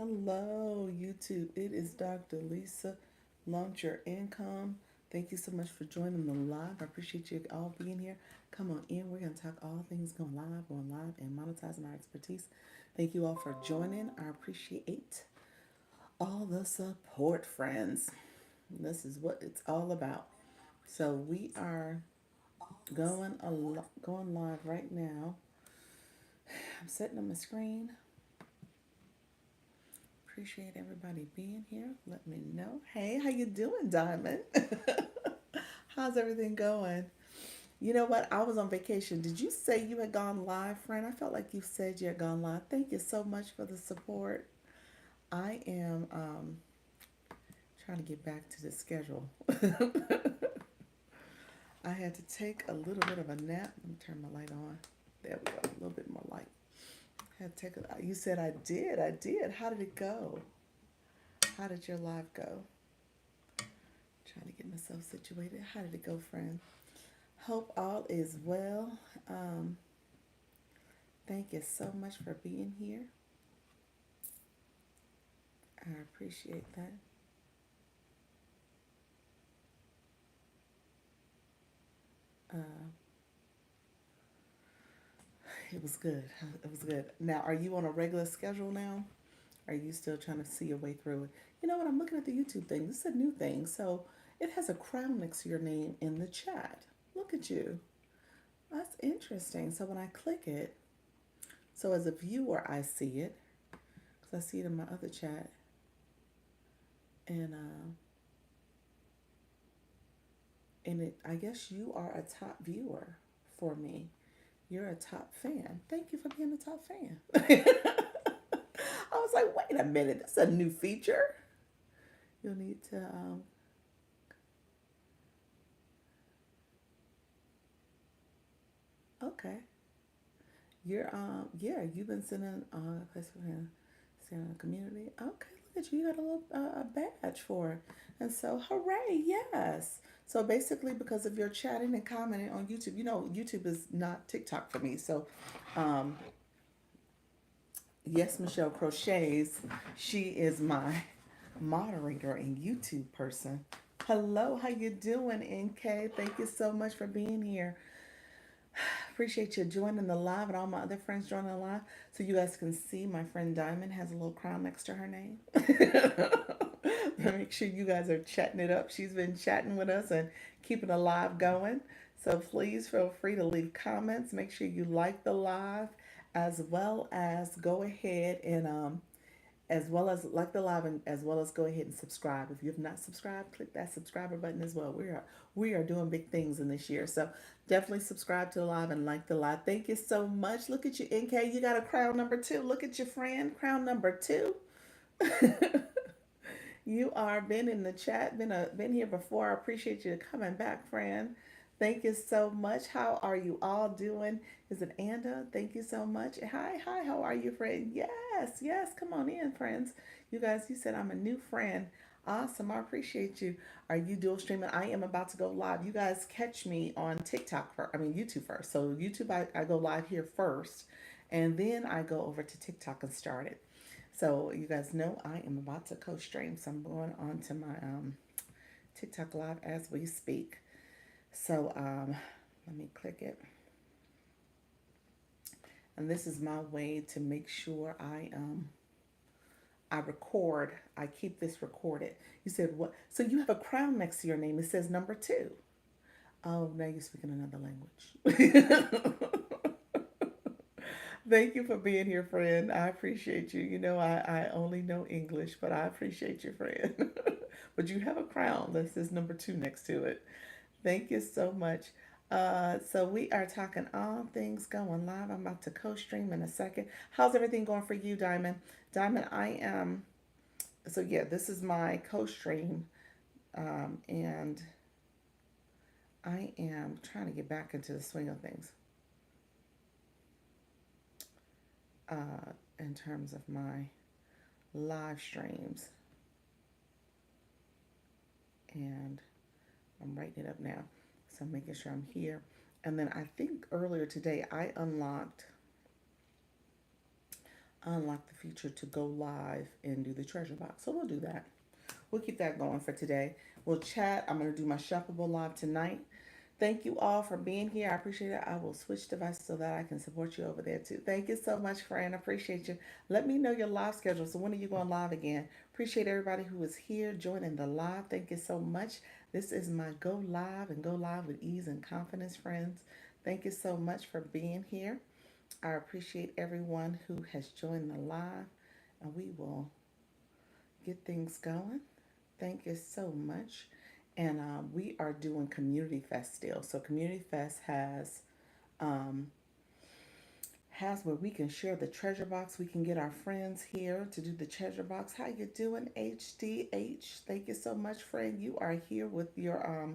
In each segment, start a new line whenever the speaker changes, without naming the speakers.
Hello, YouTube. It is Dr. Lisa. Launch Your Income. Thank you so much for joining the live. I appreciate you all being here. Come on in. We're going to talk all things going live, and monetizing our expertise. Thank you all for joining. I appreciate all the support, friends. This is what it's all about. So we are going live right now. I'm setting up my screen. Appreciate everybody being here. Let me know. Hey, how you doing, Diamond? How's everything going? You know what? I was on vacation. Did you say you had gone live, friend? I felt like you said you had gone live. Thank you so much for the support. I am trying to get back to the schedule. I had to take a little bit of a nap. Let me turn my light on. There we go. A little bit more light. Had to take a, you said I did. I did. How did it go? How did your live go? Trying to get myself situated. How did it go, friend? Hope all is well. Um, Thank you so much for being here. I appreciate that. Uh, it was good. It was good. Now, are you on a regular schedule now? Are you still trying to see your way through it? You know what? I'm looking at the YouTube thing. This is a new thing. So it has a crown next to your name in the chat. Look at you. That's interesting. So when I click it, so as a viewer, I see it because I see it in my other chat. And it, I guess you are a top viewer for me. You're a top fan. Thank you for being a top fan. I was like, wait a minute, that's a new feature. You'll need to, okay. Yeah, you've been sending, sending a community. Okay, look at you. You got a little a badge for it. And so, hooray, yes. So basically, because of your chatting and commenting on YouTube, you know, YouTube is not TikTok for me. So, um, yes, Michelle Crochets, she is my moderator and YouTube person. Hello, how you doing, NK? Thank you so much for being here. Appreciate you joining the live and all my other friends joining the live. So you guys can see my friend Diamond has a little crown next to her name. Make sure you guys are chatting it up. She's been chatting with us and keeping the live going. So please feel free to leave comments. Make sure you like the live as well as go ahead and as well as like the live and as well as go ahead and subscribe. If you have not subscribed, click that subscriber button as well. We are doing big things in this year. So definitely subscribe to the live and like the live. Thank you so much. Look at you, NK. You got a crown number two. Look at your friend, crown number two. You are been in the chat, been here before. I appreciate you coming back, friend. Thank you so much. How are you all doing? Is it Anda? Thank you so much. Hi, how are you, friend? Yes, come on in, friends. You guys, you said I'm a new friend. Awesome, I appreciate you. Are you dual streaming? I am about to go live. You guys catch me on TikTok first, I mean YouTube first. So YouTube, I go live here first, and then I go over to TikTok and start it. So you guys know I am about to co-stream. So I'm going on to my TikTok live as we speak. So let me click it. And this is my way to make sure I record. I keep this recorded. You said what? So you have a crown next to your name. It says number two. Oh, now you're speaking another language. Thank you for being here, friend. I appreciate you. You know, I only know English, but I appreciate you, friend. But you have a crown that says number two next to it. Thank you so much. So we are talking all things going live. I'm about to co-stream in a second. How's everything going for you, Diamond? Diamond, I am. So yeah, this is my co-stream, and I am trying to get back into the swing of things. In terms of my live streams, and I'm writing it up now. So I'm making sure I'm here. And then I think earlier today I unlocked unlock the feature to go live and do the treasure box. So we'll do that. We'll keep that going for today. We'll chat. I'm going to do my shoppable live tonight. Thank you all for being here. I appreciate it. I will switch devices so that I can support you over there too. Thank you so much, friend. I appreciate you. Let me know your live schedule. So when are you going live again? Appreciate everybody who is here joining the live. Thank you so much. This is my go live and go live with ease and confidence, friends. Thank you so much for being here. I appreciate everyone who has joined the live, and we will get things going. Thank you so much. And we are doing Community Fest still. So Community Fest um, has where we can share the treasure box. We can get our friends here to do the treasure box. How you doing, HDH? Thank you so much, friend. You are here with your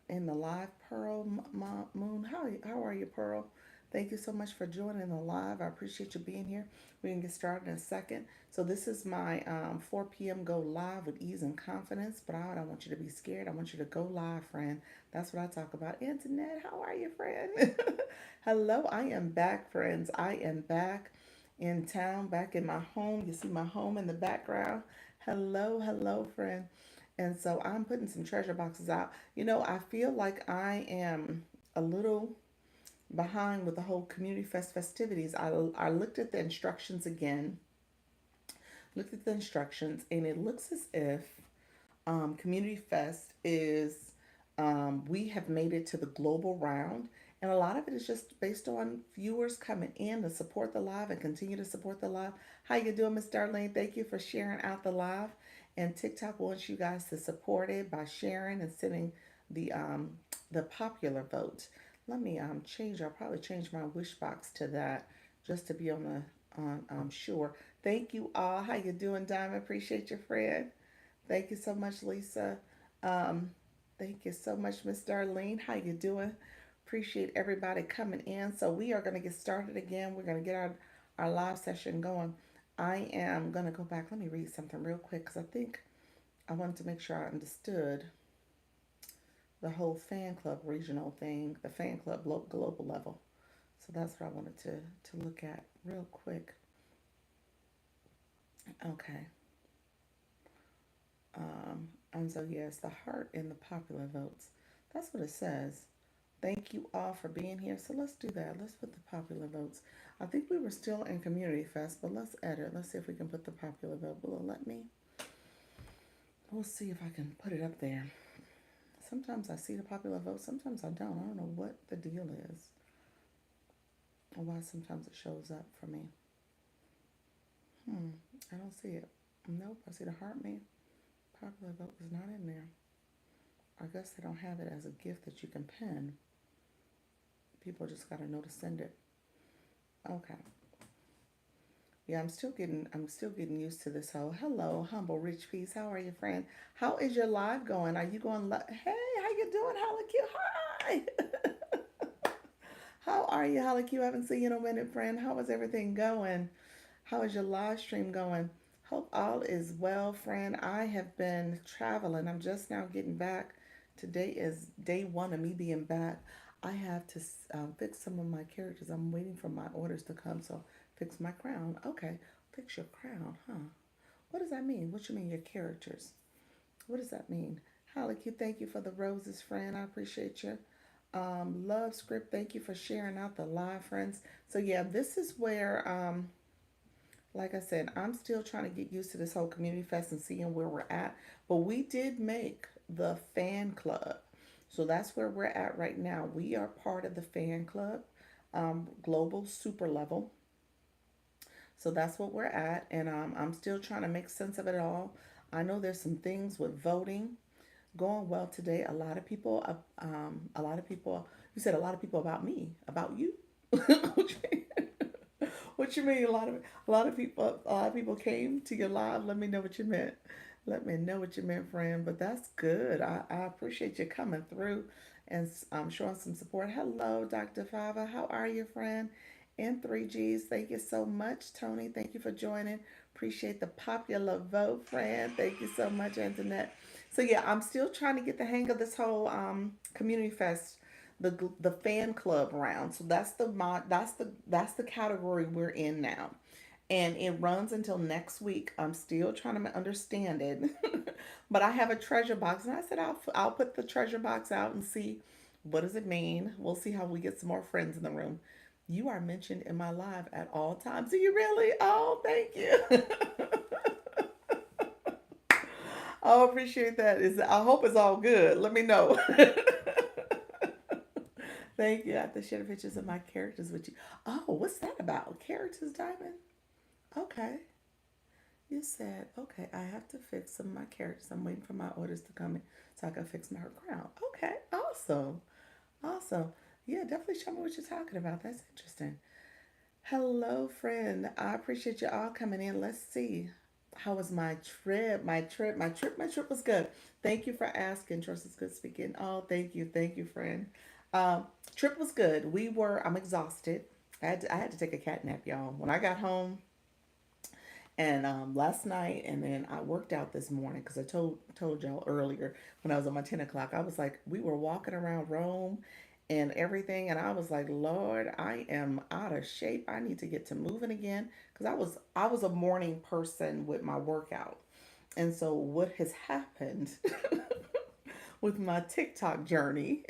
in the live, Pearl Moon. How are you, Pearl? Thank you so much for joining the live. I appreciate you being here. We can get started in a second. So this is my 4 p.m. go live with ease and confidence. But I don't want you to be scared. I want you to go live, friend. That's what I talk about. Internet, how are you, friend? Hello, I am back, friends. I am back in town, back in my home. You see my home in the background. Hello, friend. And so I'm putting some treasure boxes out. I feel like I am a little behind with the whole Community Fest festivities. I looked at the instructions again, and it looks as if Community Fest is, we have made it to the global round. And a lot of it is just based on viewers coming in to support the live and continue to support the live. How you doing, Miss Darlene? Thank you for sharing out the live. And TikTok wants you guys to support it by sharing and sending the popular vote. Let me change. I'll probably change my wish box to that just to be on the on sure. Thank you all. How you doing, Diamond? Appreciate your friend. Thank you so much, Lisa. Um, thank you so much, Miss Darlene. How you doing? Appreciate everybody coming in. So we are going to get started again. We're going to get our live session going. I am going to go back. Let me read something real quick because I think I wanted to make sure I understood the whole fan club regional thing, the fan club global level. So that's what I wanted to look at real quick. Okay. And so, yes, the heart in the popular votes. That's what it says. Thank you all for being here. So let's do that. Let's put the popular votes. I think we were still in Community Fest, but let's edit. Let's see if we can put the popular vote. Will it let me? We'll see if I can put it up there. Sometimes I see the popular vote, sometimes I don't. I don't know what the deal is or why sometimes it shows up for me. I don't see it. Nope, I see the heart me. Popular vote is not in there. I guess they don't have it as a gift that you can pin. People just gotta know to send it. Okay. Yeah, I'm still getting used to this whole hello, humble rich peace. How are you, friend? How is your live going? Are you going hey, how you doing, Holly Q? Hi. How are you, Holly Q? I haven't seen you in a minute, friend. How is everything going? How is your live stream going? Hope all is well, friend. I have been traveling. I'm just now getting back. Today is day one of me being back. I have to fix some of my characters. I'm waiting for my orders to come, so fix my crown. Okay, fix your crown, huh? What does that mean? What you mean, your characters? What does that mean? Holly Q, thank you for the roses, friend. I appreciate you. Love script, thank you for sharing out the live, friends. So yeah, this is where like I said, I'm still trying to get used to this whole community fest and seeing where we're at. But we did make the fan club. So that's where we're at right now. We are part of the fan club, global super level. So that's what we're at. And I'm still trying to make sense of it all. I know there's some things with voting going well today. A lot of people, you said a lot of people about me, about you. What you mean? A lot of people came to your live. Let me know what you meant. Let me know what you meant, friend. But that's good. I appreciate you coming through and showing some support. Hello, Dr. Fava. How are you, friend? And 3Gs. Thank you so much, Tony. Thank you for joining. Appreciate the popular vote, friend. Thank you so much, Antoinette. So yeah, I'm still trying to get the hang of this whole community fest, the fan club round. So that's the category we're in now. and it runs until next week. I'm still trying to understand it, but I have a treasure box, and I said I'll put the treasure box out and see what does it mean. We'll see how we get some more friends in the room. You are mentioned in my live at all times. Do you really? Oh, thank you. I appreciate that. I hope it's all good. Let me know. Thank you. I have to share the pictures of my characters with you. Oh, what's that about? Characters, Diamond? Okay. You said, okay, I have to fix some of my characters. I'm waiting for my orders to come in so I can fix my crown. Okay, awesome. Awesome. Yeah, definitely show me what you're talking about. That's interesting. Hello, friend. I appreciate you all coming in. Let's see. How was my trip? My trip was good. Thank you for asking. Trust is good speaking. Oh, thank you, friend. Um, Trip was good. I'm exhausted. I had to take a cat nap, y'all. When I got home, and last night, and then I worked out this morning because I told y'all earlier when I was on my 10 o'clock. I was like, we were walking around Rome and everything, and I was like, Lord, I am out of shape. I need to get to moving again because I was a morning person with my workout, and so what has happened with my TikTok journey,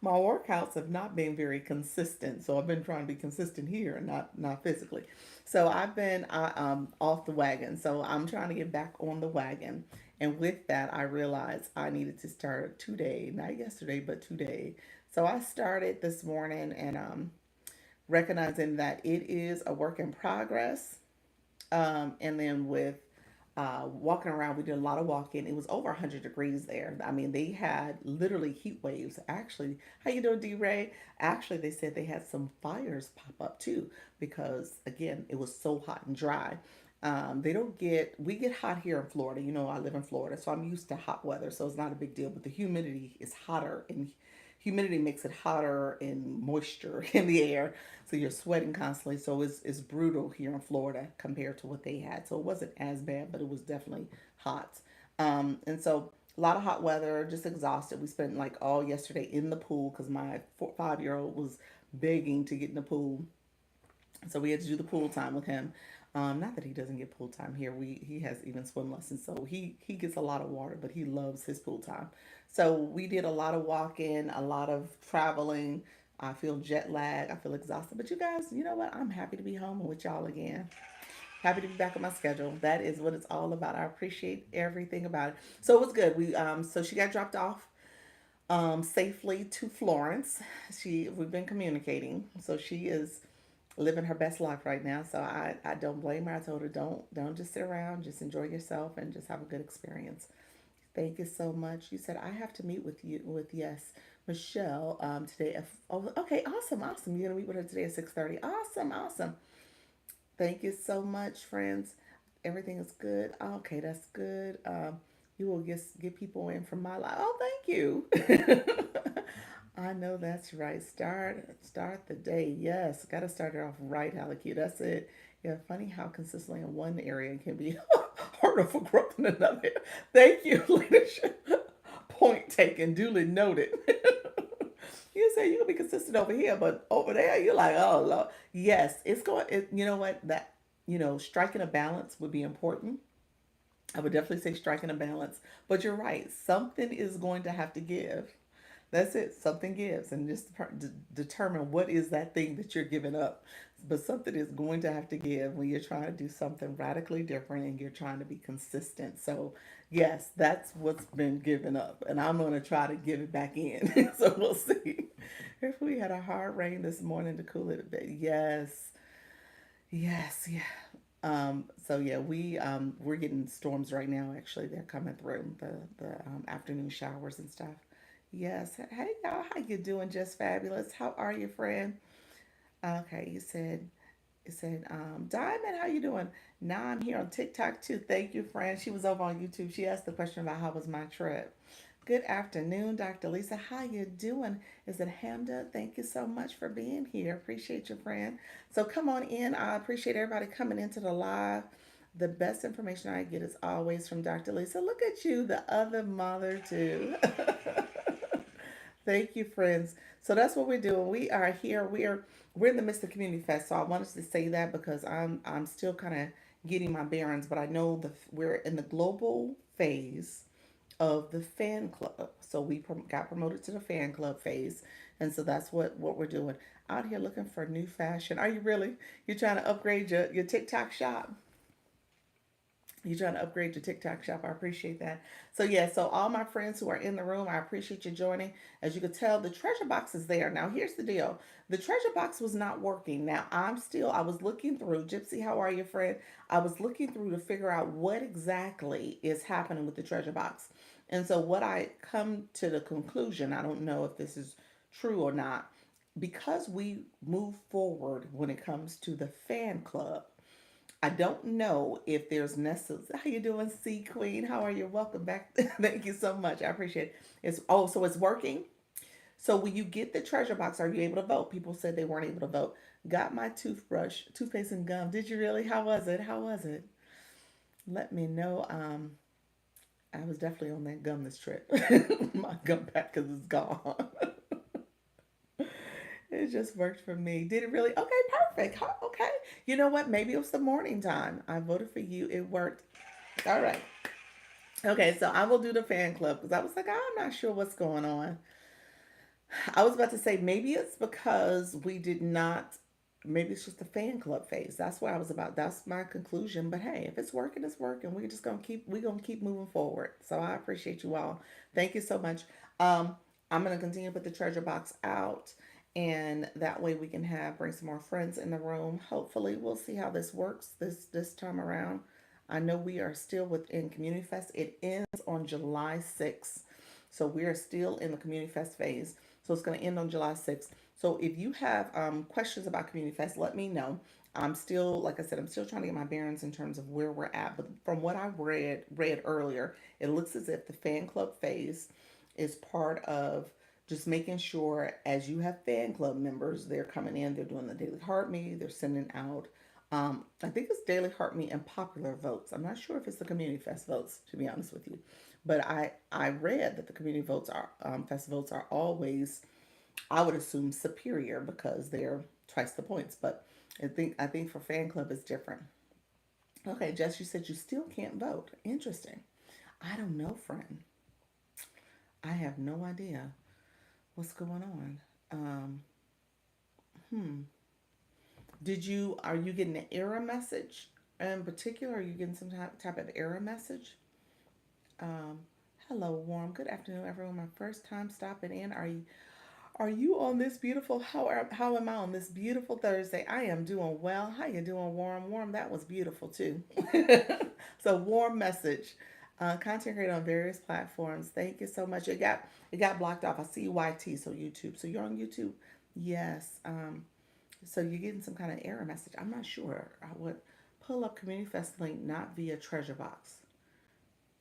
my workouts have not been very consistent. So I've been trying to be consistent here and not physically. So I've been off the wagon. So I'm trying to get back on the wagon. And with that, I realized I needed to start today, not yesterday, but today. So I started this morning, and recognizing that it is a work in progress. And then with walking around, we did a lot of walking. It was over 100 degrees there. I mean, they had literally heat waves. Actually, how you doing, D Ray? Actually, they said they had some fires pop up too because again, it was so hot and dry. They don't get We get hot here in Florida. You know, I live in Florida, so I'm used to hot weather, so it's not a big deal. But the humidity is hotter, and humidity makes it hotter and moisture in the air, so you're sweating constantly. So it's brutal here in Florida compared to what they had. So it wasn't as bad, but it was definitely hot. And so a lot of hot weather, just exhausted. We spent like all yesterday in the pool because my 5-year-old was begging to get in the pool, so we had to do the pool time with him. Not that he doesn't get pool time here. He has even swim lessons, so he gets a lot of water, but he loves his pool time. So we did a lot of walking, a lot of traveling. I feel jet lag. I feel exhausted. But you guys, you know what? I'm happy to be home with y'all again. Happy to be back on my schedule. That is what it's all about. I appreciate everything about it. So it was good. So she got dropped off safely to Florence. We've been communicating, so she is living her best life right now. So I don't blame her. I told her don't just sit around, just enjoy yourself and just have a good experience. Thank you so much. You said I have to meet with you with yes, Michelle today. Oh, okay, awesome. You're gonna meet with her today at 6:30. Awesome. Thank you so much, friends. Everything is good. Okay, that's good. You will get people in from my life. Oh, thank you. I know that's right. Start the day. Yes, got to start it off right, Halakyu. That's it. Yeah, funny how consistently in one area can be harder for growth in another. Thank you, leadership. Point taken, duly noted. You say you can be consistent over here, but over there you're like, oh Lord. Yes, it's going. You know what? Striking a balance would be important. I would definitely say striking a balance. But you're right. Something is going to have to give. That's it. Something gives, and just determine what is that thing that you're giving up. But something is going to have to give when you're trying to do something radically different and you're trying to be consistent. So, yes, that's what's been given up, and I'm going to try to give it back in. So we'll see. If we had a hard rain this morning to cool it a bit, yes, yeah. So yeah, we're getting storms right now. Actually, they're coming through the afternoon showers and stuff. Yes. Hey y'all, how you doing? Just fabulous. How are you, friend? Okay, you said, Diamond, how you doing? Now I'm here on TikTok too. Thank you, friend. She was over on YouTube. She asked the question about how was my trip. Good afternoon, Dr. Lisa. How you doing? Is it Hamda? Thank you so much for being here. Appreciate you, friend. So come on in. I appreciate everybody coming into the live. The best information I get is always from Dr. Lisa. Look at you, the other mother too. Thank you, friends. So that's what we're doing. We are here. We're in the midst of Community Fest. So I wanted to say that because I'm still kind of getting my bearings, but I know we're in the global phase of the fan club. So we got promoted to the fan club phase, and so that's what we're doing out here looking for new fashion. Are you really? You're trying to upgrade your TikTok shop? You trying to upgrade your TikTok shop. I appreciate that. So yeah, so all my friends who are in the room, I appreciate you joining. As you can tell, the treasure box is there. Now here's the deal. The treasure box was not working. Now I was looking through, Gypsy, how are you, friend? I was looking through to figure out what exactly is happening with the treasure box. And so what I come to the conclusion, I don't know if this is true or not, because we move forward when it comes to the fan club. I don't know if there's necessary. How you doing, C Queen? How are you? Welcome back. Thank you so much. I appreciate it. So it's working. So when you get the treasure box, are you able to vote? People said they weren't able to vote. Got my toothbrush, toothpaste, and gum. Did you really? How was it? How was it? Let me know. I was definitely on that gum this trip. My gum pack because it's gone. It just worked for me. Did it really? Okay, perfect. Okay. You know what? Maybe it was the morning time. I voted for you. It worked. All right. Okay, so I will do the fan club because I was like, I'm not sure what's going on. I was about to say maybe it's because we did not. Maybe it's just the fan club phase. That's what I was about. That's my conclusion. But hey, if it's working, it's working. We're gonna keep moving forward. So I appreciate you all. Thank you so much. Um, I'm gonna continue to put the treasure box out, and that way we can bring some more friends in the room. Hopefully, we'll see how this works this time around. I know we are still within Community Fest. It ends on July 6th. So we are still in the Community Fest phase. So it's going to end on July 6th. So if you have questions about Community Fest, let me know. I'm still, like I said, I'm still trying to get my bearings in terms of where we're at. But from what I read earlier, it looks as if the fan club phase is part of just making sure as you have fan club members, they're coming in, they're doing the daily heart me, they're sending out. I think it's daily heart me and popular votes. I'm not sure if it's the community fest votes, to be honest with you, but I read that the community votes are fest votes are always, I would assume, superior because they're twice the points. But I think for fan club is different. Okay, Jess, you said you still can't vote. Interesting. I don't know, friend. I have no idea what's going on. Um, hmm. Are you getting an error message in particular? Are you getting some type of error message? Um, Hello, warm. Good afternoon, everyone. My first time stopping in. Are you on this beautiful? How am I on this beautiful Thursday? I am doing well. How you doing, warm? Warm. That was beautiful too. So warm message. Content creator on various platforms. Thank you so much. It got blocked off. I see YT, so YouTube. So you're on YouTube. Yes. So you're getting some kind of error message. I'm not sure. I would pull up Community Fest link not via treasure box.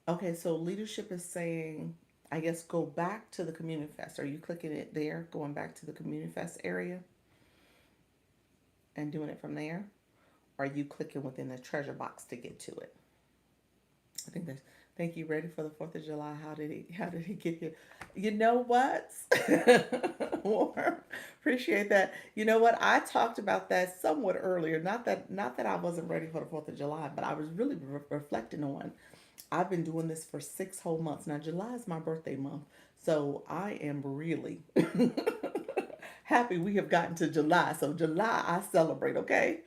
Okay, so leadership is saying, I guess, go back to the Community Fest. Are you clicking it there, going back to the Community Fest area and doing it from there? Or are you clicking within the treasure box to get to it? I think that's. Thank you. Ready for the 4th of July? How did he get here? You know what? Warm. Appreciate that. You know what? I talked about that somewhat earlier. Not that I wasn't ready for the 4th of July, but I was really reflecting on. I've been doing this for 6 whole months. Now July is my birthday month. So I am really happy we have gotten to July. So July I celebrate, okay?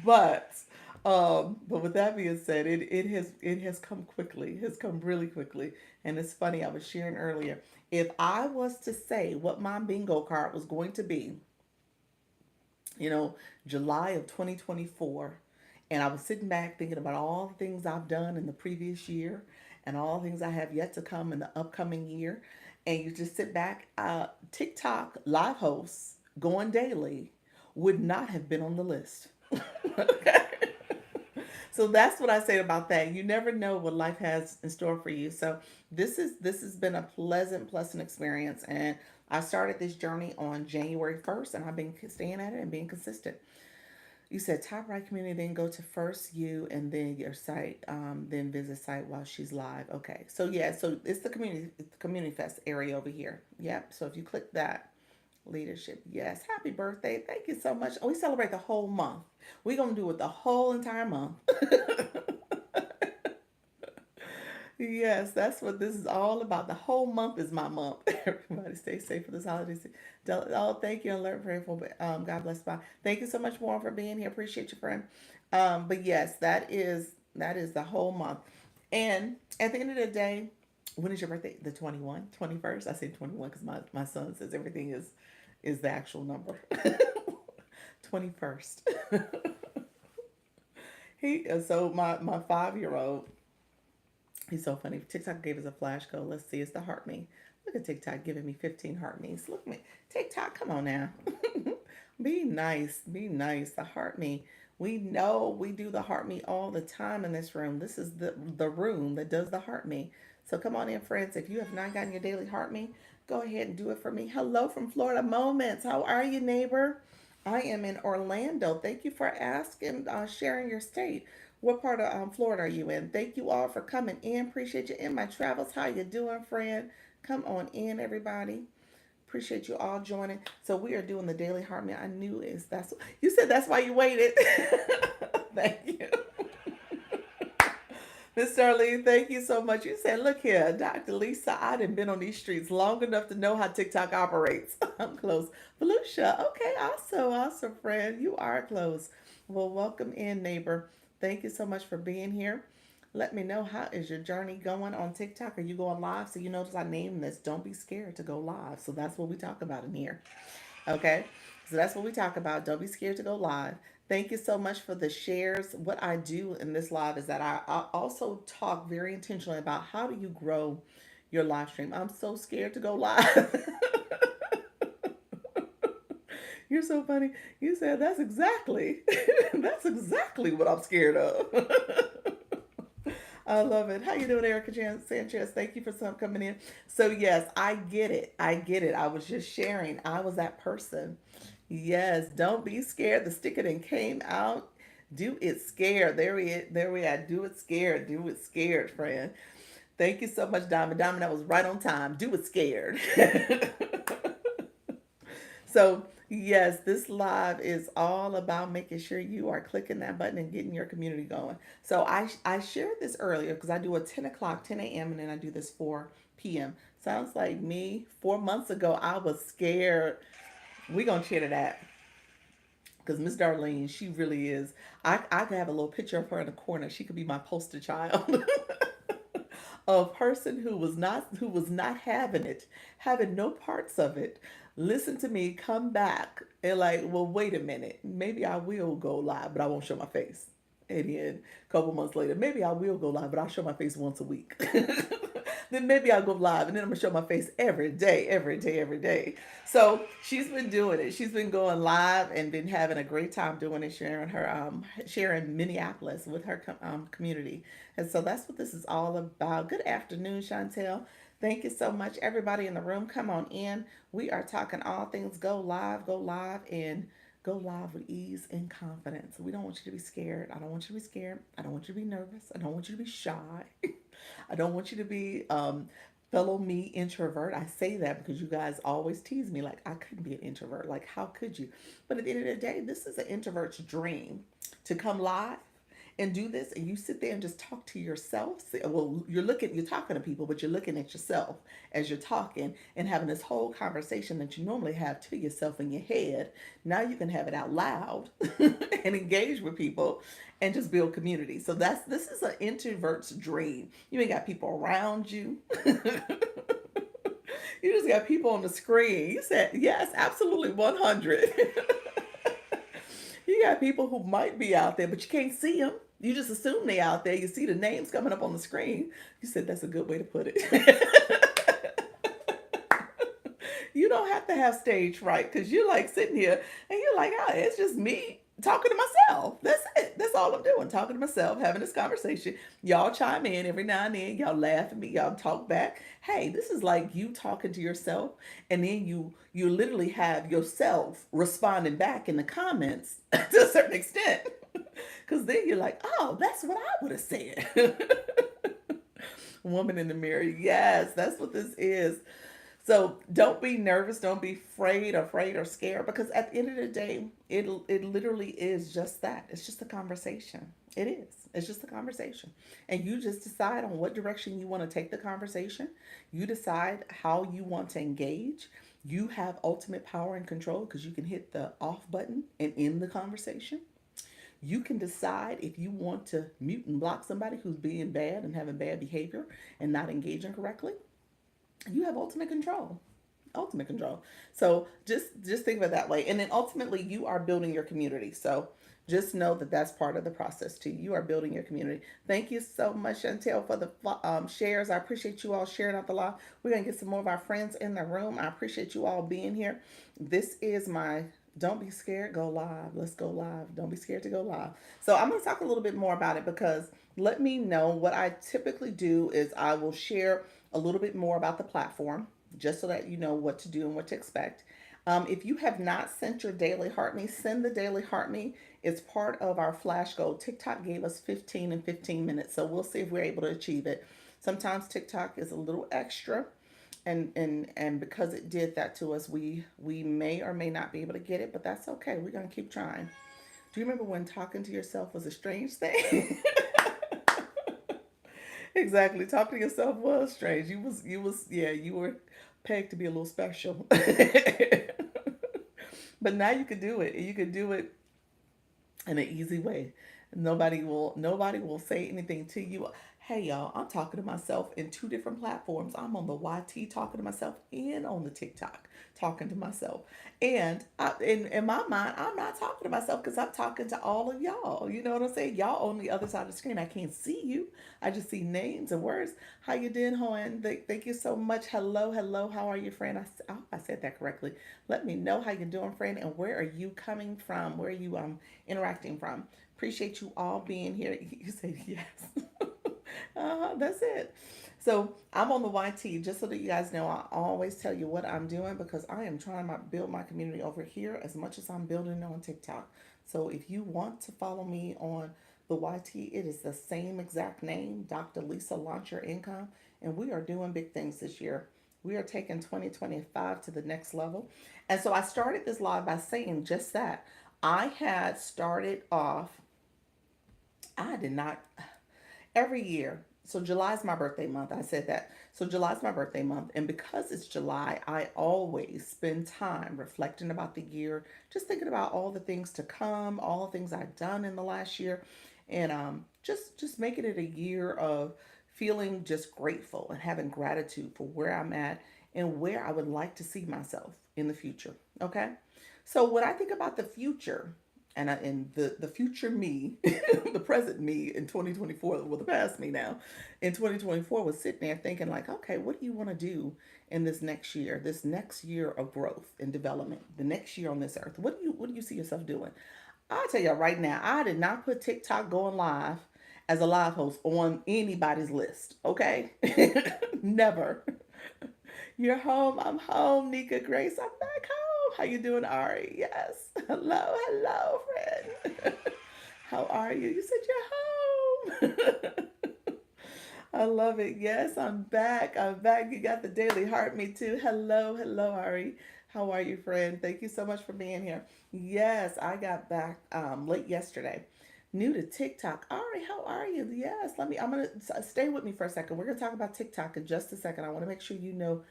But but with that being said, it has come quickly. It has come really quickly. And it's funny, I was sharing earlier. If I was to say what my bingo card was going to be, you know, July of 2024, and I was sitting back thinking about all the things I've done in the previous year and all the things I have yet to come in the upcoming year. And you just sit back, TikTok live hosts going daily would not have been on the list. Okay. So that's what I say about that. You never know what life has in store for you. So this has been a pleasant experience, and I started this journey on January 1st, and I've been staying at it and being consistent. You said top right community, then go to first you and then your site, then visit site while she's live. Okay. So yeah, so it's the community fest area over here. Yep. So if you click that leadership, yes. Happy birthday. Thank you so much. We celebrate the whole month. We're gonna do it the whole entire month. Yes, that's what this is all about. The whole month is my month. Everybody stay safe for this holiday season. Oh, thank you. Alert, prayerful. God bless. Bye. Thank you so much, Warren, for being here. Appreciate you, friend. But yes, that is the whole month. And at the end of the day, when is your birthday? The 21, 21st. I say 21 because my son says everything is the actual number. 21st. So my 5-year old. He's so funny. TikTok gave us a flash code. Let's see. It's the heart me. Look at TikTok giving me 15 heart me's. Look at me. TikTok, come on now. Be nice. Be nice. The heart me. We know we do the heart me all the time in this room. This is the room that does the heart me. So come on in, friends. If you have not gotten your daily heart me, go ahead and do it for me. Hello from Florida Moments. How are you, neighbor? I am in Orlando. Thank you for asking, sharing your state. What part of Florida are you in? Thank you all for coming in. Appreciate you in my travels. How you doing, friend? Come on in, everybody. Appreciate you all joining. So we are doing the daily heart meal. I knew is that's you said that's why you waited. Thank you. Miss Darlene, thank you so much. You said, look here, Dr. Lisa, I done been on these streets long enough to know how TikTok operates. I'm close. Felicia, okay, awesome, awesome, friend. You are close. Well, welcome in, neighbor. Thank you so much for being here. Let me know, how is your journey going on TikTok? Are you going live? So you notice I named this, don't be scared to go live. So that's what we talk about in here. Okay. So that's what we talk about. Don't be scared to go live. Thank you so much for the shares. What I do in this live is that I also talk very intentionally about how do you grow your live stream. I'm so scared to go live. You're so funny. You said that's exactly that's exactly what I'm scared of. I love it. How you doing, Erica Sanchez? Thank you for some coming in. So yes, I get it. I get it. I was just sharing. I was that person. Yes, don't be scared. The sticker then came out. Do it scared. There we are. Do it scared. Do it scared, friend. Thank you so much, Diamond. Diamond, that was right on time. Do it scared. So, yes, this live is all about making sure you are clicking that button and getting your community going. So, I shared this earlier because I do a 10 o'clock, 10 a.m., and then I do this 4 p.m. Sounds like me. 4 months ago, I was scared. We going to cheer to that because Miss Darlene, she really is. I could have a little picture of her in the corner. She could be my poster child. A person who was not having it, having no parts of it, listen to me, come back, and like, well, wait a minute, maybe I will go live, but I won't show my face. And then a couple months later, maybe I will go live, but I'll show my face once a week. Then maybe I'll go live, and then I'm gonna show my face every day, every day, every day. So she's been doing it. She's been going live and been having a great time doing it, sharing Minneapolis with her community. And so that's what this is all about. Good afternoon, Chantel. Thank you so much, everybody in the room. Come on in. We are talking all things go live, and go live with ease and confidence. We don't want you to be scared. I don't want you to be scared. I don't want you to be nervous. I don't want you to be shy. I don't want you to be fellow me introvert. I say that because you guys always tease me like I couldn't be an introvert. Like, how could you? But at the end of the day, this is an introvert's dream to come live and do this, and you sit there and just talk to yourself. Well, you're talking to people, but you're looking at yourself as you're talking and having this whole conversation that you normally have to yourself in your head. Now you can have it out loud and engage with people and just build community. So this is an introvert's dream. You ain't got people around you. You just got people on the screen. You said yes, absolutely, 100. You got people who might be out there, but you can't see them. You just assume they out there. You see the names coming up on the screen. You said that's a good way to put it. You don't have to have stage fright because you're like sitting here and you're like, oh, it's just me talking to myself. That's it. That's all I'm doing, talking to myself, having this conversation. Y'all chime in every now and then. Y'all laugh at me. Y'all talk back. Hey, this is like you talking to yourself, and then you literally have yourself responding back in the comments to a certain extent. Because then you're like, oh, that's what I would have said. Woman in the mirror. Yes, that's what this is. So don't be nervous. Don't be afraid or scared. Because at the end of the day, it literally is just that. It's just a conversation. It is. It's just a conversation. And you just decide on what direction you want to take the conversation. You decide how you want to engage. You have ultimate power and control because you can hit the off button and end the conversation. You can decide if you want to mute and block somebody who's being bad and having bad behavior and not engaging correctly. You have ultimate control. Ultimate control. So just think of it that way. And then ultimately you are building your community. So just know that that's part of the process too. You are building your community. Thank you so much, Chantel, for the shares. I appreciate you all sharing out the live. We're going to get some more of our friends in the room. I appreciate you all being here. This is my don't be scared, go live. Let's go live. Don't be scared to go live. So I'm going to talk a little bit more about it because let me know what I typically do is I will share a little bit more about the platform just so that you know what to do and what to expect. If you have not sent your daily heart me, send the daily heart me. It's part of our flash goal. TikTok gave us 15 and 15 minutes, so we'll see if we're able to achieve it. Sometimes TikTok is a little extra, and because it did that to us, we may or may not be able to get it, but that's okay. We're gonna keep trying. Do you remember when talking to yourself was a strange thing? Exactly. Talking to yourself was strange. Yeah, you were pegged to be a little special. But now you can do it. You can do it in an easy way. Nobody will say anything to you. Hey y'all, I'm talking to myself in two different platforms. I'm on the YT talking to myself and on the TikTok talking to myself. And in my mind, I'm not talking to myself because I'm talking to all of y'all. You know what I'm saying? Y'all on the other side of the screen. I can't see you. I just see names and words. How you doing, Hoan? Thank you so much. Hello, hello. How are you, friend? I hope I said that correctly. Let me know how you're doing, friend, and where are you coming from? Where are you interacting from? Appreciate you all being here. You said yes. That's it. So I'm on the YT just so that you guys know. I always tell you what I'm doing because I am trying to build my community over here as much as I'm building on TikTok. So if you want to follow me on the YT, it is the same exact name, Dr. Lisa Launch Your Income, and we are doing big things this year. We are taking 2025 to the next level. And so I started this live by saying just that. I had started off, I did not, every year. So July is my birthday month. I said that. So July is my birthday month. And because it's July, I always spend time reflecting about the year, just thinking about all the things to come, all the things I've done in the last year. And just making it a year of feeling just grateful and having gratitude for where I'm at and where I would like to see myself in the future. Okay. So when I think about the future, and the future me, the present me in 2024, well, the past me now, in 2024 was sitting there thinking like, okay, what do you want to do in this next year of growth and development, the next year on this earth? What do you see yourself doing? I'll tell you right now, I did not put TikTok going live as a live host on anybody's list. Okay, never. You're home. I'm home. Nika Grace, I'm back home. How you doing, Ari? Yes. Hello, hello, friend. How are you? You said you're home. I love it. Yes, I'm back. I'm back. You got the daily heart, me too. Hello, hello, Ari. How are you, friend? Thank you so much for being here. Yes, I got back late yesterday. New to TikTok. Ari, how are you? Yes, I'm gonna stay with me for a second. We're gonna talk about TikTok in just a second. I want to make sure you know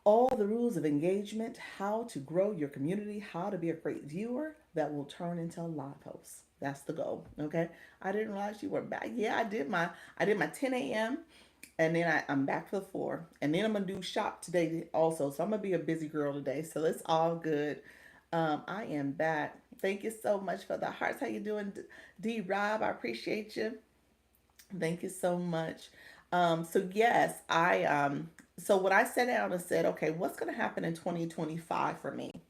all the rules of engagement, how to grow your community, how to be a great viewer that will turn into a live host. That's the goal. Okay. I didn't realize you were back. Yeah, I did my 10 a.m. and then I'm back for the 4. And then I'm gonna do shop today also. So I'm gonna be a busy girl today. So it's all good. I am back. Thank you so much for the hearts. How you doing, D Rob? I appreciate you. Thank you so much. So yes, so what I sat down and said, okay, what's going to happen in 2025 for me?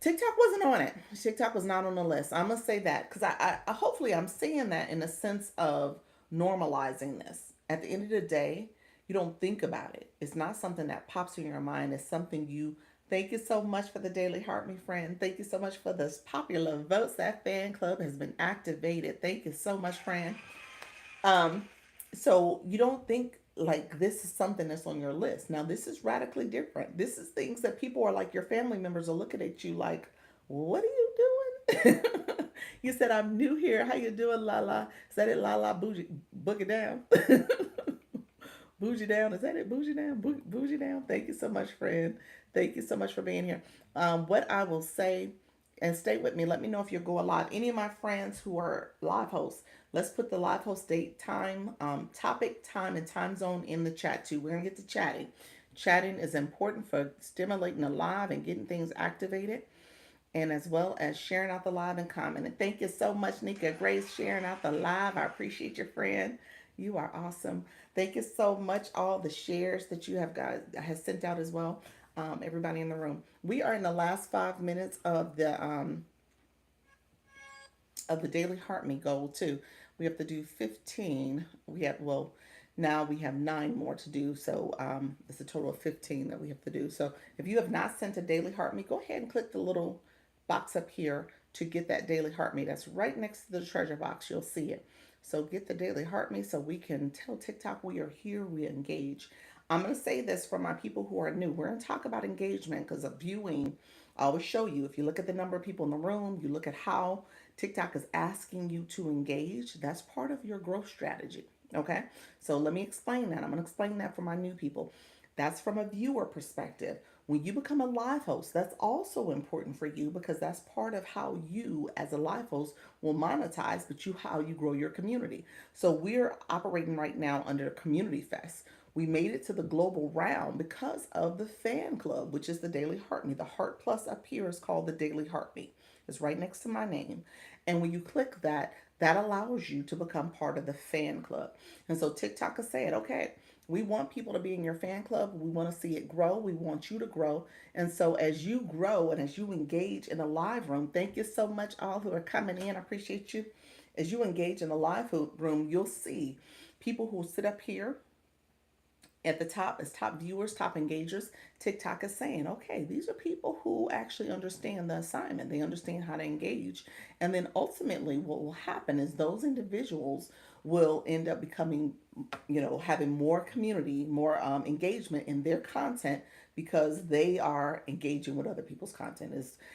TikTok wasn't on it. TikTok was not on the list. I'm gonna say that because I hopefully I'm saying that in a sense of normalizing this. At the end of the day, you don't think about it. It's not something that pops in your mind. It's something you. Thank you so much for the daily heart, me friend. Thank you so much for this popular votes. That fan club has been activated. Thank you so much, friend. Um, so you don't think like this is something that's on your list. Now this is radically different. This is things that people are like your family members are looking at you like, what are you doing? You said I'm new here. How you doing, Lala? Is that it, Lala? Boogie down. Bougie down. Is that it? Bougie down. Bougie down. Thank you so much, friend. Thank you so much for being here. What I will say, and stay with me. Let me know if you're going live. Any of my friends who are live hosts, let's put the live host date, time, topic, time, and time zone in the chat too. We're gonna get to chatting. Chatting is important for stimulating the live and getting things activated, and as well as sharing out the live and commenting. Thank you so much, Nika Grace, sharing out the live. I appreciate your friend. You are awesome. Thank you so much. All the shares that you have guys has sent out as well. Everybody in the room. We are in the last 5 minutes of the daily heart me goal too. We have to do 15. We have well now we have 9 more to do. So it's a total of 15 that we have to do. So if you have not sent a daily heart me, go ahead and click the little box up here to get that daily heart me. That's right next to the treasure box. You'll see it. So get the daily heart me so we can tell TikTok we are here, we engage. I'm going to say this for my people who are new. We're going to talk about engagement because of viewing. I always show you, if you look at the number of people in the room, you look at how TikTok is asking you to engage, that's part of your growth strategy. Okay. So let me explain that. I'm going to explain that for my new people. That's from a viewer perspective. When you become a live host, that's also important for you because that's part of how you, as a live host, will monetize, but you how you grow your community. So we're operating right now under Community Fest. We made it to the global round because of the fan club, which is the Daily Heart Me. The Heart Plus up here is called the Daily Heart Me. It's right next to my name. And when you click that, that allows you to become part of the fan club. And so TikTok is saying, okay, we want people to be in your fan club. We want to see it grow. We want you to grow. And so as you grow and as you engage in a live room, thank you so much, all who are coming in. I appreciate you. As you engage in a live room, you'll see people who sit up here at the top as top viewers, top engagers. TikTok is saying, okay, these are people who actually understand the assignment. They understand how to engage. And then ultimately, what will happen is those individuals will end up becoming, having more community, more engagement in their content because they are engaging with other people's content.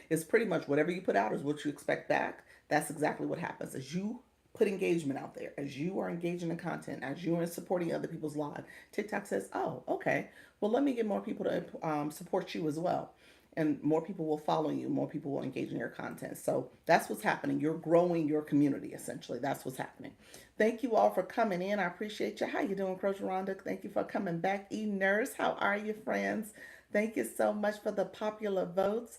Is pretty much whatever you put out is what you expect back. That's exactly what happens as you put engagement out there, as you are engaging in content, as you are supporting other people's lives. TikTok says, oh, okay, well, let me get more people to support you as well. And more people will follow you, more people will engage in your content. So that's what's happening. You're growing your community, essentially. That's what's happening. Thank you all for coming in. I appreciate you. How you doing, Coach Rhonda? Thank you for coming back. E-Nurse, how are you, friends? Thank you so much for the popular votes.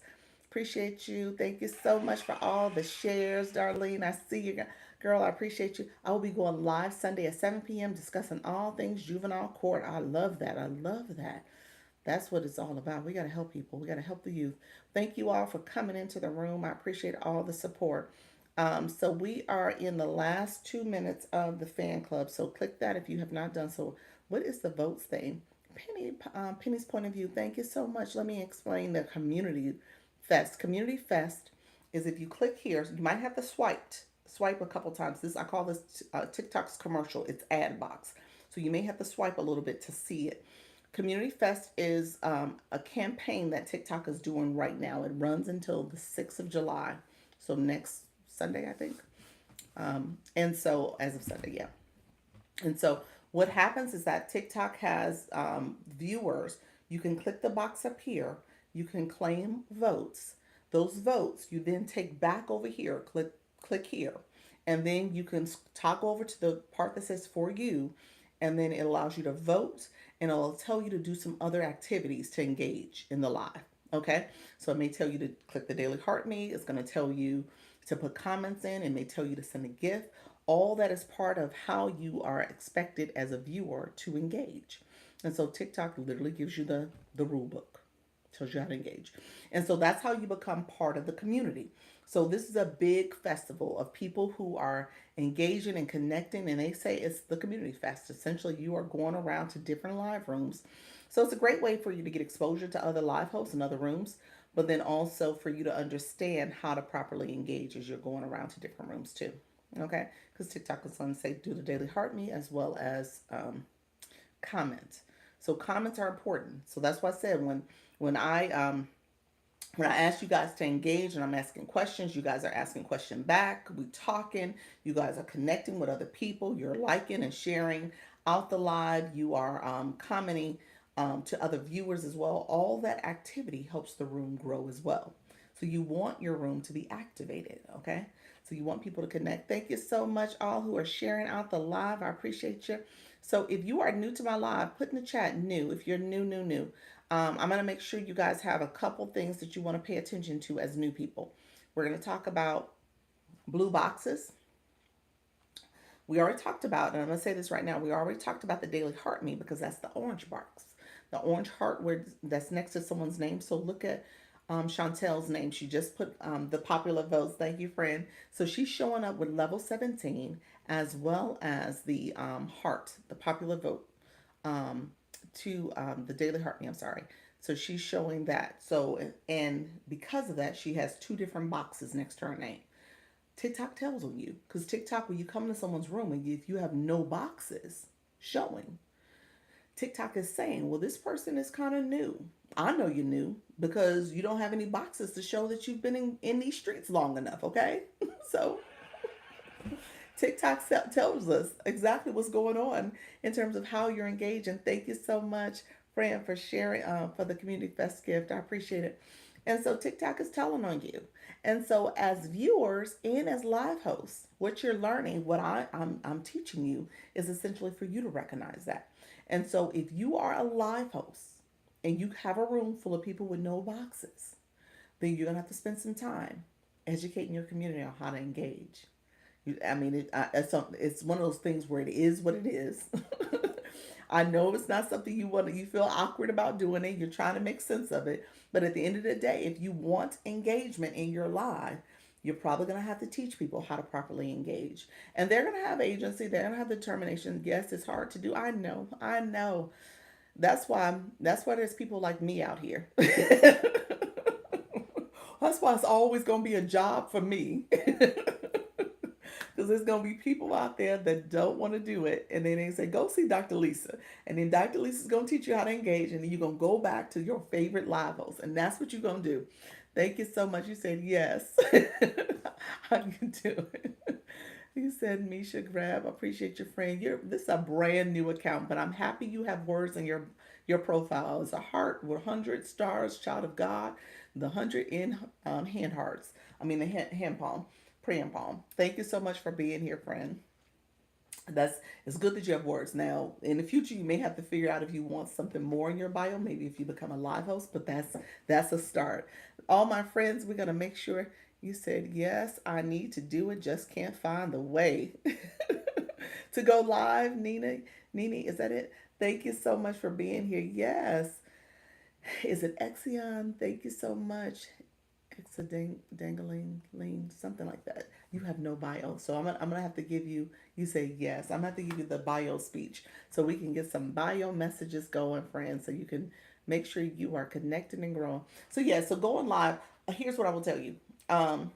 Appreciate you. Thank you so much for all the shares, Darlene. I see you. Girl, I appreciate you. I will be going live Sunday at 7 p.m. discussing all things juvenile court. I love that. I love that. That's what it's all about. We got to help people. We got to help the youth. Thank you all for coming into the room. I appreciate all the support. So we are in the last 2 minutes of the fan club. So click that if you have not done so. What is the votes thing? Penny's point of view. Thank you so much. Let me explain the Community Fest. Community Fest is if you click here, you might have to swipe a couple times. This I call this TikTok's commercial. It's ad box, so you may have to swipe a little bit to see it. Community Fest is a campaign that TikTok is doing right now. It runs until the 6th of July, so next Sunday, I think. And so, as of Sunday, yeah. And so what happens is that TikTok has viewers. You can click the box up here. You can claim votes. Those votes you then take back over here. Click here. And then you can toggle over to the part that says for you. And then it allows you to vote and it'll tell you to do some other activities to engage in the live. Okay. So it may tell you to click the daily heart me. It's going to tell you to put comments in. It may tell you to send a gift. All that is part of how you are expected as a viewer to engage. And so TikTok literally gives you the rule book. Tells you how to engage. And so that's how you become part of the community. So this is a big festival of people who are engaging and connecting, and they say it's the community fest. Essentially, you are going around to different live rooms. So it's a great way for you to get exposure to other live hosts in other rooms, but then also for you to understand how to properly engage as you're going around to different rooms too. Okay, because TikTok is going to say do the daily heart me as well as comment. So comments are important. So that's why I said when I when I ask you guys to engage and I'm asking questions, you guys are asking questions back. We talking. You guys are connecting with other people. You're liking and sharing out the live. You are commenting to other viewers as well. All that activity helps the room grow as well. So you want your room to be activated, okay? So you want people to connect. Thank you so much, all who are sharing out the live. I appreciate you. So if you are new to my live, put in the chat new. If you're new. I'm going to make sure you guys have a couple things that you want to pay attention to as new people. We're going to talk about blue boxes. We already talked about, and I'm going to say this right now, we already talked about the daily heart me because that's the orange box. The orange heart where that's next to someone's name. So look at Chantel's name. She just put the popular votes. Thank you, friend. So she's showing up with level 17 as well as the heart, the popular vote to the daily heart me. I'm sorry. So she's showing that. So, and because of that, she has two different boxes next to her name. TikTok tells on you because TikTok, when you come to someone's room and if you have no boxes showing, TikTok is saying, well, this person is kind of new. I know you're new because you don't have any boxes to show that you've been in these streets long enough, okay? So TikTok tells us exactly what's going on in terms of how you're engaged. And thank you so much, Fran, for sharing for the Community Fest gift. I appreciate it. And so TikTok is telling on you. And so as viewers and as live hosts, what you're learning, what I'm teaching you is essentially for you to recognize that. And so if you are a live host and you have a room full of people with no boxes, then you're going to have to spend some time educating your community on how to engage. I mean, it's one of those things where it is what it is. I know it's not something you feel awkward about doing it. You're trying to make sense of it. But at the end of the day, if you want engagement in your live, you're probably going to have to teach people how to properly engage. And they're going to have agency. They're going to have determination. Yes, it's hard to do. I know. I know. That's why there's people like me out here. That's why it's always going to be a job for me. Because there's going to be people out there that don't want to do it. And then they say, go see Dr. Lisa. And then Dr. Lisa's going to teach you how to engage. And then you're going to go back to your favorite live host. And that's what you're going to do. Thank you so much. You said yes. How you doing? You said Misha Grab. I appreciate your friend. This is a brand new account, but I'm happy you have words in your profile. It's a heart with 100 stars, child of God, the 100 in hand hearts. I mean the hand palm, praying palm. Thank you so much for being here, friend. That's It's good that you have words. Now in the future you may have to figure out if you want something more in your bio, maybe if you become a live host, but that's a start. All my friends, we're gonna make sure you said yes, I need to do it, just can't find the way to go live. Nini, is that it? Thank you so much for being here. Yes. Is it Exion? Thank you so much. Dangling lean, something like that. You have no bio, so I'm gonna have to give you. You say yes. I'm gonna have to give you the bio speech so we can get some bio messages going, friends. So you can make sure you are connected and growing. So yeah, so going live. Here's what I will tell you. Um,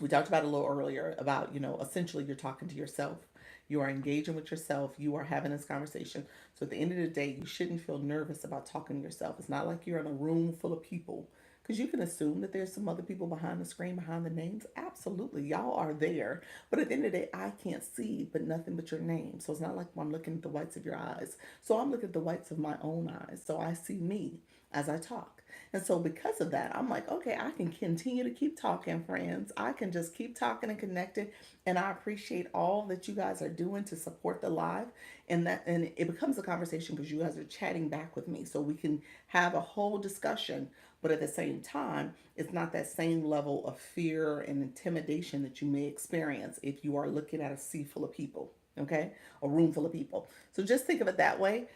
we talked about it a little earlier about essentially you're talking to yourself. You are engaging with yourself. You are having this conversation. So at the end of the day, you shouldn't feel nervous about talking to yourself. It's not like you're in a room full of people because you can assume that there's some other people behind the screen, behind the names. Absolutely. Y'all are there. But at the end of the day, I can't see but nothing but your name. So it's not like I'm looking at the whites of your eyes. So I'm looking at the whites of my own eyes. So I see me as I talk. And so because of that, I'm like, okay, I can continue to keep talking, friends. I can just keep talking and connected. And I appreciate all that you guys are doing to support the live. And it becomes a conversation because you guys are chatting back with me. So we can have a whole discussion. But at the same time, it's not that same level of fear and intimidation that you may experience if you are looking at a sea full of people, okay? A room full of people. So just think of it that way.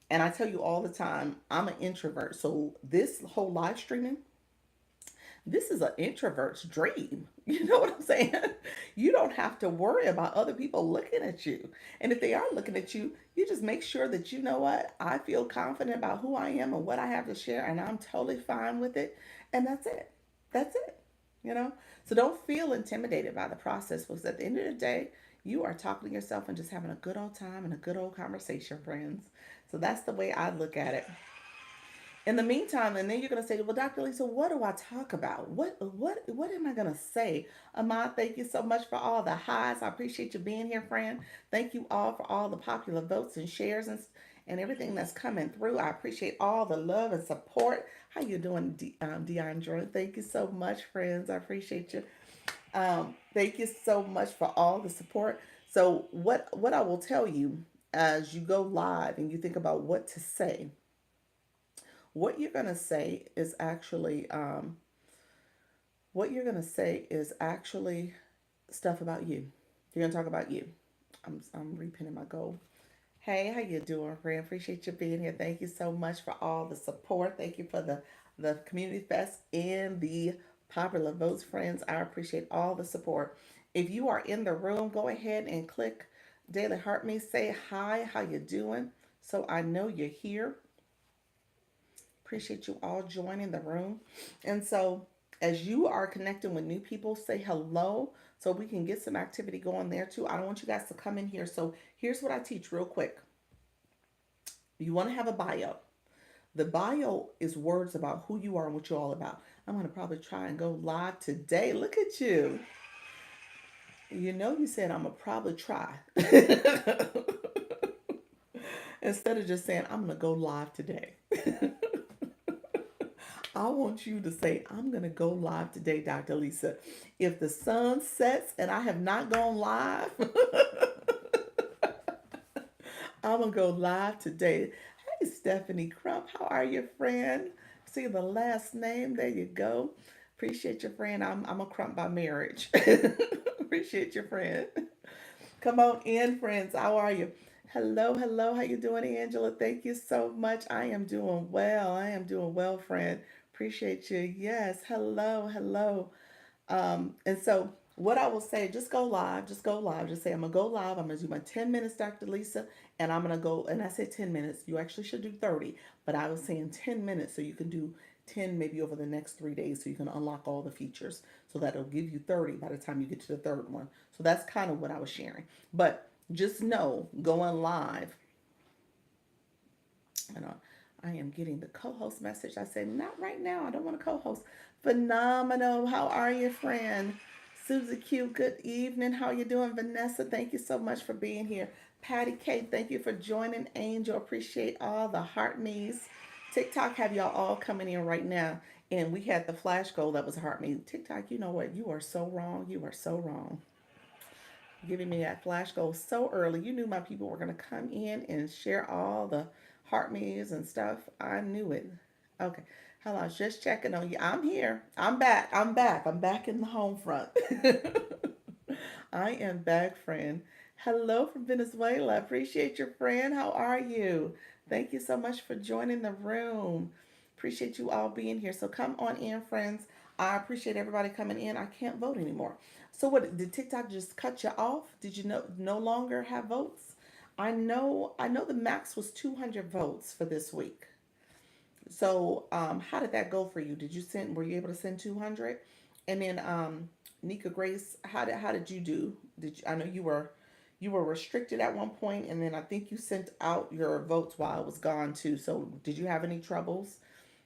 And I tell you all the time, I'm an introvert. So this whole live streaming, this is an introvert's dream. You know what I'm saying? You don't have to worry about other people looking at you. And if they are looking at you, you just make sure that you know what? I feel confident about who I am and what I have to share, and I'm totally fine with it. And that's it. That's it. You know? So don't feel intimidated by the process because at the end of the day, you are talking to yourself and just having a good old time and a good old conversation, friends. So that's the way I look at it. In the meantime, and then you're going to say, well, Dr. Lisa, what do I talk about? What am I going to say? Ahmad, thank you so much for all the highs. I appreciate you being here, friend. Thank you all for all the popular votes and shares and everything that's coming through. I appreciate all the love and support. How you doing, DeAndre? Thank you so much, friends. I appreciate you. Thank you so much for all the support. So what I will tell you as you go live and you think about what to say, what you're going to say is actually what you're going to say is actually stuff about you. You're going to talk about you. I'm repinning my goal. Hey, how you doing, friend? Appreciate you being here. Thank you so much for all the support. Thank you for the community fest and the popular votes, friends. I appreciate all the support. If you are in the room, go ahead and click Daily Heart Me. Say hi, how you doing? So I know you're here. Appreciate you all joining the room. And so, as you are connecting with new people, say hello so we can get some activity going there too. I don't want you guys to come in here. So, here's what I teach real quick. You want to have a bio. The bio is words about who you are and what you're all about. I'm going to probably try and go live today. Look at you. You know, you said I'm going to probably try. Instead of just saying, I'm going to go live today. I want you to say, I'm going to go live today, Dr. Lisa. If the sun sets and I have not gone live, I'm going to go live today. Hey, Stephanie Crump, how are you, friend? See the last name? There you go. Appreciate your friend. I'm a Crump by marriage. Appreciate your friend. Come on in, friends. How are you? Hello, hello. How you doing, Angela? Thank you so much. I am doing well. I am doing well, friend. Appreciate you. Yes. Hello, hello. And so what I will say, just go live, just go live. Just say, I'm gonna go live. I'm gonna do my 10 minutes, Dr. Lisa, and I'm gonna go, and I said 10 minutes. You actually should do 30, but I was saying 10 minutes so you can do 10 maybe over the next 3 days so you can unlock all the features. So that'll give you 30 by the time you get to the third one. So that's kind of what I was sharing. But just know going live, and I am getting the co-host message. I said, not right now. I don't want to co-host. Phenomenal. How are you, friend? Susie Q, good evening. How are you doing? Vanessa, thank you so much for being here. Patty K, thank you for joining. Angel, appreciate all the heart me's. TikTok have y'all all coming in right now. And we had the flash goal that was a heart me. TikTok, you know what? You are so wrong. You are so wrong. Giving me that flash goal so early. You knew my people were going to come in and share all the heart me's and stuff. I knew it. Okay. Hello, I was just checking on you. I'm here. I'm back. I'm back. I'm back in the home front. I am back, friend. Hello from Venezuela. Appreciate your friend. How are you? Thank you so much for joining the room. Appreciate you all being here. So come on in, friends. I appreciate everybody coming in. I can't vote anymore. So what did TikTok just cut you off? Did you no longer have votes? I know the max was 200 votes for this week. So how did that go for you? Were you able to send 200? And then Nika Grace, how did you do? I know you were restricted at one point, and then I think you sent out your votes while I was gone too. So did you have any troubles?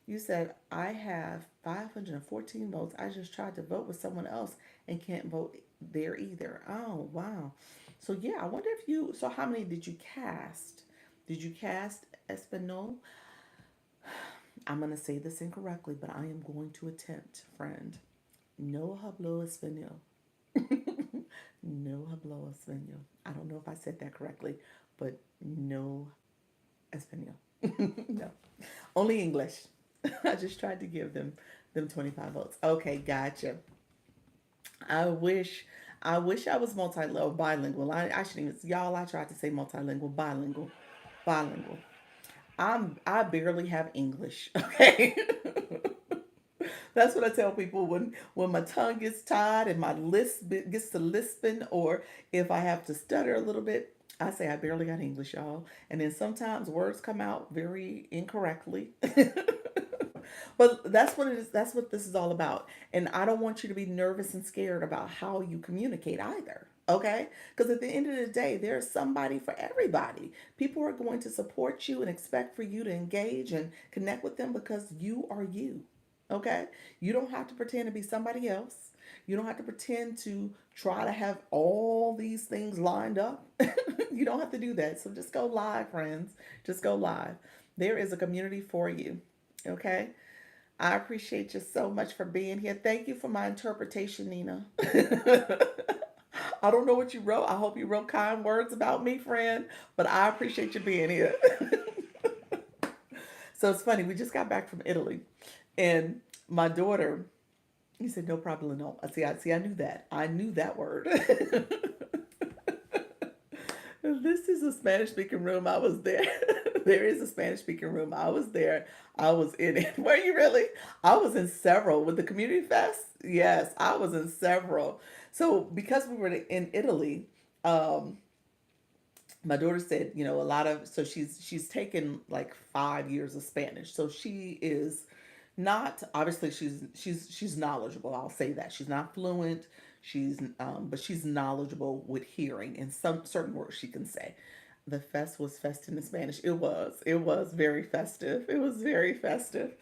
You said, I have 514 votes. I just tried to vote with someone else and can't vote there either. Oh, wow. So, yeah, I wonder if so how many did you cast? Did you cast Espanol? I'm going to say this incorrectly, but I am going to attempt, friend. No hablo español. No hablo español. I don't know if I said that correctly, but no español. No, only English. I just tried to give them 25 votes. Okay, gotcha. I wish I was bilingual. I shouldn't even, y'all. I tried to say multilingual, bilingual, bilingual. I barely have English. Okay. That's what I tell people when my tongue gets tied and my lisp gets to lisping, or if I have to stutter a little bit, I say I barely got English, y'all. And then sometimes words come out very incorrectly. But that's what it is. That's what this is all about. And I don't want you to be nervous and scared about how you communicate either. Okay? Because at the end of the day, there's somebody for everybody. People are going to support you and expect for you to engage and connect with them because you are you. Okay? You don't have to pretend to be somebody else. You don't have to pretend to try to have all these things lined up. You don't have to do that. So just go live, friends. Just go live. There is a community for you. Okay? I appreciate you so much for being here. Thank you for my interpretation, Nina. I don't know what you wrote. I hope you wrote kind words about me, friend, but I appreciate you being here. So it's funny. We just got back from Italy, and my daughter, he said, "No problem, no." I knew that. I knew that word. This is a Spanish speaking room. I was there. There is a Spanish speaking room. I was there. I was in it. Were you really? I was in several with the community fest. Yes, I was in several. So because we were in Italy, um, my daughter said, a lot of so she's taken like 5 years of Spanish. So she is not obviously she's knowledgeable. I'll say that she's not fluent. But she's knowledgeable with hearing and some certain words she can say. The fest was festive in Spanish. It was very festive. It was very festive.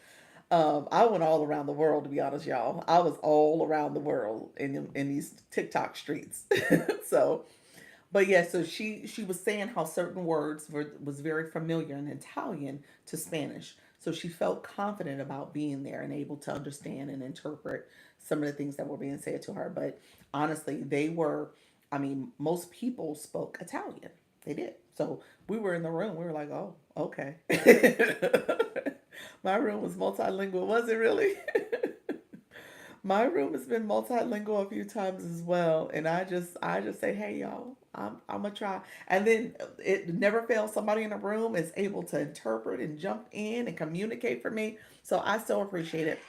I went all around the world, to be honest, y'all. I was all around the world in these TikTok streets. So, but yeah, so she was saying how certain words was very familiar in Italian to Spanish. So she felt confident about being there and able to understand and interpret some of the things that were being said to her. But honestly, I mean, most people spoke Italian. They did. So we were in the room. We were like, oh, okay. My room was multilingual. Was it really? My room has been multilingual a few times as well, and I just say, hey y'all, I'm gonna try, and then it never fails. Somebody in the room is able to interpret and jump in and communicate for me, so I so appreciate it.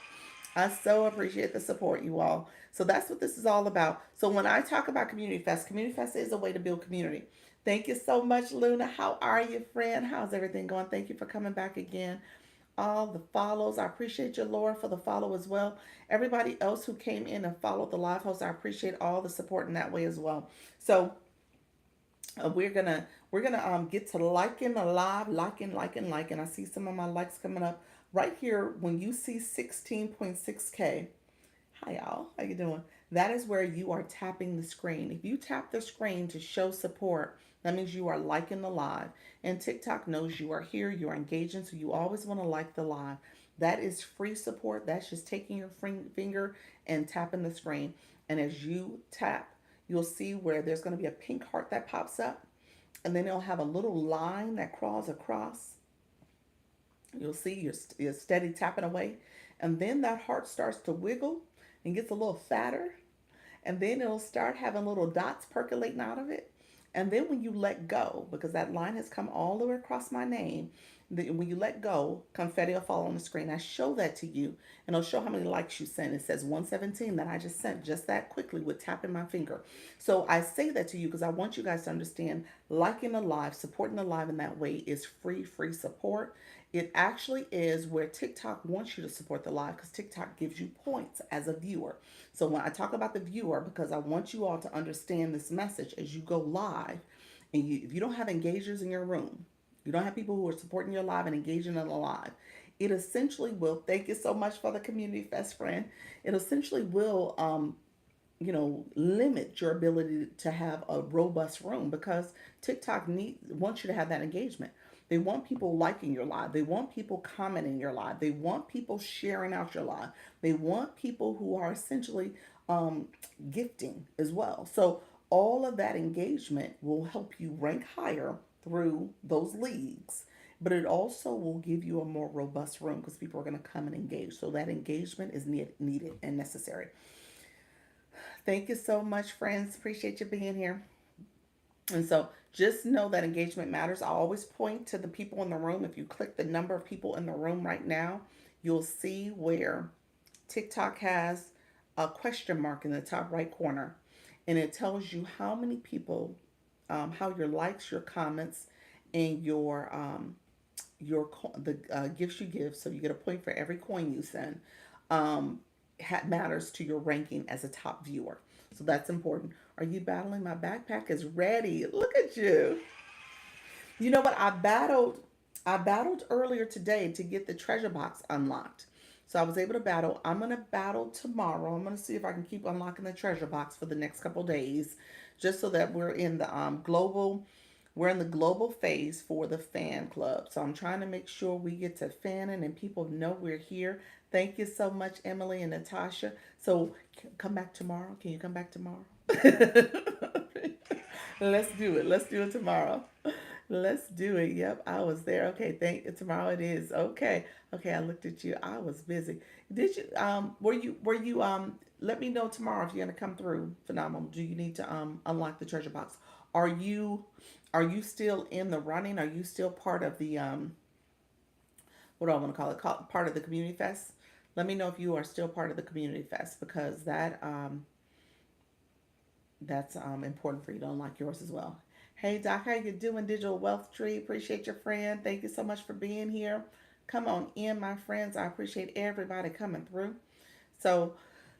I so appreciate the support, you all. So that's what this is all about. So when I talk about Community Fest is a way to build community. Thank you so much, Luna. How are you, friend? How's everything going? Thank you for coming back again. All the follows. I appreciate you, Laura, for the follow as well. Everybody else who came in and followed the live host, I appreciate all the support in that way as well. So we're gonna get to liking the live, liking. I see some of my likes coming up right here. When you see 16.6K, hi y'all, how you doing? That is where you are tapping the screen. If you tap the screen to show support, that means you are liking the live. And TikTok knows you are here, you are engaging, so you always want to like the live. That is free support. That's just taking your finger and tapping the screen. And as you tap, you'll see where there's going to be a pink heart that pops up. And then it'll have a little line that crawls across. You'll see you're steady tapping away. And then that heart starts to wiggle and gets a little fatter, and then it'll start having little dots percolating out of it. And then when you let go, because that line has come all the way across my name, when you let go, confetti will fall on the screen. I show that to you, and it'll show how many likes you sent. It says 117 that I just sent just that quickly with tapping my finger. So I say that to you because I want you guys to understand liking the live, supporting the live in that way is free support. It actually is where TikTok wants you to support the live because TikTok gives you points as a viewer. So when I talk about the viewer, because I want you all to understand this message as you go live, and if you don't have engagers in your room, you don't have people who are supporting your live and engaging in the live, it essentially will, thank you so much for the community fest friend, it essentially will limit your ability to have a robust room because TikTok wants you to have that engagement. They want people liking your live. They want people commenting your live. They want people sharing out your live. They want people who are essentially um, gifting as well. So all of that engagement will help you rank higher through those leagues. But it also will give you a more robust room because people are going to come and engage. So that engagement is needed and necessary. Thank you so much, friends. Appreciate you being here. And so just know that engagement matters. I always point to the people in the room. If you click the number of people in the room right now, you'll see where TikTok has a question mark in the top right corner, and it tells you how many people, how your likes, your comments, and the gifts you give. So you get a point for every coin you send. Um, Matters to your ranking as a top viewer. So that's important. Are you battling? My backpack is ready. Look at you. You know what? I battled earlier today to get the treasure box unlocked. So I was able to battle. I'm gonna battle tomorrow. I'm gonna see if I can keep unlocking the treasure box for the next couple days, just so that we're in the global phase for the fan club. So I'm trying to make sure we get to fanning and people know we're here. Thank you so much, Emily and Natasha. So come back tomorrow. Can you come back tomorrow? Let's do it. Let's do it tomorrow. Let's do it. Yep, I was there. Okay, tomorrow it is. Okay. Okay, I looked at you. I was busy. Did you were you let me know tomorrow if you're gonna come through. Phenomenal. Do you need to unlock the treasure box? Are you are you still in the running? Are you still part of the what do I want to call it? Part of the community fest? Let me know if you are still part of the community fest, because that's important for you to unlock yours as well. Hey Doc, how you doing? Digital Wealth Tree. Appreciate your friend. Thank you so much for being here. Come on in, my friends. I appreciate everybody coming through. So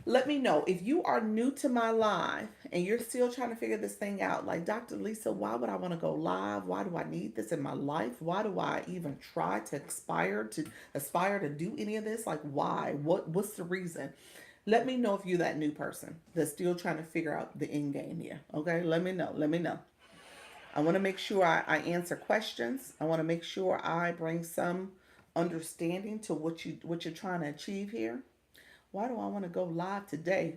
let me know if you are new to my live and you're still trying to figure this thing out. Like, Dr. Lisa, why would I want to go live? Why do I need this in my life? Why do I even try to aspire to do any of this? Like, why? What's the reason? Let me know if you're that new person that's still trying to figure out the end game here. Okay, let me know. Let me know. I want to make sure I answer questions. I want to make sure I bring some understanding to what you're trying to achieve here. Why do I want to go live today?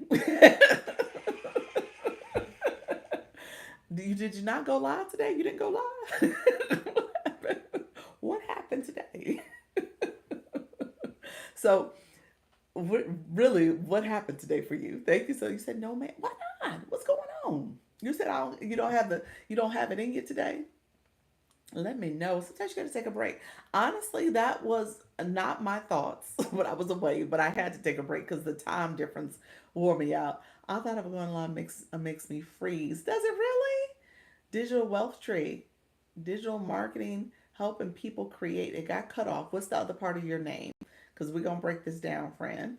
Did you not go live today? You didn't go live? What happened today? So, really, what happened today for you? Thank you. So you said no, man. Why not? What's going on? You said you don't have it in you today. Let me know. Sometimes you got to take a break. Honestly, that was not my thoughts when I was away, but I had to take a break because the time difference wore me out. I thought if going live makes me freeze. Does it really? Digital Wealth Tree, digital marketing, helping people create. It got cut off. What's the other part of your name? Because we're gonna break this down, friend.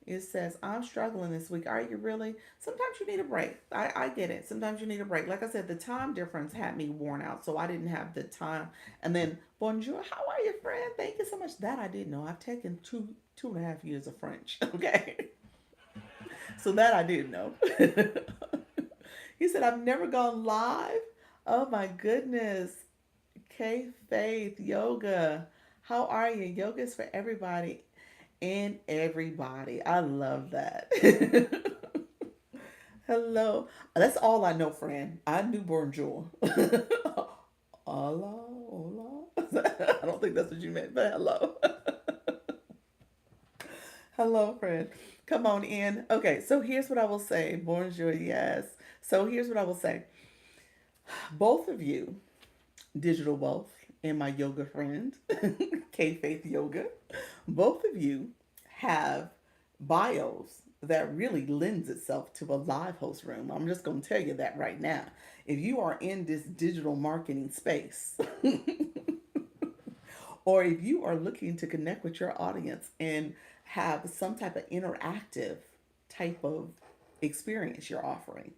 It says, I'm struggling this week. Are you really? Sometimes you need a break. I get it. Sometimes you need a break. Like I said, the time difference had me worn out, so I didn't have the time. And then, bonjour, how are you, friend? Thank you so much. That I didn't know. I've taken two and a half years of French. Okay. So that I didn't know. He said, I've never gone live. Oh my goodness. K Faith Yoga. How are you? Yoga is for everybody and everybody. I love that. Hello. That's all I know, friend. I knew bonjour. Hola, hola. I don't think that's what you meant, but hello. Hello, friend. Come on in. Okay, so here's what I will say. Bonjour, yes. So here's what I will say. Both of you, Digital Wealth and my yoga friend, K Faith Yoga, both of you have bios that really lends itself to a live host room. I'm just going to tell you that right now. If you are in this digital marketing space, or if you are looking to connect with your audience and have some type of interactive type of experience you're offering,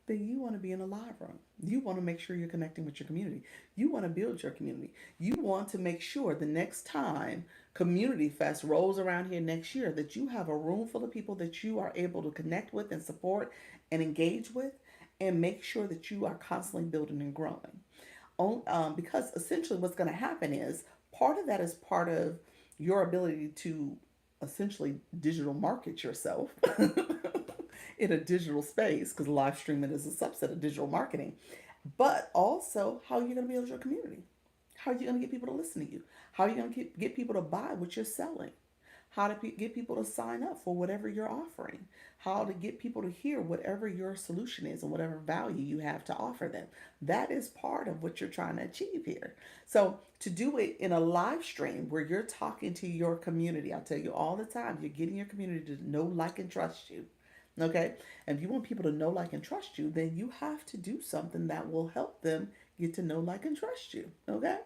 then you want to be in a live room. You want to make sure you're connecting with your community. You want to build your community. You want to make sure the next time Community Fest rolls around here next year that you have a room full of people that you are able to connect with and support and engage with, and make sure that you are constantly building and growing. Because essentially what's going to happen is part of that is part of your ability to essentially digital market yourself in a digital space, because live streaming is a subset of digital marketing, but also how you're going to build your community. How are you going to get people to listen to you? How are you going to get people to buy what you're selling? how to get people to sign up for whatever you're offering, how to get people to hear whatever your solution is and whatever value you have to offer them. That is part of what you're trying to achieve here. So, to do it in a live stream where you're talking to your community, I tell you all the time, you're getting your community to know, like, and trust you. Okay? And if you want people to know, like, and trust you, then you have to do something that will help them get to know, like, and trust you. Okay?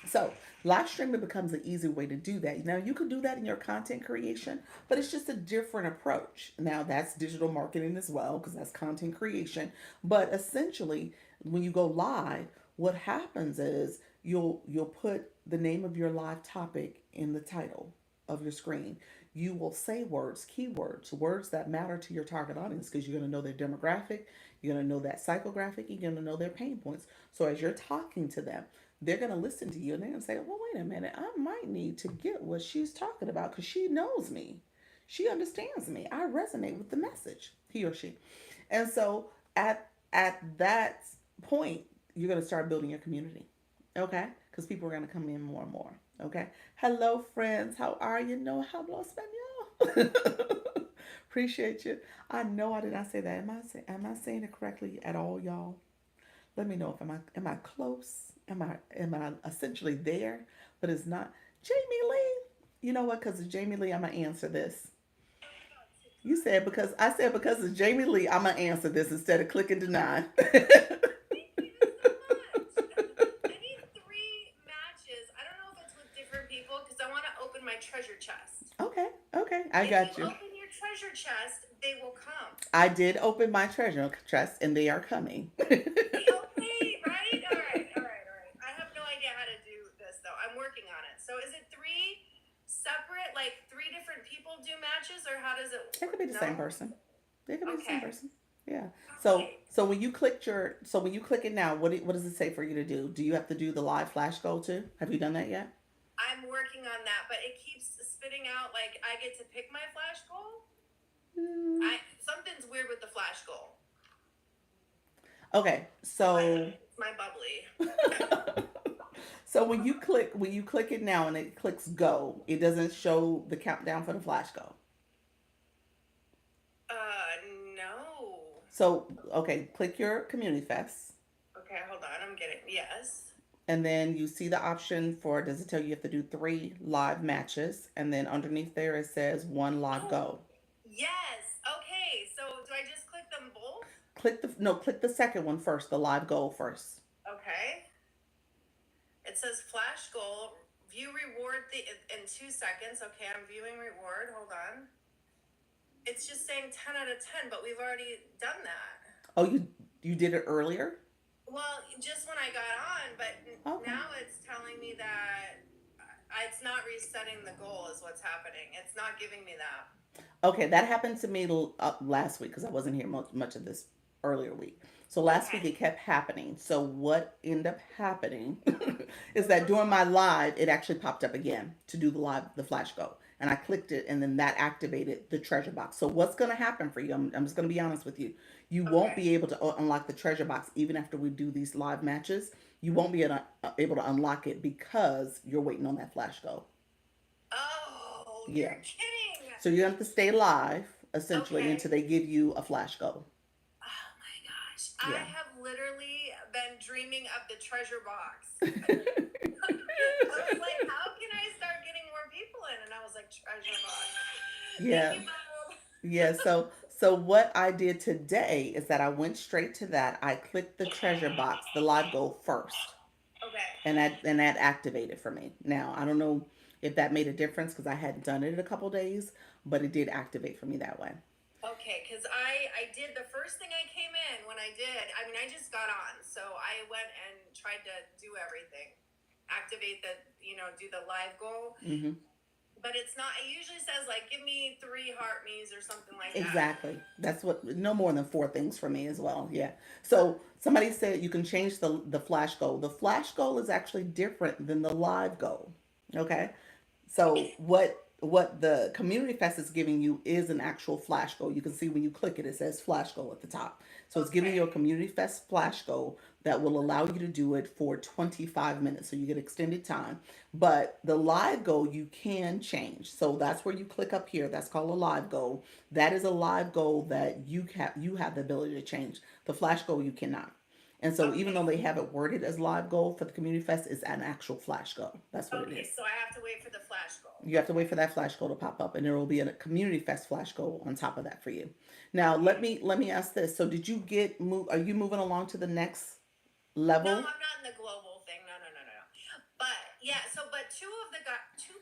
So live streaming becomes an easy way to do that. Now you could do that in your content creation, but it's just a different approach. Now that's digital marketing as well because that's content creation. But essentially, when you go live, what happens is you'll put the name of your live topic in the title of your screen. You will say words, keywords, words that matter to your target audience because you're going to know their demographic, you're going to know that psychographic, you're going to know their pain points. So as you're talking to them, they're going to listen to you and they're going to say, well, wait a minute, I might need to get what she's talking about because she knows me. She understands me. I resonate with the message, he or she. And so at that point, you're going to start building your community. Okay? Because people are going to come in more and more. Okay? Hello, friends. How are you? No hablo español. Appreciate you. I know I did not say that. Am I saying it correctly at all, y'all? Let me know if am I close? Am I essentially there? But it's not. Jamie Lee. You know what? Because it's Jamie Lee, I'm gonna answer this. You said because I said because it's Jamie Lee, I'm gonna answer this instead of clicking deny.
Thank you so much. I need three matches. I don't know if it's with different people because I want to open my treasure chest.
Okay, okay, I
If you
got you.
open your treasure chest, they will come.
I did open my treasure chest, and they are coming.
Okay, right? All right, all right, all right. I have no idea how to do this though. I'm working on it. So is it three separate, like three different people do matches, or how does it
It could
work?
be the same
No?
person. It could be the same
Okay.
person. Yeah. So
Okay.
so when you click it now, what does it say for you to do? Do you have to do the live flash goal too? Have you done that yet?
I'm working on that, but it keeps spitting out like I get to pick my flash goal.
Hmm.
I something's weird with the flash goal.
Okay.
It's my bubbly.
So when you click it now and it clicks go, it doesn't show the countdown for the flash go.
No.
So okay, click your community fest,
Okay, hold on. I'm getting yes.
and then you see the option for does it tell you have to do 3 live matches, and then underneath there it says 1 live
Oh,
go.
yes. Okay. So do I just click them both?
Click the second one first, the live goal first.
Okay. It says flash goal. View reward in 2 seconds. Okay, I'm viewing reward. Hold on. It's just saying 10 out of 10, but we've already done that.
Oh, you did it earlier?
Well, just when I got on, but
Okay.
now it's telling me that it's not resetting the goal, is what's happening. It's not giving me that.
Okay, that happened to me last week because I wasn't here much of this earlier week. So last week
Okay.
it kept happening. So what ended up happening is that during my live, it actually popped up again to do the flash go, and I clicked it, and then that activated the treasure box. So what's going to happen for you? I'm just going to be honest with you. You won't
Okay.
be able to unlock the treasure box even after we do these live matches. You won't be able to unlock it because you're waiting on that flash go.
Oh,
Yeah.
you're kidding.
So you have to stay live essentially
Okay.
until they give you a flash go.
Oh my gosh. I
Yeah.
have literally been dreaming of the treasure box. I was like, how can I start getting more people in? And I was like, treasure box. Thank
Yeah.
you, Bob.
Yeah. So what I did today is that I went straight to that. I clicked the treasure box, the live goal first,
Okay.
and that activated for me. Now I don't know if that made a difference because I hadn't done it in a couple days, but it did activate for me that way.
Okay, because I did the first thing I came in when I did. I mean, I just got on, so I went and tried to do everything, activate the do the live goal,
Hmm.
but it's not. It usually says like, give me three heart me's or something like that.
Exactly. That's what no more than 4 things for me as well. Yeah. So somebody said you can change the flash goal. The flash goal is actually different than the live goal. Okay. So
Okay.
what the community fest is giving you is an actual flash goal. You can see when you click it, it says flash goal at the top. So it's giving you a
Okay.
community fest flash goal that will allow you to do it for 25 minutes. So you get extended time. But the live goal you can change. So that's where you click up here. That's called a live goal. That is a live goal that you have the ability to change. The flash goal you cannot. And so even though
Okay.
they have it worded as live goal for the community fest, it's an actual flash goal. That's what it
Okay.
is.
So I have to wait for the flash goal.
You have to wait
Okay.
for that flash goal to pop up, and there will be a community fest flash goal on top of that for you. Now, let
Okay.
me let me ask this. So, did you get move? Are you moving along to the next
No,
level?
I'm not in the global thing. No, no, no, no, no. But yeah, so but two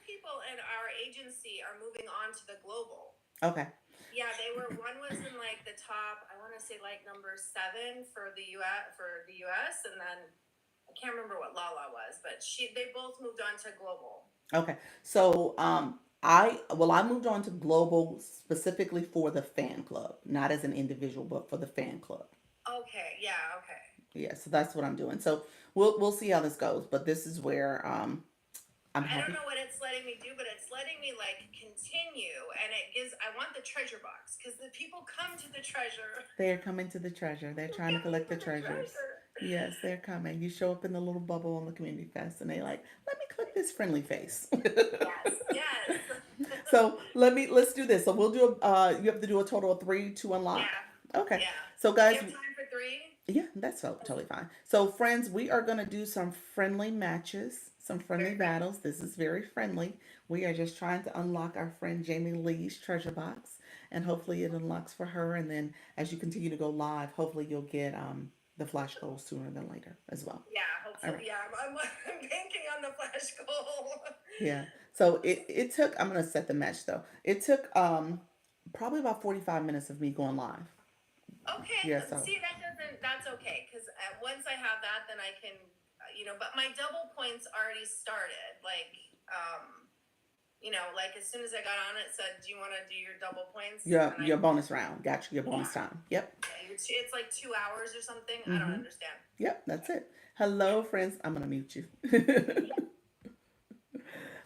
people in our agency are moving on to the global.
Okay.
Yeah, they were. One was in like the top. I want to say like number 7 for the US, and then I can't remember what Lala was, but they both moved on to global.
Okay. So, I moved on to global specifically for the fan club, not as an individual, but for the fan club.
Okay. Yeah. Okay.
Yeah. So that's what I'm doing. So we'll see how this goes, but this is where I'm
I don't
happy.
know what it's letting me do, but it's letting me like continue, and it gives. I want the treasure box because the people come to the treasure.
They are coming to the treasure. They're
They're
trying to
coming
collect the
for the
treasures.
treasure.
Yes, they're coming. You show up in the little bubble on the community fest, and they like, let me click this friendly face.
Yes. Yes.
So let's do this. So we'll do. You have to do a total of three to unlock.
Yeah.
Okay.
Yeah.
So
Do we
guys,
have time for 3?
yeah, that's so totally fine. So friends, we are gonna do some friendly matches, some friendly
Very friendly.
battles. This is very friendly. We are just trying to unlock our friend Jamie Lee's treasure box, and hopefully it unlocks for her. And then as you continue to go live, hopefully you'll get the flash goals sooner than later as well.
Yeah,
All right.
hopefully. Yeah, I'm banking on the flash goal.
Yeah. So it took. I'm gonna set the match though. It took probably about 45 minutes of me going live.
Okay,
Yeah. So
see, that's okay, because once I have that, then I can, but my double points already started. Like as soon as I got on, it said, "Do you want to do your double points?"
your
And
your bonus round. Got you. Your bonus
yeah,
time. Yep.
yeah, it's like 2 hours or something. I don't
Mm-hmm.
understand.
Yep, that's it.
Yeah.
Hello, friends. I'm gonna mute you.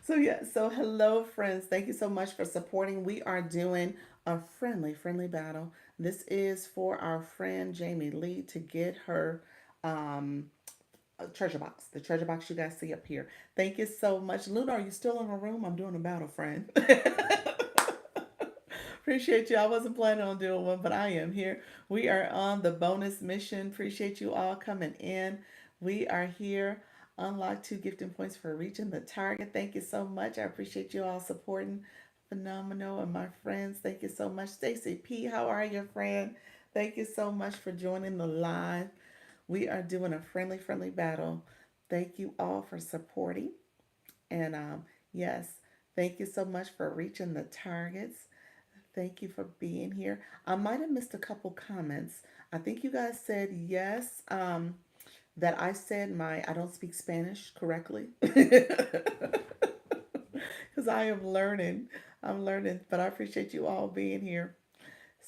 So yeah, so hello, friends. Thank you so much for supporting. We are doing a friendly battle. This is for our friend Jamie Lee to get her um treasure box. The treasure box you guys see up here. Thank you so much. Luna, are you still in the room? I'm doing a battle, friend. Appreciate you. I wasn't planning on doing one, but I am here. We are on the bonus mission. Appreciate you all coming in. We are here. Unlock 2 gifting points for reaching the target. Thank you so much. I appreciate you all supporting Phenomenal and my friends. Thank you so much. Stacy P, how are you, friend? Thank you so much for joining the live. We are doing a friendly battle. Thank you all for supporting. And yes, thank you so much for reaching the targets. Thank you for being here. I might have missed a couple comments. I think you guys said yes, that I said my I don't speak Spanish correctly. Because I am learning. I'm learning, but I appreciate you all being here.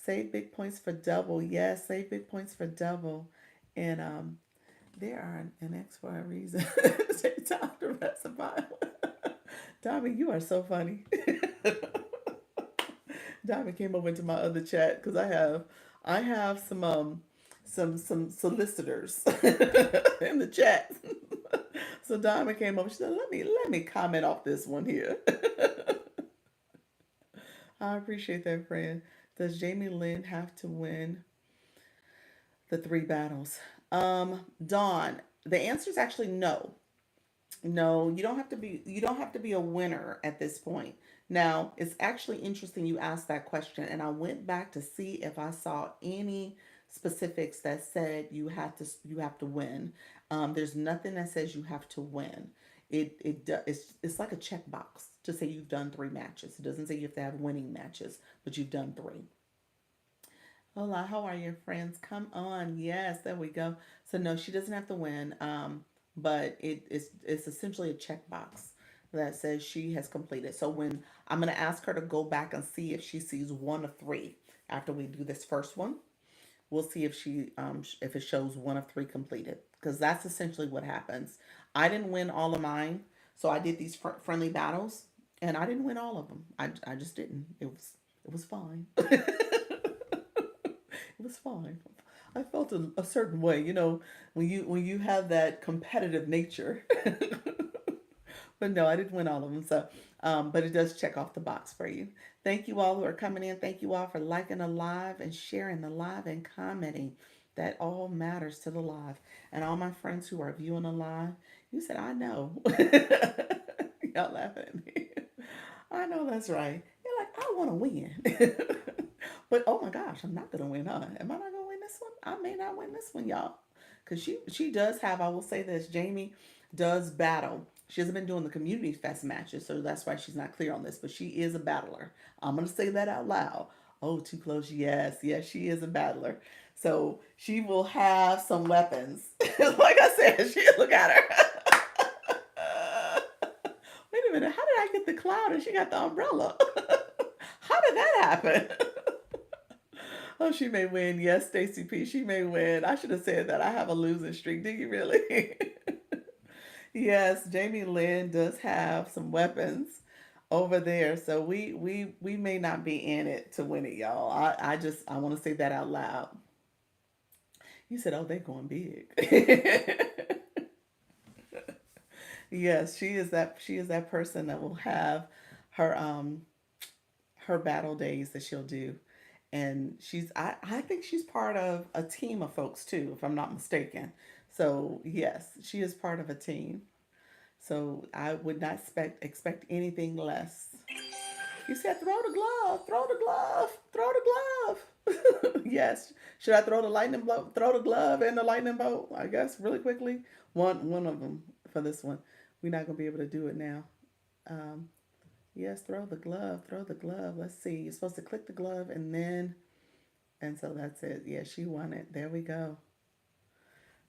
Save big points for double. Yes, save big points for double. And there are an X for a reason. Take time to rest about. Tommy, you are so funny. Diamond came over into my other chat because I have some solicitors in the chat. So Diamond came over. She said, "Let me comment off this one here." I appreciate that, friend. Does Jamie Lynn have to win the 3 battles? Dawn. The answer is actually no. No, you don't have to be a winner at this point. Now, it's actually interesting you asked that question, and I went back to see if I saw any specifics that said you have to win. There's nothing that says you have to win. It's like a checkbox to say you've done 3 matches. It doesn't say you have to have winning matches, but you've done 3. Hola, how are your friends? Come on. Yes, there we go. So no, she doesn't have to win. But it's essentially a checkbox that says she has completed. So when I'm gonna ask her to go back and see if she sees one of 3 after we do this first one, we'll see if it shows one of 3 completed because that's essentially what happens. I didn't win all of mine, so I did these friendly battles, and I didn't win all of them. I just didn't. It was fine. It was fine. I felt a certain way, when you have that competitive nature. But no, I didn't win all of them. So, but it does check off the box for you. Thank you all who are coming in. Thank you all for liking the live and sharing the live and commenting. That all matters to the live. And all my friends who are viewing the live, you said, I know. Y'all laughing at me. I know that's right. You're like, I want to win. But oh my gosh, I'm not going to win, huh? Am I not going to win this one? I may not win this one, y'all. Because she does have, I will say this, Jamie does battle. She hasn't been doing the community fest matches, so that's why she's not clear on this. But she is a battler. I'm gonna say that out loud. Oh, too close. Yes, yes, she is a battler. So she will have some weapons. Like I said, she look at her. Wait a minute. How did I get the cloud and she got the umbrella? How did that happen? Oh, she may win. Yes, Stacy P. She may win. I should have said that. I have a losing streak. Do you really? Yes, Jamie Lynn does have some weapons over there, so we may not be in it to win it, y'all. I want to say that out loud. You said, "Oh, they're going big." Yes, she is that person that will have her her battle days that she'll do, and I think she's part of a team of folks too, if I'm not mistaken. So yes, she is part of a team. So I would not expect anything less. You said throw the glove, throw the glove, throw the glove. Yes. Should I throw the lightning bolt, throw the glove and the lightning bolt? I guess really quickly. One of them for this one. We're not gonna be able to do it now. Um, yes, throw the glove, throw the glove. Let's see. You're supposed to click the glove and so that's it. Yeah, she won it. There we go.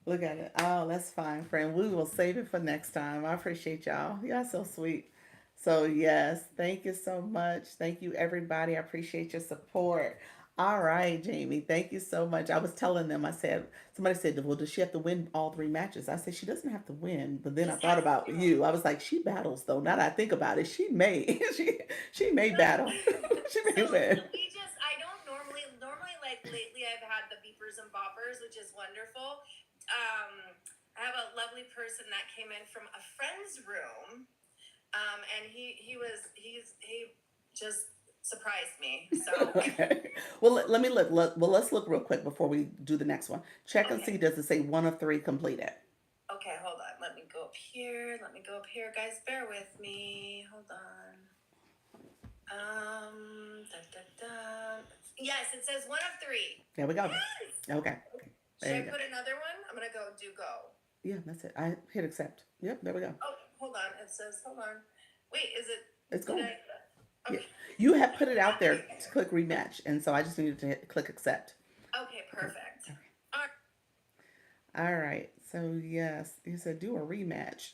Look at it. Oh, that's fine, friend. We will save it for next time. I appreciate y'all. Y'all so sweet. So, yes, thank you so much. Thank you, everybody. I appreciate your support. All right, Jamie, thank you so much. I was telling them, somebody said, well, does she have to win all three matches? I said, she doesn't have to win. But then I thought about you. I was like, she battles, though. Now that I think about it, she may. She may battle. She
So
may win.
I don't normally like lately I've had the beepers and boppers, which is wonderful. I have a lovely person that came in from a friend's room, and he just surprised me. So
Okay. Well, let me look. Well, let's look real quick before we do the next one. Check and
okay,
see, does it say one of three completed?
okay, hold on. Let me go up here. Let me go up here, guys. Bear with me. Hold on. Da, da, da. Yes, it says one of three.
There we go.
Yes.
Okay.
Should
There
I
you go.
put another one? I'm gonna go do go.
Yeah, that's it. I hit accept. Yep, there we go.
Oh, hold on. It says hold on. Wait, is it?
It's
Did
going.
I?
Yeah.
Okay.
You have put it out there to click rematch, and so I just needed to click accept.
Okay,
Okay.
perfect.
Okay.
All right.
All right. So yes, you said do a rematch.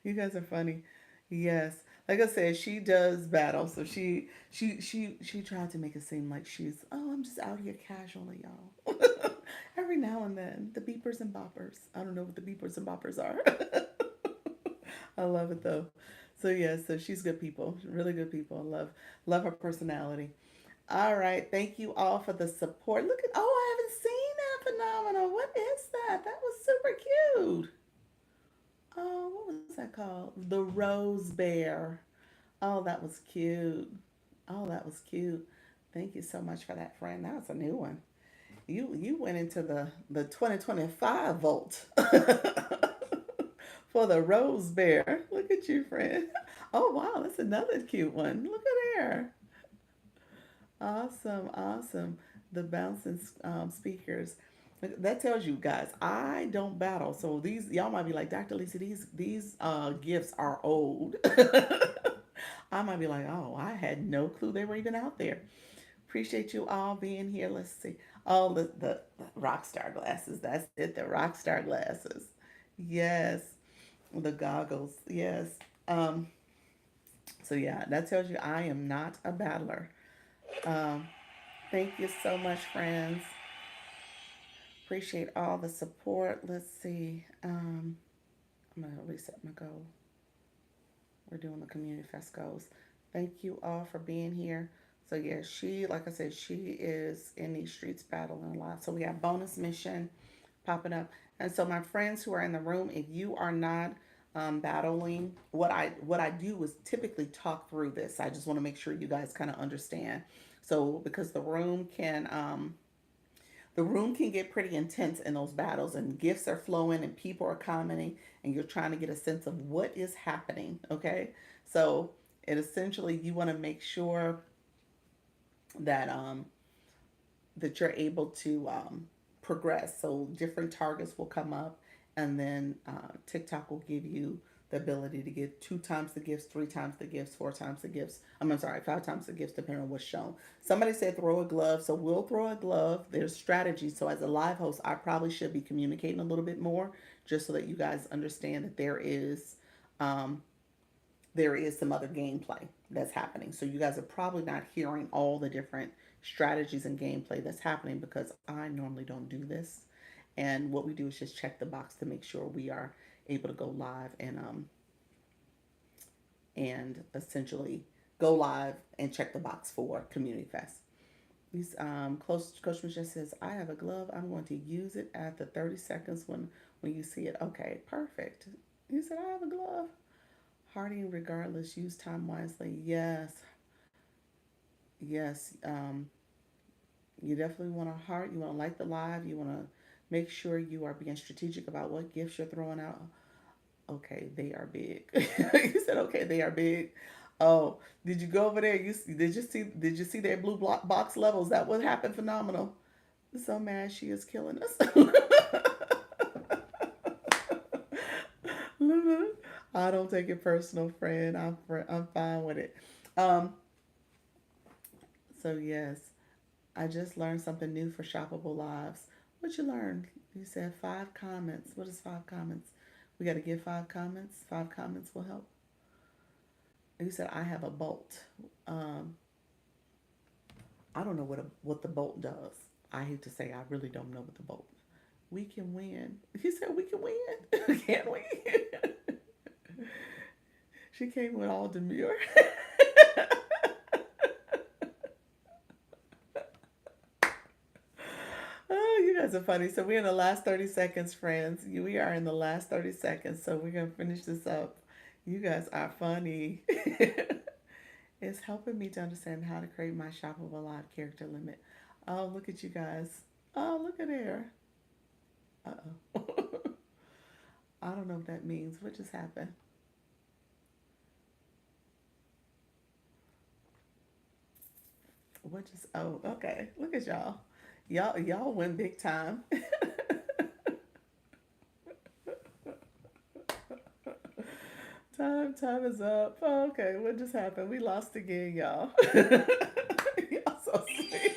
You guys are funny. Yes. Like I said, she does battle. So she tried to make it seem like I'm just out here casually, y'all. Every now and then, the beepers and boppers. I don't know what the beepers and boppers are. I love it though. So yeah, so she's good people, really good people. Love her personality. All right, thank you all for the support. Look at I haven't seen that phenomenal. What is that? That was super cute. Oh, what was that called? The Rose Bear. Oh, that was cute. Oh, that was cute. Thank you so much for that, friend. That's a new one. You went into the 2025 vault for the Rose Bear. Look at you, friend. Oh wow, that's another cute one. Look at her. Awesome, awesome. The bouncing speakers. That tells you guys, I don't battle. So these y'all might be like, Dr. Lisa, these gifts are old. I might be like, oh, I had no clue they were even out there. Appreciate you all being here. Let's see. Oh, the rock star glasses. That's it. The rock star glasses. Yes. The goggles. Yes. Um. So yeah, that tells you I am not a battler. Um. Thank you so much, friends. Appreciate all the support. Let's see. I'm gonna reset my goal. We're doing the community fest goals. Thank you all for being here. So yeah, she, like I said, she is in these streets battling a lot. So we have bonus mission popping up. And so my friends who are in the room, if you are not battling, what I do is typically talk through this. I just want to make sure you guys kind of understand. So because the room can get pretty intense in those battles, and gifts are flowing and people are commenting, and you're trying to get a sense of what is happening. Okay, so it essentially you want to make sure that that you're able to progress. So different targets will come up, and then TikTok will give you the ability to get two times the gifts, three times the gifts, four times the gifts. I'm sorry, five times the gifts, depending on what's shown. Somebody said throw a glove, so we'll throw a glove. There's strategy. So as a live host, I probably should be communicating a little bit more, just so that you guys understand that um, there is some other gameplay that's happening. So you guys are probably not hearing all the different strategies and gameplay that's happening because I normally don't do this. And what we do is just check the box to make sure we are able to go live and essentially go live and check the box for Community Fest. These Coach Michelle says, I have a glove. I'm going to use it at the 30 seconds when you see it. Okay, perfect. You said I have a glove. Hearting regardless, use time wisely. Yes, yes. You definitely want to heart. You want to like the live. You want to make sure you are being strategic about what gifts you're throwing out. Okay, they are big. You said okay, they are big. Oh, did you go over there? Did you see their blue block box levels? That would happen phenomenal. So mad she is killing us. I don't take it personal, friend. I'm fine with it. Um, so yes, I just learned something new for shoppable lives. What you learned? You said 5 comments. What is 5 comments? We got to give 5 comments. 5 comments will help. You said I have a bolt. Um, I don't know what the bolt does. I hate to say I really don't know what the bolt. We can win. He said we can win. Can't we? She came with all demure. Oh, you guys are funny. So we're in the last 30 seconds, friends. We are in the last 30 seconds. So we're going to finish this up. You guys are funny. It's helping me to understand how to create my shoppable live character limit. Oh, look at you guys. Oh, look at there. Uh oh. I don't know what that means. What just happened? What just, oh, okay. Look at y'all. Y'all went big time. Time is up. Oh, okay, what just happened? We lost again, y'all. Y'all so sweet.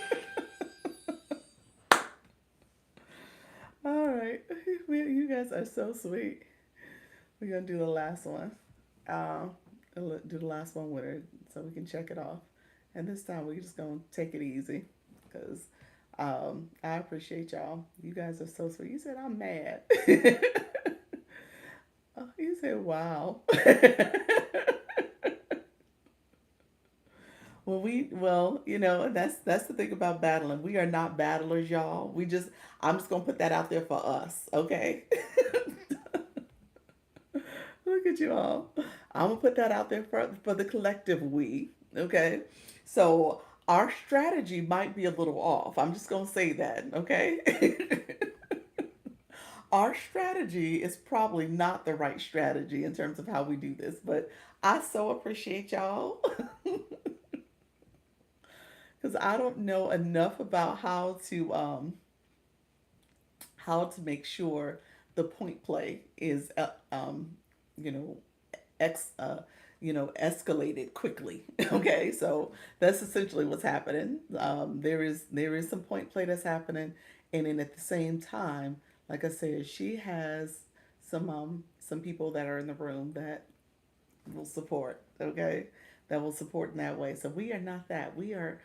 All right, you guys are so sweet. We're gonna do the last one. Um, do the last one with her so we can check it off. And this time we're just gonna take it easy, because I appreciate y'all. You guys are so sweet. You said I'm mad. Oh, you said wow. Well, that's the thing about battling. We are not battlers, y'all. I'm just gonna put that out there for us, okay? Look at you all. I'm gonna put that out there for the collective we, okay? So our strategy might be a little off. I'm just gonna say that, okay? Our strategy is probably not the right strategy in terms of how we do this, but I so appreciate y'all because I don't know enough about how to make sure the point play is you know ex escalated quickly. Okay, so that's essentially what's happening. There is some point play that's happening, and then at the same time, like I said, she has some people that are in the room that will support. Okay, that will support in that way. So we are not that. We are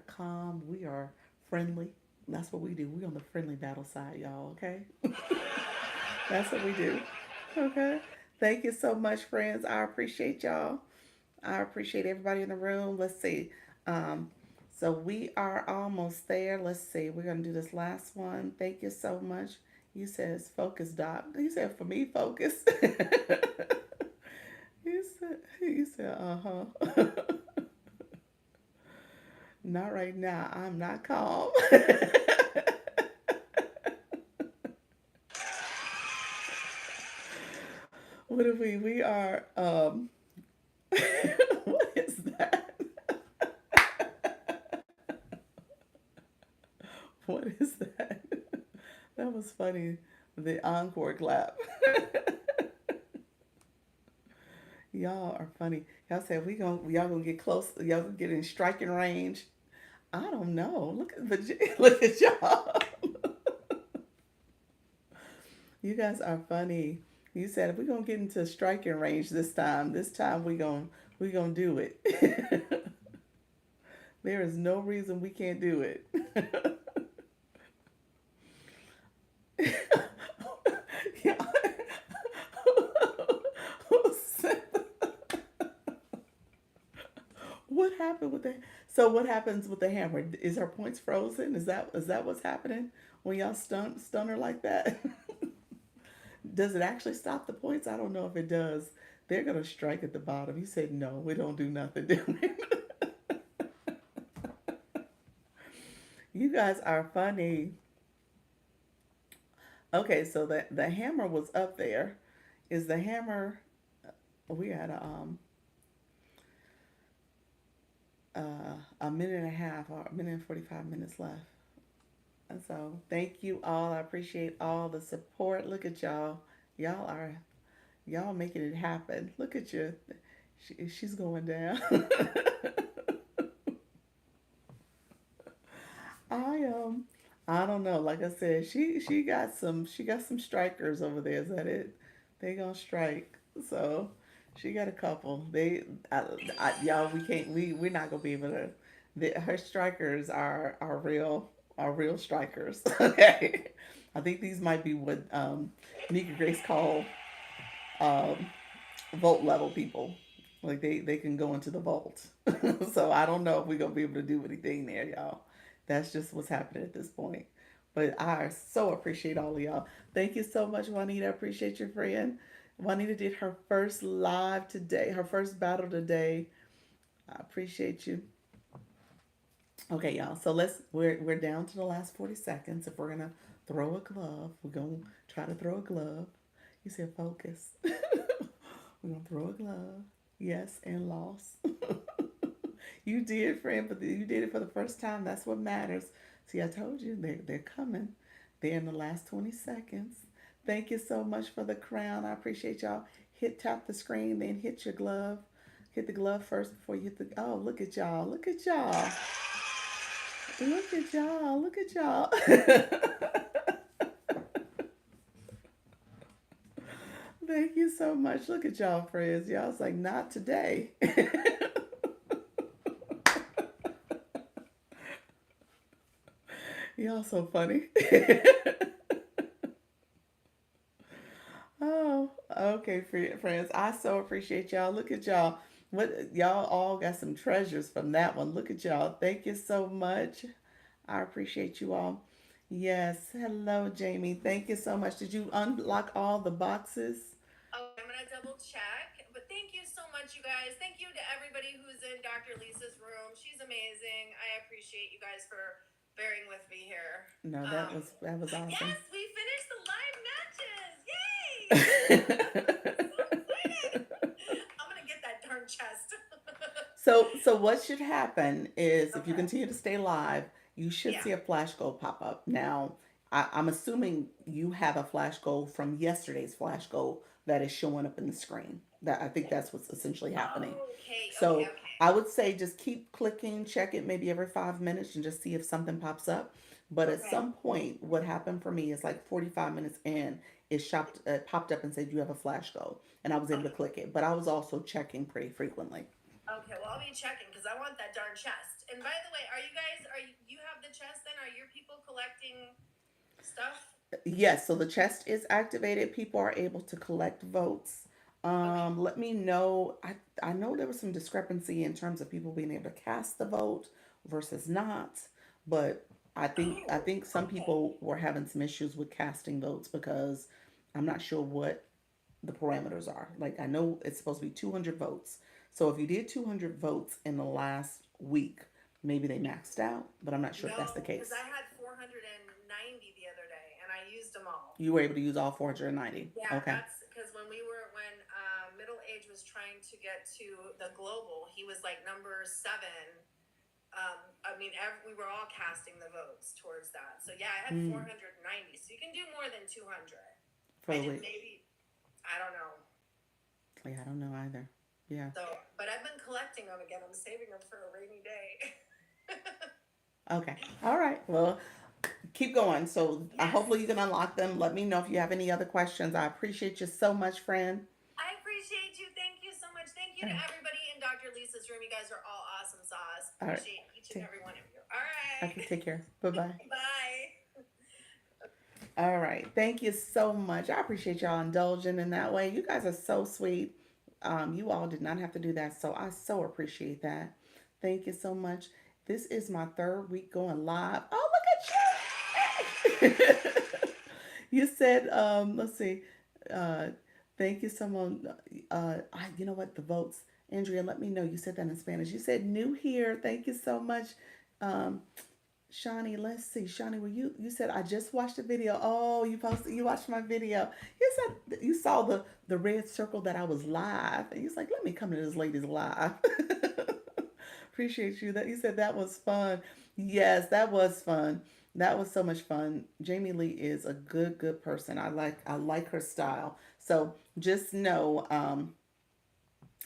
calm. We are friendly. That's what we do. We on the friendly battle side, y'all. Okay, that's what we do. Okay. Thank you so much, friends. I appreciate y'all. I appreciate everybody in the room. Let's see. Um, so we are almost there. Let's see. We're gonna do this last one. Thank you so much. You said it's focus, Doc. You said for me, focus. You said, uh-huh. Not right now. I'm not calm. What if we are what is that? What is that? That was funny. The encore clap. Y'all are funny. Y'all said y'all gonna get close. Y'all gonna get in striking range. I don't know. Look at the look at y'all. You guys are funny. You said if we're gonna get into striking range this time we gonna do it. There is no reason we can't do it. Yeah. What happened with the? So what happens with the hammer? Is her points frozen? Is that what's happening when y'all stun her like that? Does it actually stop the points? I don't know if it does. They're gonna strike at the bottom. You said no, we don't do nothing, do we? You guys are funny. Okay, so the hammer was up there. Is the hammer? We had a minute and a half or a minute and 45 minutes left. And so thank you all. I appreciate all the support. Look at y'all. Y'all are y'all making it happen. Look at you. She's going down. I I don't know. Like I said, she got some strikers over there. Is that it? They gonna strike. So she got a couple. Y'all, we're not gonna be able to. Her strikers are real strikers. Okay, I think these might be what Nika Grace called um, vault level people. Like they can go into the vault. So I don't know if we're gonna be able to do anything there, y'all. That's just what's happening at this point. But I so appreciate all of y'all. Thank you so much, Juanita. I appreciate your friend. Juanita did her first live today, her first battle today. I appreciate you. Okay, y'all. So we're down to the last 40 seconds. If we're gonna throw a glove, we're gonna try to throw a glove. You said focus. We're gonna throw a glove. Yes, and loss. You did, friend, but you did it for the first time. That's what matters. See, I told you they're coming. They're in the last 20 seconds. Thank you so much for the crown. I appreciate y'all. Tap the screen, then hit your glove. Hit the glove first before you hit the. Oh, look at y'all. Look at y'all. Look at y'all. Look at y'all. Thank you so much. Look at y'all, friends. Y'all's like, not today. Y'all so funny. Oh, okay, friends. I so appreciate y'all. Look at y'all. What y'all all got some treasures from that one. Look at y'all. Thank you so much. I appreciate you all. Yes. Hello, Jamie. Thank you so much. Did you unlock all the boxes?
Okay, I'm gonna double check. But thank you so much, you guys. Thank you to everybody who's in Dr. Lisa's room. She's amazing. I appreciate you guys for bearing with me here.
No, that was awesome.
Yes, we finished the live matches. Yay! So excited. I'm gonna get that darn chest.
So what should happen is if you
Okay.
continue to stay live, you should
Yeah.
see a flash goal pop up. Now, I'm assuming you have a flash goal from yesterday's flash goal that is showing up in the screen. That I think that's what's essentially happening.
Okay, okay,
So
okay.
I would say just keep clicking, check it maybe every 5 minutes and just see if something pops up. But at
Okay.
some point, what happened for me is like 45 minutes in, it popped up and said you have a flash goal, and I was able to
Okay.
click it. But I was also checking pretty frequently.
Okay, well, I'll be checking because I want that darn chest. And by the way, are you guys, you have the chest then? Are your people collecting stuff?
Yes, so the chest is activated. People are able to collect votes.
Okay.
Let me know. I know there was some discrepancy in terms of people being able to cast the vote versus not, but I
Oh,
think some
okay.
people were having some issues with casting votes because I'm not sure what the parameters are. Like I know it's supposed to be 200 votes. So if you did 200 votes in the last week, maybe they maxed out, but I'm not sure if that's the
No, because I
case.
had 490 the other day and I used them all.
You were able to use all 490.
Yeah,
Okay.
that's because when middle age was trying to get to the global, he was like number 7. I mean, we were all casting the votes towards that. So yeah, I had
Mm,
490. So you can do more than 200.
for
I
the
did
week.
maybe, I don't know.
Yeah, I don't know either. Yeah.
So, but I've been collecting them again. I'm saving them for a rainy day.
Okay. All right. Well, keep going. So
Yes,
hopefully you can unlock them. Let me know if you have any other questions. I appreciate you so much, friend.
I appreciate you. Thank you so much. Thank you
All
to
right.
everybody in Dr. Lisa's room. You guys are all awesome sauce.
All right.
Appreciate each and
Take,
every one of you. All right.
okay. Take care. Bye bye.
Bye.
All right. Thank you so much. I appreciate y'all indulging in that way. You guys are so sweet. You all did not have to do that. So I so appreciate that. Thank you so much. This is my third week going live. Oh, look at you. You said, let's see. Uh, thank you, someone. You know what? The votes. Andrea, let me know. You said that in Spanish. You said new here. Thank you so much. Um, Shawnee, let's see. Shawnee, were you said I just watched the video. Oh, you watched my video. You said you saw the red circle that I was live. And you was like, let me come to this lady's live. Appreciate you. That you said that was fun. Yes, that was fun. That was so much fun. Jamie Lee is a good person. I like her style. So just know,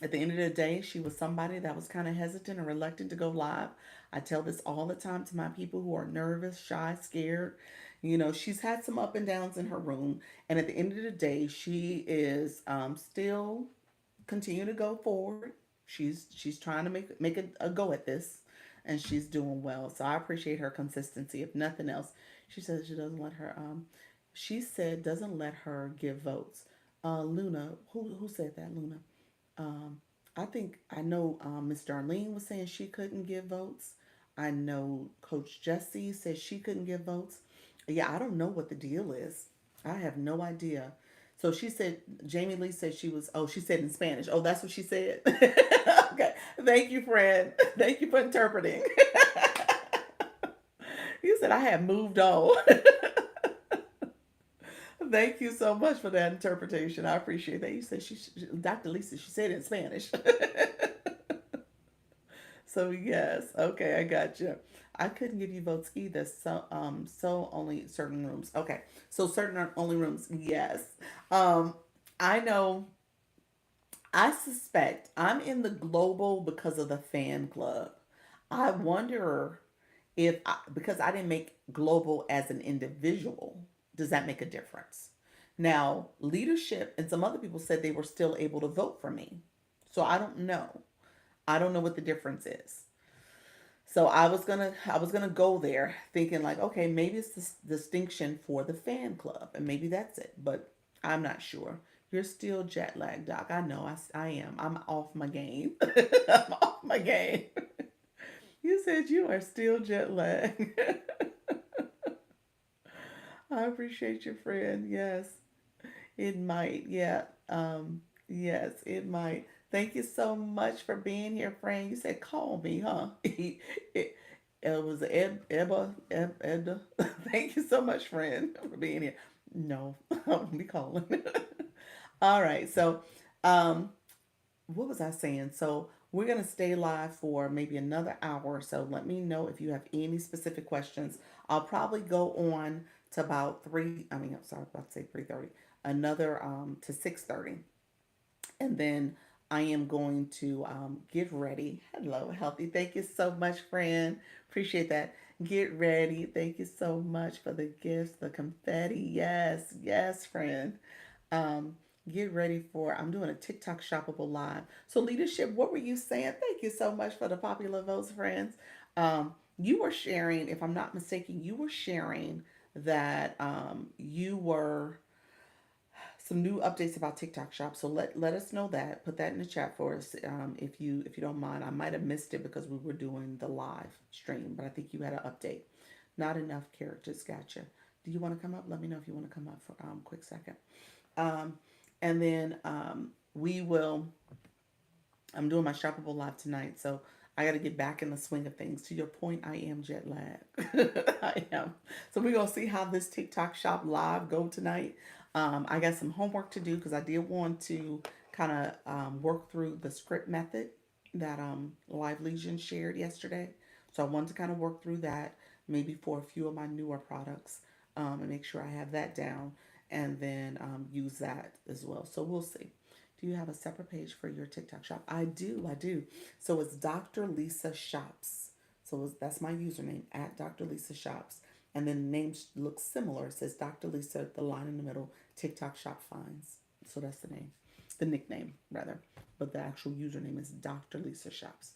at the end of the day, she was somebody that was kind of hesitant or reluctant to go live. I tell this all the time to my people who are nervous, shy, scared. You know, she's had some up and downs in her room, and at the end of the day, she is still continue to go forward. She's trying to make a go at this, and she's doing well. So I appreciate her consistency. If nothing else, she says she doesn't let her. She said doesn't let her give votes. Luna, who said that? Luna. Um, I think I know Miss Darlene was saying she couldn't give votes. I know Coach Jessie said she couldn't give votes. Yeah, I don't know what the deal is. I have no idea. So she said, Jamie Lee said she was, oh, she said in Spanish. Oh, that's what she said. Okay. Thank you, friend. Thank you for interpreting. You said I had moved on. Thank you so much for that interpretation. I appreciate that. You said Dr. Lisa, she said it in Spanish. So yes, okay, I got you. I couldn't give you votes either. So only certain rooms. Okay, so certain are only rooms. Yes, um, I know. I suspect I'm in the global because of the fan club. I wonder if because I didn't make global as an individual, does that make a difference? Now, leadership and some other people said they were still able to vote for me. So I don't know. I don't know what the difference is. So I was gonna go there thinking like, okay, maybe it's this distinction for the fan club, and maybe that's it. But I'm not sure. You're still jet lagged, Doc. I know. I am. I'm off my game. I'm off my game. You said you are still jet lagged. I appreciate your friend. Yes, it might. Yeah. Yes, it might. Thank you so much for being here, friend. You said call me, huh? It was Ed. Thank you so much, friend, for being here. No, I'll be calling. All right. So, um, what was I saying? So we're gonna stay live for maybe another hour or so. Let me know if you have any specific questions. I'll probably go on to about three. I mean, I'm sorry, about to say 3:30. Another to 6:30, and then I am going to get ready. Hello, healthy. Thank you so much, friend. Appreciate that. Get ready. Thank you so much for the gifts, the confetti. Yes, yes, friend. Um, get ready for. I'm doing a TikTok shoppable live. So leadership, what were you saying? Thank you so much for the popular votes, friends. You were sharing, if I'm not mistaken, you were sharing that you were some new updates about TikTok Shop. So let us know that. Put that in the chat for us, if you don't mind. I might have missed it because we were doing the live stream, but I think you had an update. Not enough characters. Gotcha. Do you want to come up? Let me know if you want to come up for quick second. Um, and then we will. I'm doing my shoppable live tonight, so I got to get back in the swing of things. To your point, I am jet lagged. I am. So we're gonna see how this TikTok shop live go tonight. I got some homework to do because I did want to kind of work through the script method that Live Legion shared yesterday. So I wanted to kind of work through that, maybe for a few of my newer products, and make sure I have that down, and then use that as well. So we'll see. Do you have a separate page for your TikTok shop? I do, I do. So it's Dr. Lisa Shops. So that's my username at Dr. Lisa Shops. And then the name looks similar. It says Dr. Lisa, the line in the middle, TikTok Shop Finds. So that's the name, the nickname rather. But the actual username is Dr. Lisa Shops.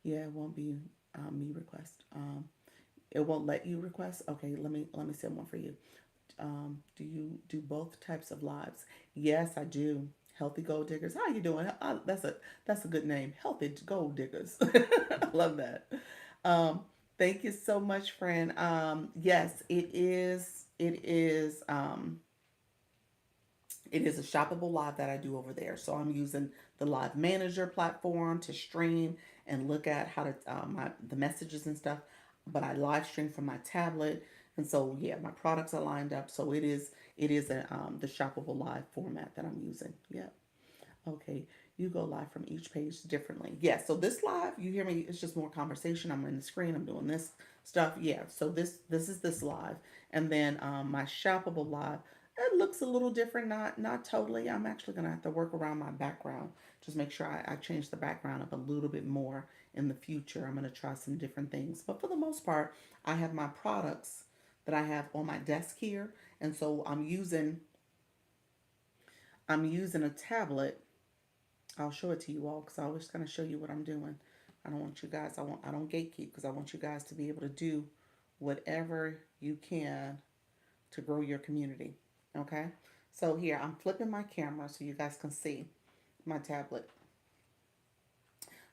Yeah, it won't be me request. It won't let you request. Okay, let me send one for you. Do you do both types of lives? Yes, I do. Healthy Gold Diggers. How you doing? That's a good name. Healthy Gold Diggers. I love that. Um, thank you so much, friend. Yes, it is. It is a shoppable live that I do over there. So I'm using the Live Manager platform to stream and look at how to the messages and stuff. But I live stream from my tablet, and so yeah, my products are lined up. So it is the shoppable live format that I'm using. Yep. Okay, you go live from each page differently. Yeah, so this live, you hear me, it's just more conversation. I'm in the screen, I'm doing this stuff. Yeah, so this is this live. And then my shoppable live, it looks a little different, not totally. I'm actually gonna have to work around my background. Just make sure I change the background up a little bit more in the future. I'm gonna try some different things. But for the most part, I have my products that I have on my desk here. And so I'm using a tablet. I'll show it to you all because I always kind of show you what I'm doing. I don't want you guys. I don't gatekeep because I want you guys to be able to do whatever you can to grow your community. Okay. So here I'm flipping my camera so you guys can see my tablet.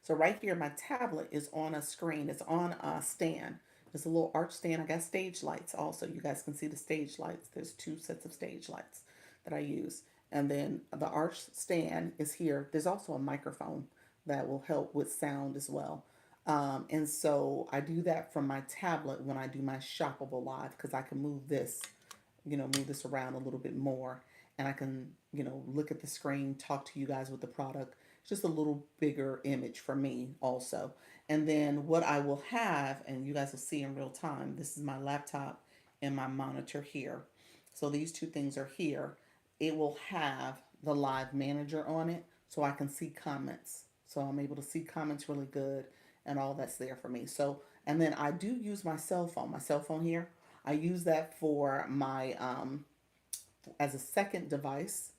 So right here, my tablet is on a screen. It's on a stand. It's a little arch stand. I got stage lights also. You guys can see the stage lights. There's two sets of stage lights that I use. And then the arch stand is here. There's also a microphone that will help with sound as well. And so I do that from my tablet when I do my shoppable live because I can move this around a little bit more, and I can, look at the screen, talk to you guys with the product. It's just a little bigger image for me also. And then what I will have, and you guys will see in real time, this is my laptop and my monitor here. So these two things are here. It will have the live manager on it so I can see comments. So I'm able to see comments really good and all that's there for me. So, and then I do use my cell phone here. I use that for my as a second device,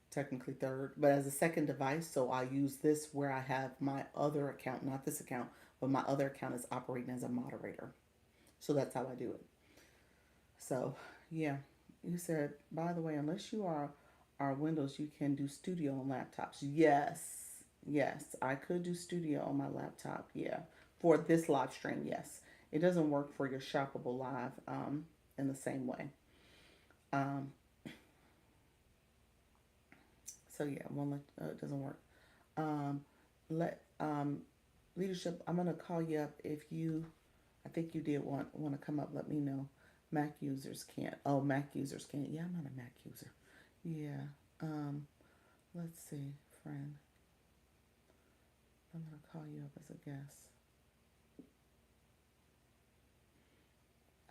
technically third, but as a second device. So I use this where I have my other account, not this account, but my other account is operating as a moderator. So that's how I do it. So yeah, you said, by the way, unless you are Windows, you can do studio on laptops. Yes, yes, I could do studio on my laptop. Yeah, for this live stream, yes. It doesn't work for your shoppable live in the same way. Um, so yeah, it doesn't work. Um, let leadership. I'm gonna call you up if you. I think you did want to come up. Let me know. Mac users can't. Oh, Mac users can't. Yeah, I'm not a Mac user. Yeah. Um, let's see, friend. I'm gonna call you up as a guest.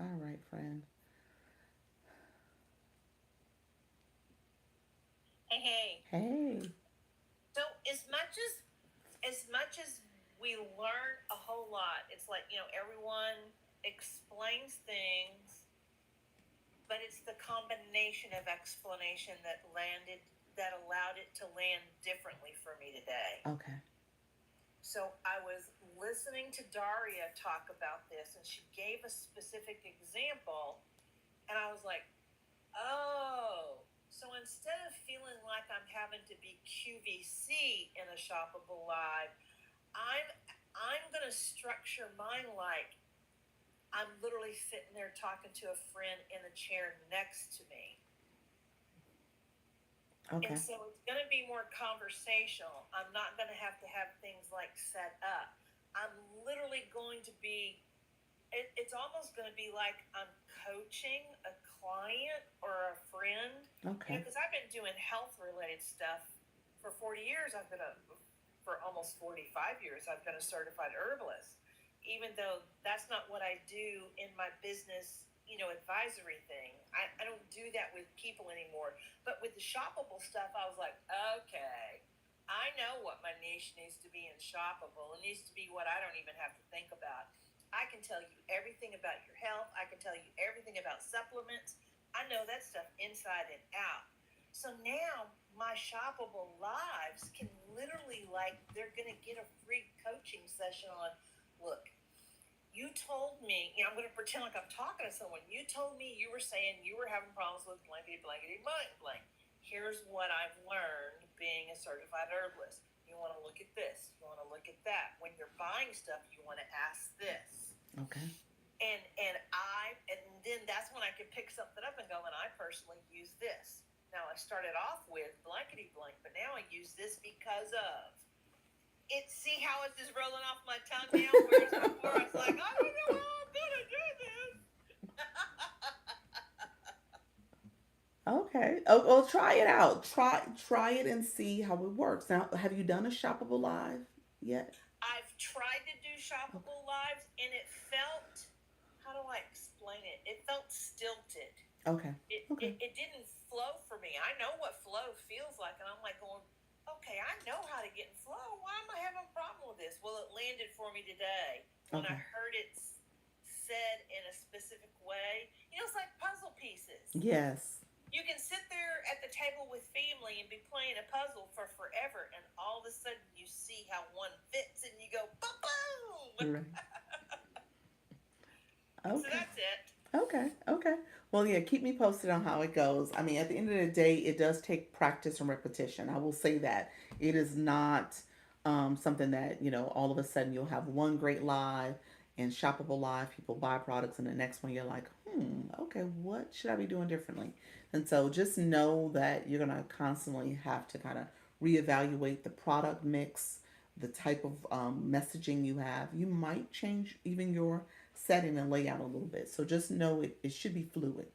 All right, friend.
Hey, hey.
Hey.
So as much as we learn a whole lot, it's like, everyone explains things, but it's the combination of explanation that allowed it to land differently for me today.
Okay.
So I was listening to Daria talk about this, and she gave a specific example, and I was like, oh, so instead of feeling
having to be QVC in a shoppable live, I'm I'm gonna structure mine like I'm literally sitting there talking to a friend in a chair next to me. And
Okay.
so it's going to be more conversational. I'm not going to have things like set up. I'm literally going to be, it's almost going to be like I'm coaching a client or a friend,
Okay.
because I've been doing health related stuff for 40 years. For almost 45 years, I've been a certified herbalist, even though that's not what I do in my business, advisory thing. I don't do that with people anymore. But with the shoppable stuff, I was like, okay, I know what my niche needs to be in shoppable. It needs to be what I don't even have to think about. I can tell you everything about your health. I can tell you everything about supplements. I know that stuff inside and out. So now my shoppable lives can literally, like, they're going to get a free coaching session on, look, you told me, I'm going to pretend like I'm talking to someone. You told me you were saying you were having problems with blankety, blankety, blank, blank. Here's what I've learned being a certified herbalist. You want to look at this. You want to look at that. When you're buying stuff, you want to ask this.
Okay.
And then that's when I can pick something up and go, and I personally use this. Now I started off with blankety blank, but now I use this because of it. See how it's just rolling off my tongue now? Whereas before I was like, I don't know how I'm gonna do this.
Okay. Oh, well, try it out. Try it and see how it works. Now, have you done a shoppable live yet?
I've tried to do
Okay.
shoppable lives, and it felt, how do I explain it? It felt stilted.
Okay.
it,
Okay.
it, it didn't flow for me. I know what flow feels like, and I'm like going, okay, I know how to get in flow. Why am I having a problem with this? Well, it landed for me today when I
Okay.
heard it said in a specific way. It's like puzzle pieces.
Yes.
You can sit there at the table with family and be playing a puzzle for forever, and all of a sudden you see how one fits, and you go, boom, boom.
Right.
So
Okay.
that's it.
Okay. Okay. Well, yeah, keep me posted on how it goes. I mean, at the end of the day, it does take practice and repetition. I will say that. It is not something that, all of a sudden you'll have one great live and shoppable live, people buy products, and the next one you're like, okay, what should I be doing differently? And so just know that you're going to constantly have to kind of reevaluate the product mix, the type of messaging you have. You might change even your setting and layout a little bit. So just know it should be fluid.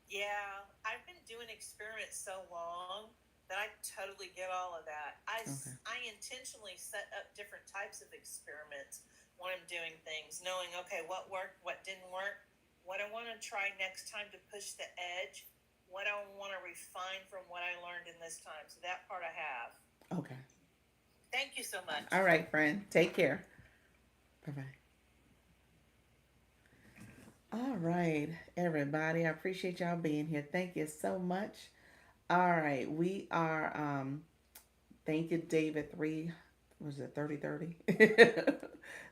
Yeah, I've been doing experiments so long that I totally get all of that.
Okay.
I intentionally set up different types of experiments when I'm doing things, knowing, okay, what worked, what didn't work, what I want to try next time to push the edge, what I want to refine from what I learned in this time. So that part I have.
Okay.
Thank you so
All
much.
right, friend. Take care. Bye bye. All right, everybody. I appreciate y'all being here. Thank you so much. All right, we are thank you, David. Was it 3030?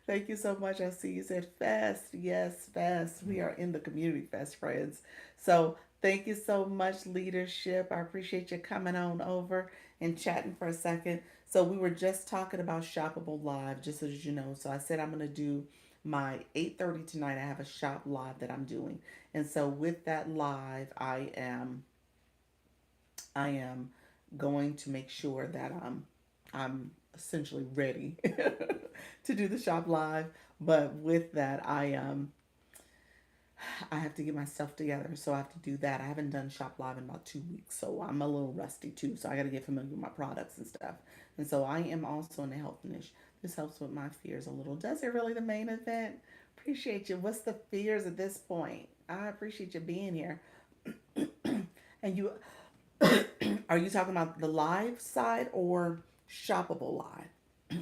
Thank you so much. I see you said fast. Yes, fast. We are in the community fest, friends. So thank you so much, leadership. I appreciate you coming on over and chatting for a second. So we were just talking about shoppable live, just so as you know. So I said I'm gonna do my 8:30 tonight. I have a shop live that I'm doing. And so with that live, I am going to make sure that I'm essentially ready to do the shop live. But with that, I have to get myself together, so I have to do that. I haven't done shop live in about 2 weeks, so I'm a little rusty too. So I got to get familiar with my products and stuff. And so I am also in the health niche. This helps with my fears a little. Does it really? The main event. Appreciate you. What's the fears at this point? I appreciate you being here. And you are you talking about the live side or shoppable live?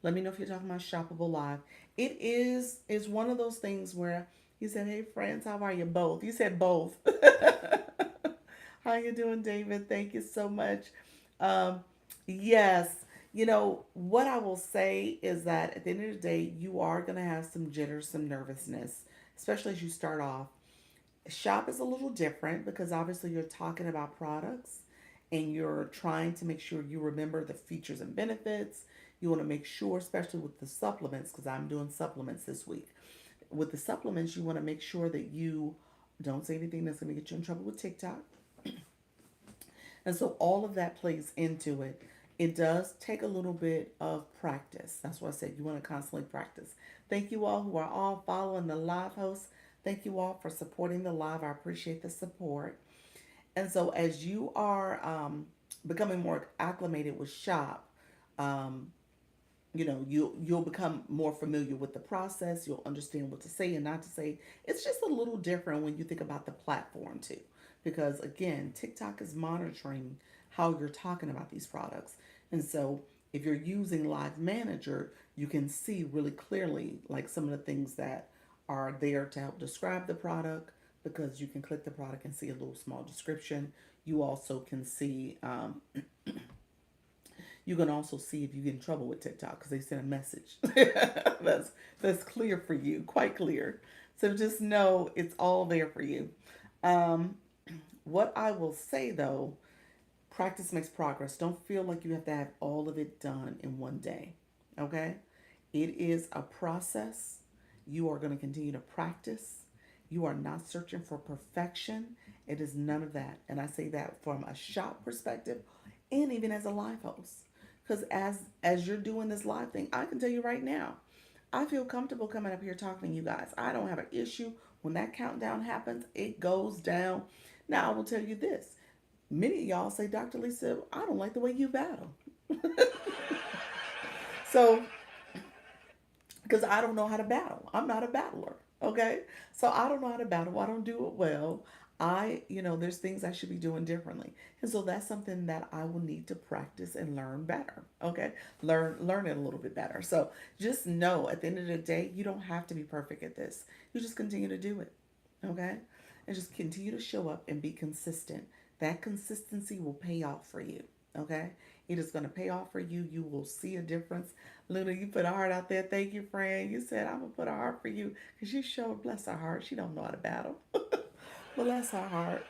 Let me know if you're talking about shoppable live. It is one of those things where you said, "Hey friends, how are you?" Both. You said both. How you doing, David? Thank you so much. Um, yes, what I will say is that at the end of the day, you are gonna have some jitters, some nervousness, especially as you start off. Shop is a little different because obviously you're talking about products and you're trying to make sure you remember the features and benefits. You want to make sure, especially with the supplements, because I'm doing supplements this week. With the supplements, you want to make sure that you don't say anything that's going to get you in trouble with TikTok. And so all of that plays into it. It does take a little bit of practice. That's why I said you want to constantly practice. Thank you all who are all following the live host. Thank you all for supporting the live. I appreciate the support. And so as you are becoming more acclimated with shop, um, you'll become more familiar with the process. You'll understand what to say and not to say. It's just a little different when you think about the platform too, because again, TikTok is monitoring how you're talking about these products. And so if you're using live manager, you can see really clearly like some of the things that are there to help describe the product, because you can click the product and see a little small description. You also can see you can also see if you get in trouble with TikTok because they send a message. That's clear for you, quite clear. So just know it's all there for you. Um, what I will say though, practice makes progress. Don't feel like you have to have all of it done in one day. Okay? It is a process. You are going to continue to practice. You are not searching for perfection. It is none of that. And I say that from a shop perspective and even as a live host. Because as you're doing this live thing, I can tell you right now, I feel comfortable coming up here talking to you guys. I don't have an issue. When that countdown happens, it goes down. Now I will tell you this. Many of y'all say, Dr. Lisa, I don't like the way you battle. So because I don't know how to battle. I'm not a battler. Okay. So I don't know how to battle. I don't do it well. There's things I should be doing differently. And so that's something that I will need to practice and learn better. Okay. Learn it a little bit better. So just know at the end of the day, you don't have to be perfect at this. You just continue to do it. Okay. And just continue to show up and be consistent. That consistency will pay off for you. Okay. It is going to pay off for you. You will see a difference. Luna, you put a heart out there. Thank you, friend. You said I'm gonna put a heart for you because you showed bless her heart. She don't know how to battle. Bless her heart.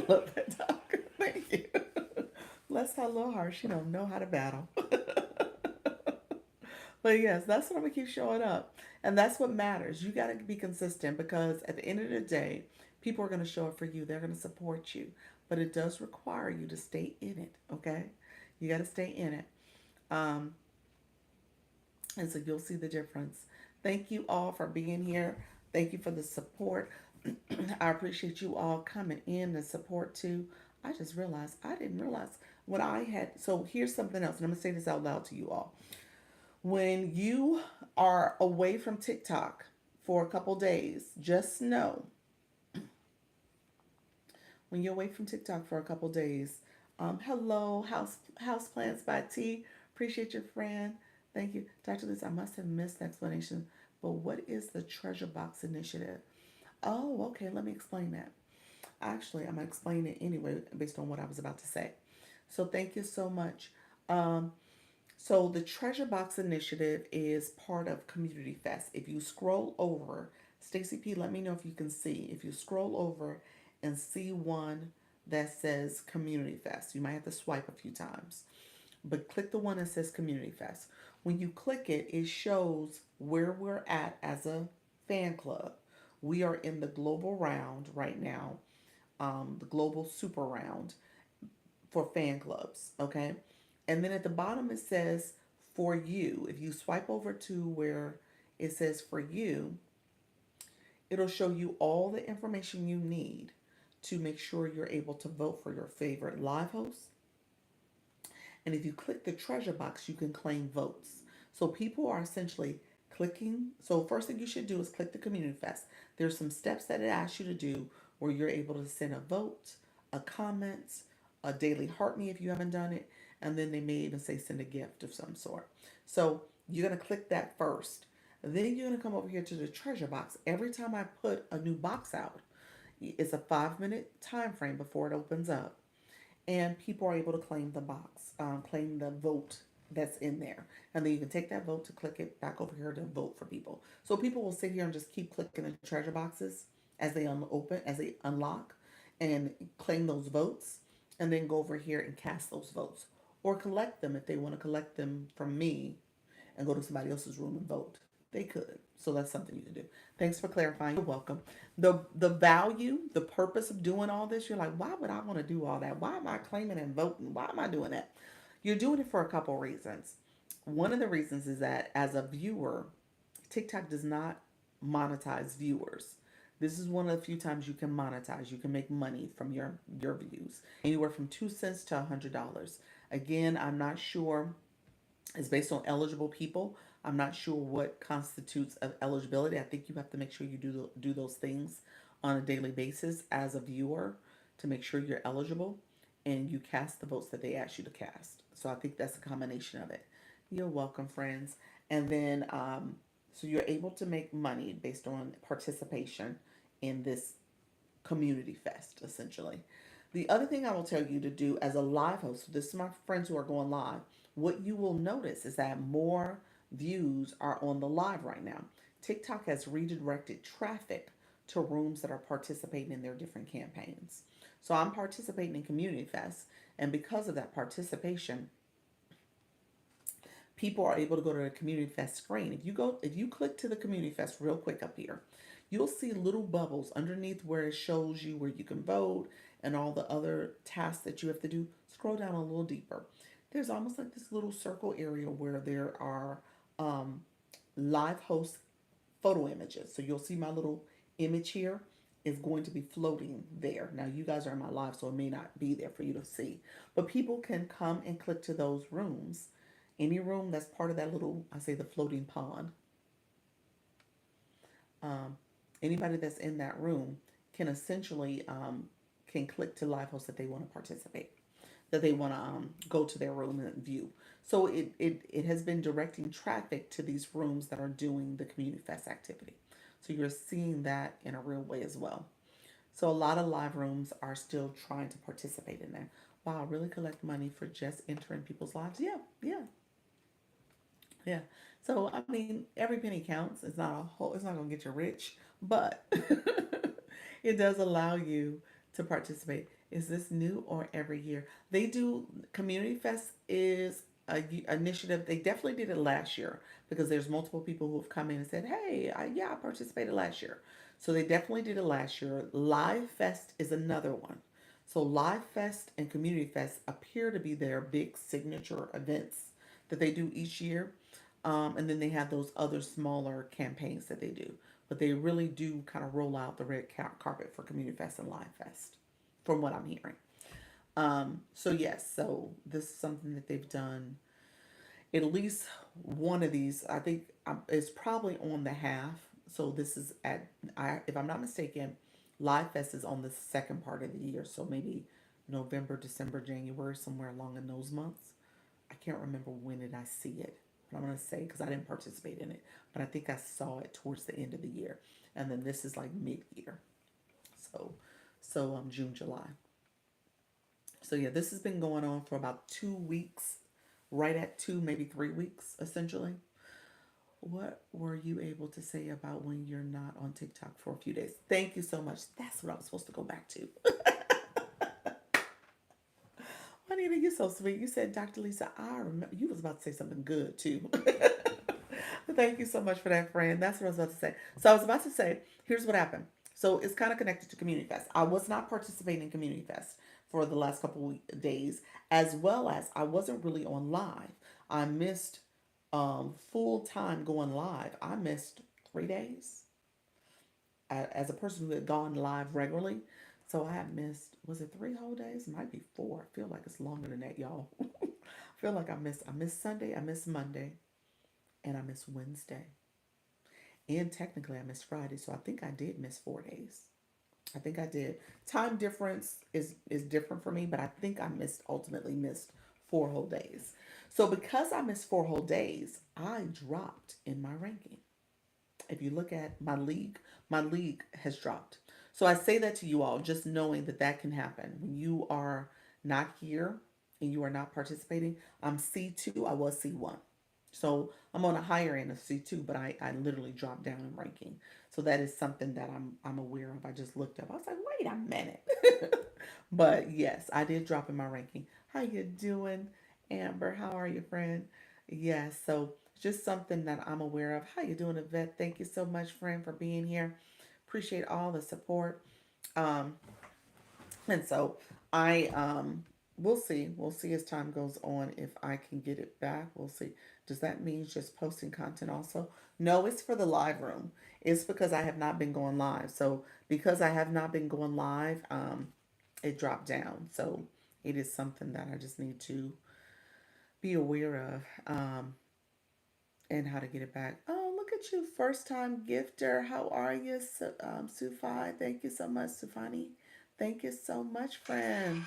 Love that dog. Thank you. Bless her little heart. She don't know how to battle. But yes, that's what I'm gonna keep showing up, and that's what matters. You gotta be consistent because at the end of the day, people are gonna show up for you. They're gonna support you, but it does require you to stay in it. Okay, you gotta stay in it. Um, And so you'll see the difference. Thank you all for being here. Thank you for the support. I appreciate you all coming in and support too. I just realized I didn't realize when I had. So here's something else, and I'm gonna say this out loud to you all. When you are away from TikTok for a couple days, just know when you're away from TikTok for a couple days. Hello, house plants by T. Appreciate your friend. Thank you, Dr. Liz. I must have missed the explanation, but what is the Treasure Box Initiative? Oh, okay. Let me explain that. Actually, I'm gonna explain it anyway based on what I was about to say. So thank you so much. Um, so the Treasure Box Initiative is part of Community Fest. If you scroll over, Stacy P, let me know if you can see. If you scroll over and see one that says Community Fest, you might have to swipe a few times. But click the one that says Community Fest. When you click it, it shows where we're at as a fan club. We are in the global round right now, the global super round for fan clubs, okay? And then at the bottom it says for you. If you swipe over to where it says for you, it'll show you all the information you need to make sure you're able to vote for your favorite live host. And if you click the treasure box, you can claim votes. So people are essentially clicking. So first thing you should do is click the Community Fest. There's some steps that it asks you to do where you're able to send a vote, a comment, a daily heart me if you haven't done it, and then they may even say send a gift of some sort. So you're gonna click that first. Then you're gonna come over here to the treasure box. Every time I put a new box out, it's a 5 minute time frame before it opens up, and people are able to claim the box, claim the vote that's in there, and then you can take that vote to click it back over here to vote for people. So people will sit here and just keep clicking the treasure boxes as they open, as they unlock, and claim those votes, and then go over here and cast those votes or collect them if they want to collect them from me and go to somebody else's room and vote. They could. So that's something you can do. Thanks for clarifying. You're welcome. The value, the purpose of doing all this, you're like, why would I want to do all that? Why am I claiming and voting? Why am I doing that? You're doing it for a couple reasons. One of the reasons is that as a viewer, TikTok does not monetize viewers. This is one of the few times you can monetize. You can make money from your views, anywhere from 2 cents to $100. Again, I'm not sure. It's based on eligible people. I'm not sure what constitutes of eligibility. I think you have to make sure you do those things on a daily basis as a viewer to make sure you're eligible and you cast the votes that they ask you to cast. So I think that's a combination of it. You're welcome, friends. And then, so you're able to make money based on participation in this community fest, essentially. The other thing I will tell you to do as a live host, this is my friends who are going live, what you will notice is that more views are on the live right now. TikTok has redirected traffic to rooms that are participating in their different campaigns. So I'm participating in Community Fest, and because of that participation, people are able to go to the Community Fest screen. If you click to the Community Fest real quick up here, you'll see little bubbles underneath where it shows you where you can vote and all the other tasks that you have to do. Scroll down a little deeper. There's almost like this little circle area where there are um, live host photo images. So you'll see my little image here is going to be floating there. Now you guys are in my live, so it may not be there for you to see. But people can come and click to those rooms. Any room that's part of that little, I say the floating pond. Um, Anybody that's in that room can essentially can click to live host that they want to participate, that they want to go to their room and view. So it has been directing traffic to these rooms that are doing the community fest activity. So you're seeing that in a real way as well. So a lot of live rooms are still trying to participate in that. Wow, really collect money for just entering people's lives? Yeah, yeah, yeah. So I mean, every penny counts. It's not a whole. It's not gonna get you rich, but it does allow you to participate. Is this new or every year? They do Community Fest is a initiative. They definitely did it last year because there's multiple people who have come in and said, "Hey, yeah, I participated last year." So they definitely did it last year. Live Fest is another one. So Live Fest and Community Fest appear to be their big signature events that they do each year. And then they have those other smaller campaigns that they do. But they really do kind of roll out the red carpet for Community Fest and Live Fest, from what I'm hearing. So yes, so this is something that they've done. At least one of these, I think, is probably on the half. So this is if I'm not mistaken, Live Fest is on the second part of the year. So maybe November, December, January, somewhere along in those months. I can't remember when did I see it, but I'm gonna say because I didn't participate in it, but I think I saw it towards the end of the year, and then this is like mid-year, so June, July. So yeah, this has been going on for about 2 weeks, right at 2, maybe 3 weeks, essentially. What were you able to say about when you're not on TikTok for a few days? Thank you so much. That's what I was supposed to go back to. Juanita, you're so sweet. You said, Dr. Lisa, I remember you was about to say something good too. Thank you so much for that, friend. That's what I was about to say. So I was about to say, here's what happened. So it's kind of connected to Community Fest. I was not participating in Community Fest for the last couple days, as well as I wasn't really on live. I missed full time going live. I missed 3 days as a person who had gone live regularly. So I had missed, was it 3 whole days? It might be 4. I feel like it's longer than that, y'all. I feel like I missed Sunday, I missed Monday, and I missed Wednesday. And technically I missed Friday, so I think I did miss 4 days. I think I did. Time difference is different for me, but I think I ultimately missed 4 whole days. So because I missed 4 whole days, I dropped in my ranking. If you look at my league has dropped. So I say that to you all, just knowing that that can happen when you are not here and you are not participating. I'm C2. I was C1. So I'm on a higher end of C2, but I literally dropped down in ranking. So that is something that I'm aware of. I just looked up. I was like, wait a minute. But yes, I did drop in my ranking. How you doing, Amber? How are you, friend? Yes, so just something that I'm aware of. How you doing, Yvette? Thank you so much, friend, for being here. Appreciate all the support. Um, and so I we'll see. We'll see as time goes on if I can get it back. We'll see. Does that mean just posting content also? No, it's for the live room. It's because I have not been going live. So because I have not been going live, it dropped down. So it is something that I just need to be aware of, and how to get it back. Oh, look at you, first time gifter. How are you, Sufai? Thank you so much, Sufani. Thank you so much, friend.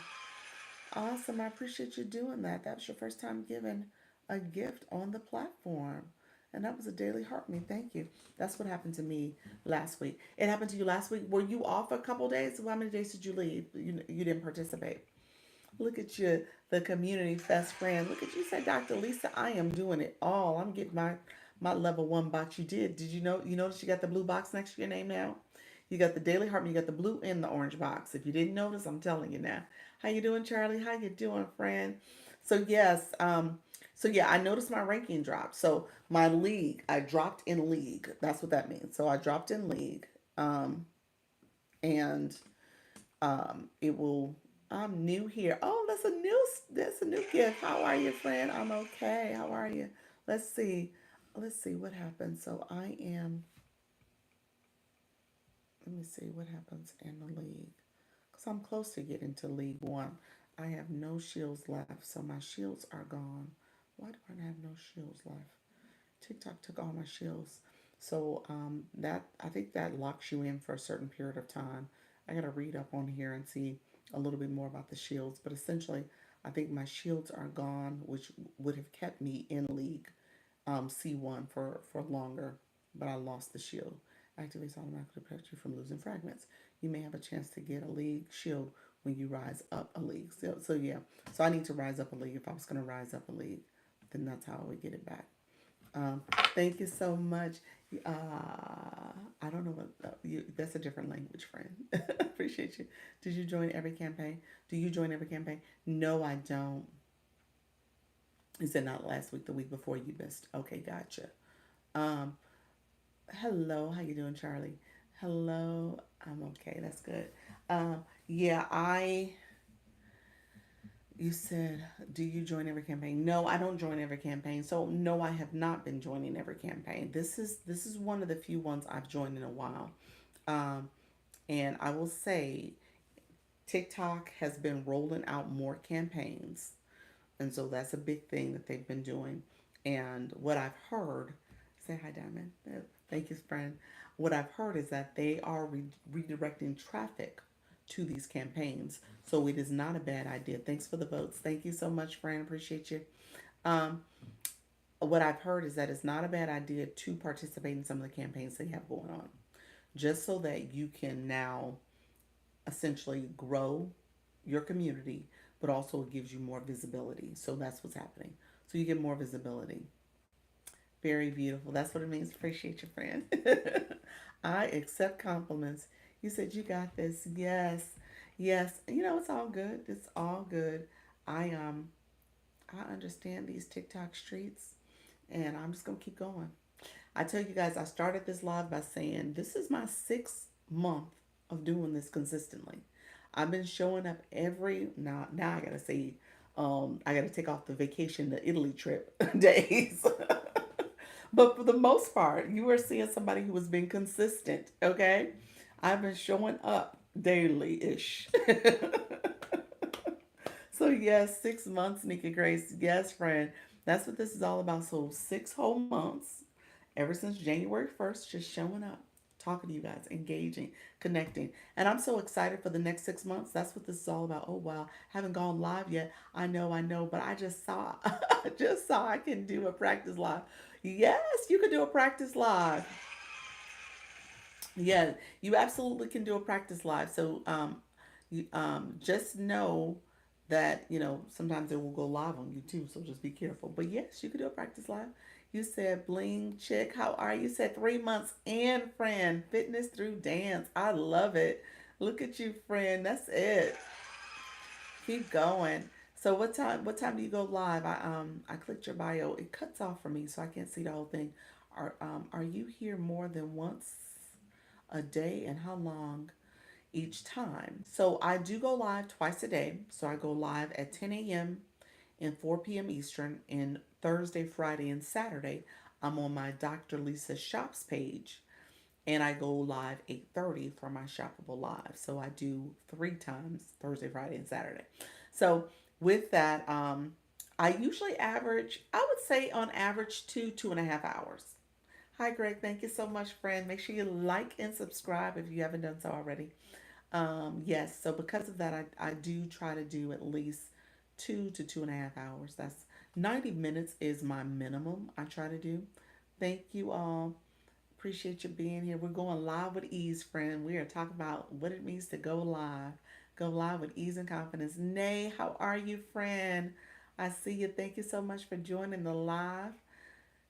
Awesome. I appreciate you doing that. That was your first time giving a gift on the platform. And that was a daily heart me. Thank you. That's what happened to me last week. It happened to you last week. Were you off a couple days? How many days did you leave? You didn't participate. Look at you, the community best friend. Look at you. Say, Dr. Lisa, I am doing it all. I'm getting my level one box. You did. Did you know? You notice you got the blue box next to your name now? You got the daily heart. You got the blue and the orange box. If you didn't notice, I'm telling you now. How you doing, Charlie? How you doing, friend? So yes, so yeah, I noticed my ranking dropped. So my league, I dropped in league. That's what that means. So I dropped in league, um, and it will. I'm new here. Oh, that's a new gift. How are you, friend? I'm okay. How are you? Let's see. Let's see what happens. So I am. Let me see what happens in the league. Because I'm close to getting to League One. I have no shields left, so my shields are gone. Why do I have no shields left? TikTok took all my shields. So that I think that locks you in for a certain period of time. I gotta read up on here and see a little bit more about the shields. But essentially, I think my shields are gone, which would have kept me in League C1 for longer. But I lost the shield. Activates automatically protect you from losing fragments. You may have a chance to get a League shield when you rise up a League. So yeah. So I need to rise up a League. If I was gonna rise up a League, then that's how I would get it back. Um, Thank you so much. I don't know what that's a different language, friend. Appreciate you. Did you join every campaign? Do you join every campaign? No, I don't. You said not last week, the week before you missed. Okay, gotcha. Um, Hello, how you doing, Charlie? Hello, I'm okay. That's good. Yeah, you said, do you join every campaign? No, I don't join every campaign. So no, I have not been joining every campaign. This is one of the few ones I've joined in a while. Um, and I will say TikTok has been rolling out more campaigns. And so that's a big thing that they've been doing. And what I've heard, say hi, Diamond. Thank you, friend. What I've heard is that they are redirecting traffic to these campaigns. So it is not a bad idea. Thanks for the votes. Thank you so much, friend. Appreciate you. Um, what I've heard is that it's not a bad idea to participate in some of the campaigns they have going on, just so that you can now essentially grow your community, but also it gives you more visibility. So that's what's happening. So you get more visibility. Very beautiful. That's what it means. Appreciate your friend. I accept compliments. You said you got this. Yes. Yes. It's all good. It's all good. I I understand these TikTok streets and I'm just gonna keep going. I tell you guys, I started this live by saying this is my 6th month of doing this consistently. I've been showing up every now I gotta say I gotta take off the vacation to Italy trip days. But for the most part, you are seeing somebody who has been consistent, okay? I've been showing up daily ish. So yes, 6 months, Nika Grace. Yes, friend. That's what this is all about. So 6 whole months, ever since January 1st, just showing up, talking to you guys, engaging, connecting. And I'm so excited for the next 6 months. That's what this is all about. Oh wow, haven't gone live yet. I know, but I just saw I just saw I can do a practice live. Yes, you can do a practice live. Yeah, you absolutely can do a practice live. So you just know that sometimes it will go live on you too. So just be careful. But yes, you can do a practice live. You said bling chick. How are you? You said 3 months and friend. Fitness through dance. I love it. Look at you, friend. That's it. Keep going. So what time do you go live? I clicked your bio. It cuts off for me so I can't see the whole thing. Are you here more than once a day, and how long each time? So I do go live twice a day. So I go live at 10 a.m. and 4 p.m. Eastern, and Thursday, Friday, and Saturday. I'm on my Dr. Lisa Shops page, and I go live 8:30 for my shoppable live. So I do 3 times, Thursday, Friday, and Saturday. So with that, I usually average, I would say on average 2.5 hours. Hi Greg, thank you so much, friend. Make sure you like and subscribe if you haven't done so already. Yes, so because of that, I do try to do at least 2 to 2.5 hours. That's 90 minutes is my minimum I try to do. Thank you all. Appreciate you being here. We're going live with ease, friend. We are talking about what it means to go live. Go live with ease and confidence. Nay, how are you, friend? I see you. Thank you so much for joining the live.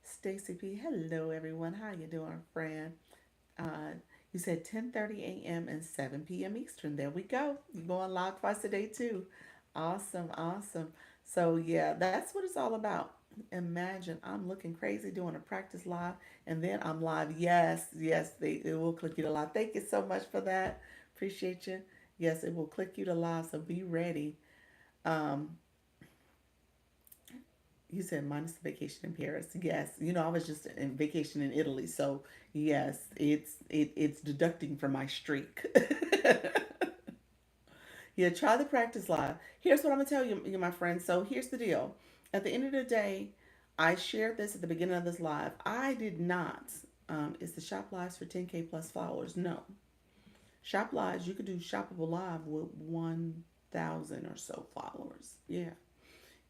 Stacy P. Hello, everyone. How you doing, friend? Uh, you said 10:30 a.m. and 7 p.m. Eastern. There we go. You're going live twice a day too. Awesome, awesome. So yeah, that's what it's all about. Imagine I'm looking crazy doing a practice live, and then I'm live. Yes, yes, it will click you to live. Thank you so much for that. Appreciate you. Yes, it will click you to live. So be ready. Um, you said minus the vacation in Paris. Yes, I was just in vacation in Italy, so yes, it's deducting from my streak. Yeah, try the practice live. Here's what I'm gonna tell you, my friends. So here's the deal. At the end of the day, I shared this at the beginning of this live. I did not. Is the shop lives for 10K plus followers? No. Shop lives, you could do shoppable live with 1,000 or so followers. Yeah.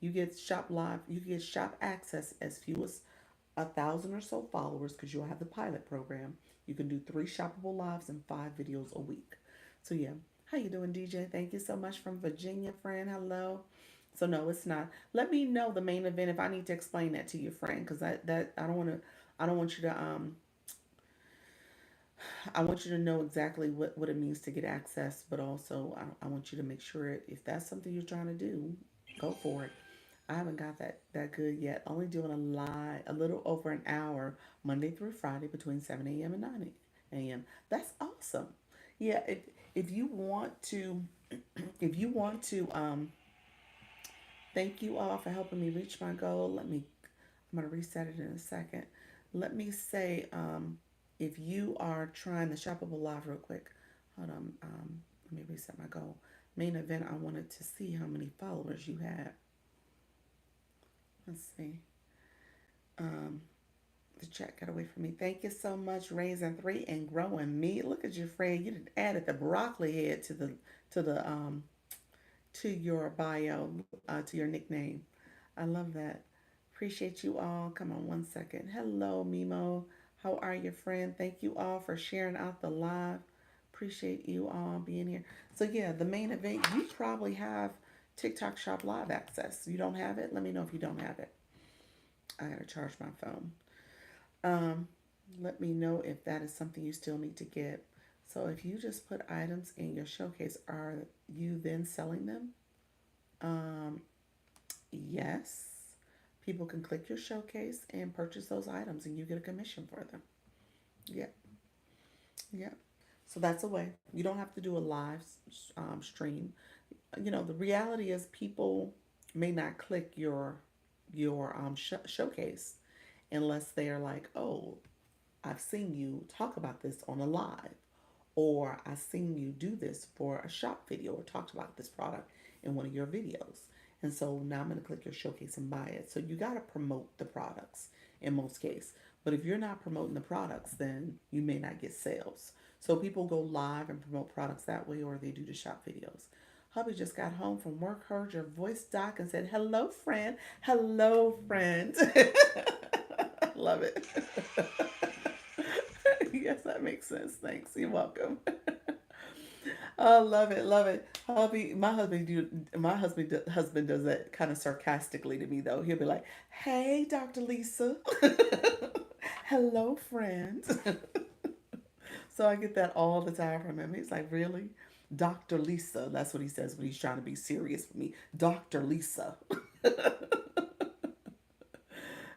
You get shop live, you get shop access as few as 1,000 or so followers because you'll have the pilot program. You can do 3 shoppable lives and 5 videos a week. So yeah, how you doing, DJ? Thank you so much from Virginia, friend. Hello. So no, it's not. Let me know the main event if I need to explain that to you, friend, because I don't want to. I don't want you to I want you to know exactly what it means to get access, but also I want you to make sure if that's something you're trying to do, go for it. I haven't got that good yet. Only doing a little over an hour Monday through Friday between 7 a.m. and 9 a.m. That's awesome. Yeah, if you want to, if you want to, thank you all for helping me reach my goal. I'm gonna reset it in a second. Let me say, if you are trying the shoppable live real quick, hold on, let me reset my goal. Main event, I wanted to see how many followers you had. Let's see. Um, the chat got away from me. Thank you so much, Raising Three and Growing Me. Look at you, Fred. You did added the broccoli head to the to your bio, to your nickname. I love that. Appreciate you all. Come on, 1 second. Hello, Mimo. How are you, friend? Thank you all for sharing out the live. Appreciate you all being here. So yeah, the main event. You probably have TikTok Shop Live access. You don't have it? Let me know if you don't have it. I gotta charge my phone. Um, Let me know if that is something you still need to get. So if you just put items in your showcase, are you then selling them? Um, yes. People can click your showcase and purchase those items, and you get a commission for them. Yeah, yeah. So that's a way. You don't have to do a live stream. The reality is people may not click your showcase unless they're like, oh, I've seen you talk about this on a live, or I've seen you do this for a shop video or talked about this product in one of your videos. And so now I'm going to click your showcase and buy it. So you got to promote the products in most cases. But if you're not promoting the products, then you may not get sales. So people go live and promote products that way, or they do the shop videos. Hubby just got home from work, heard your voice doc, and said, hello, friend. Hello, friend. Love it. Yes, that makes sense. Thanks. You're welcome. Oh, love it, love it. Husband does that kind of sarcastically to me though. He'll be like, "Hey, Dr. Lisa." "Hello, friend." So I get that all the time from him. He's like, "Really? Dr. Lisa." That's what he says when he's trying to be serious with me. "Dr. Lisa."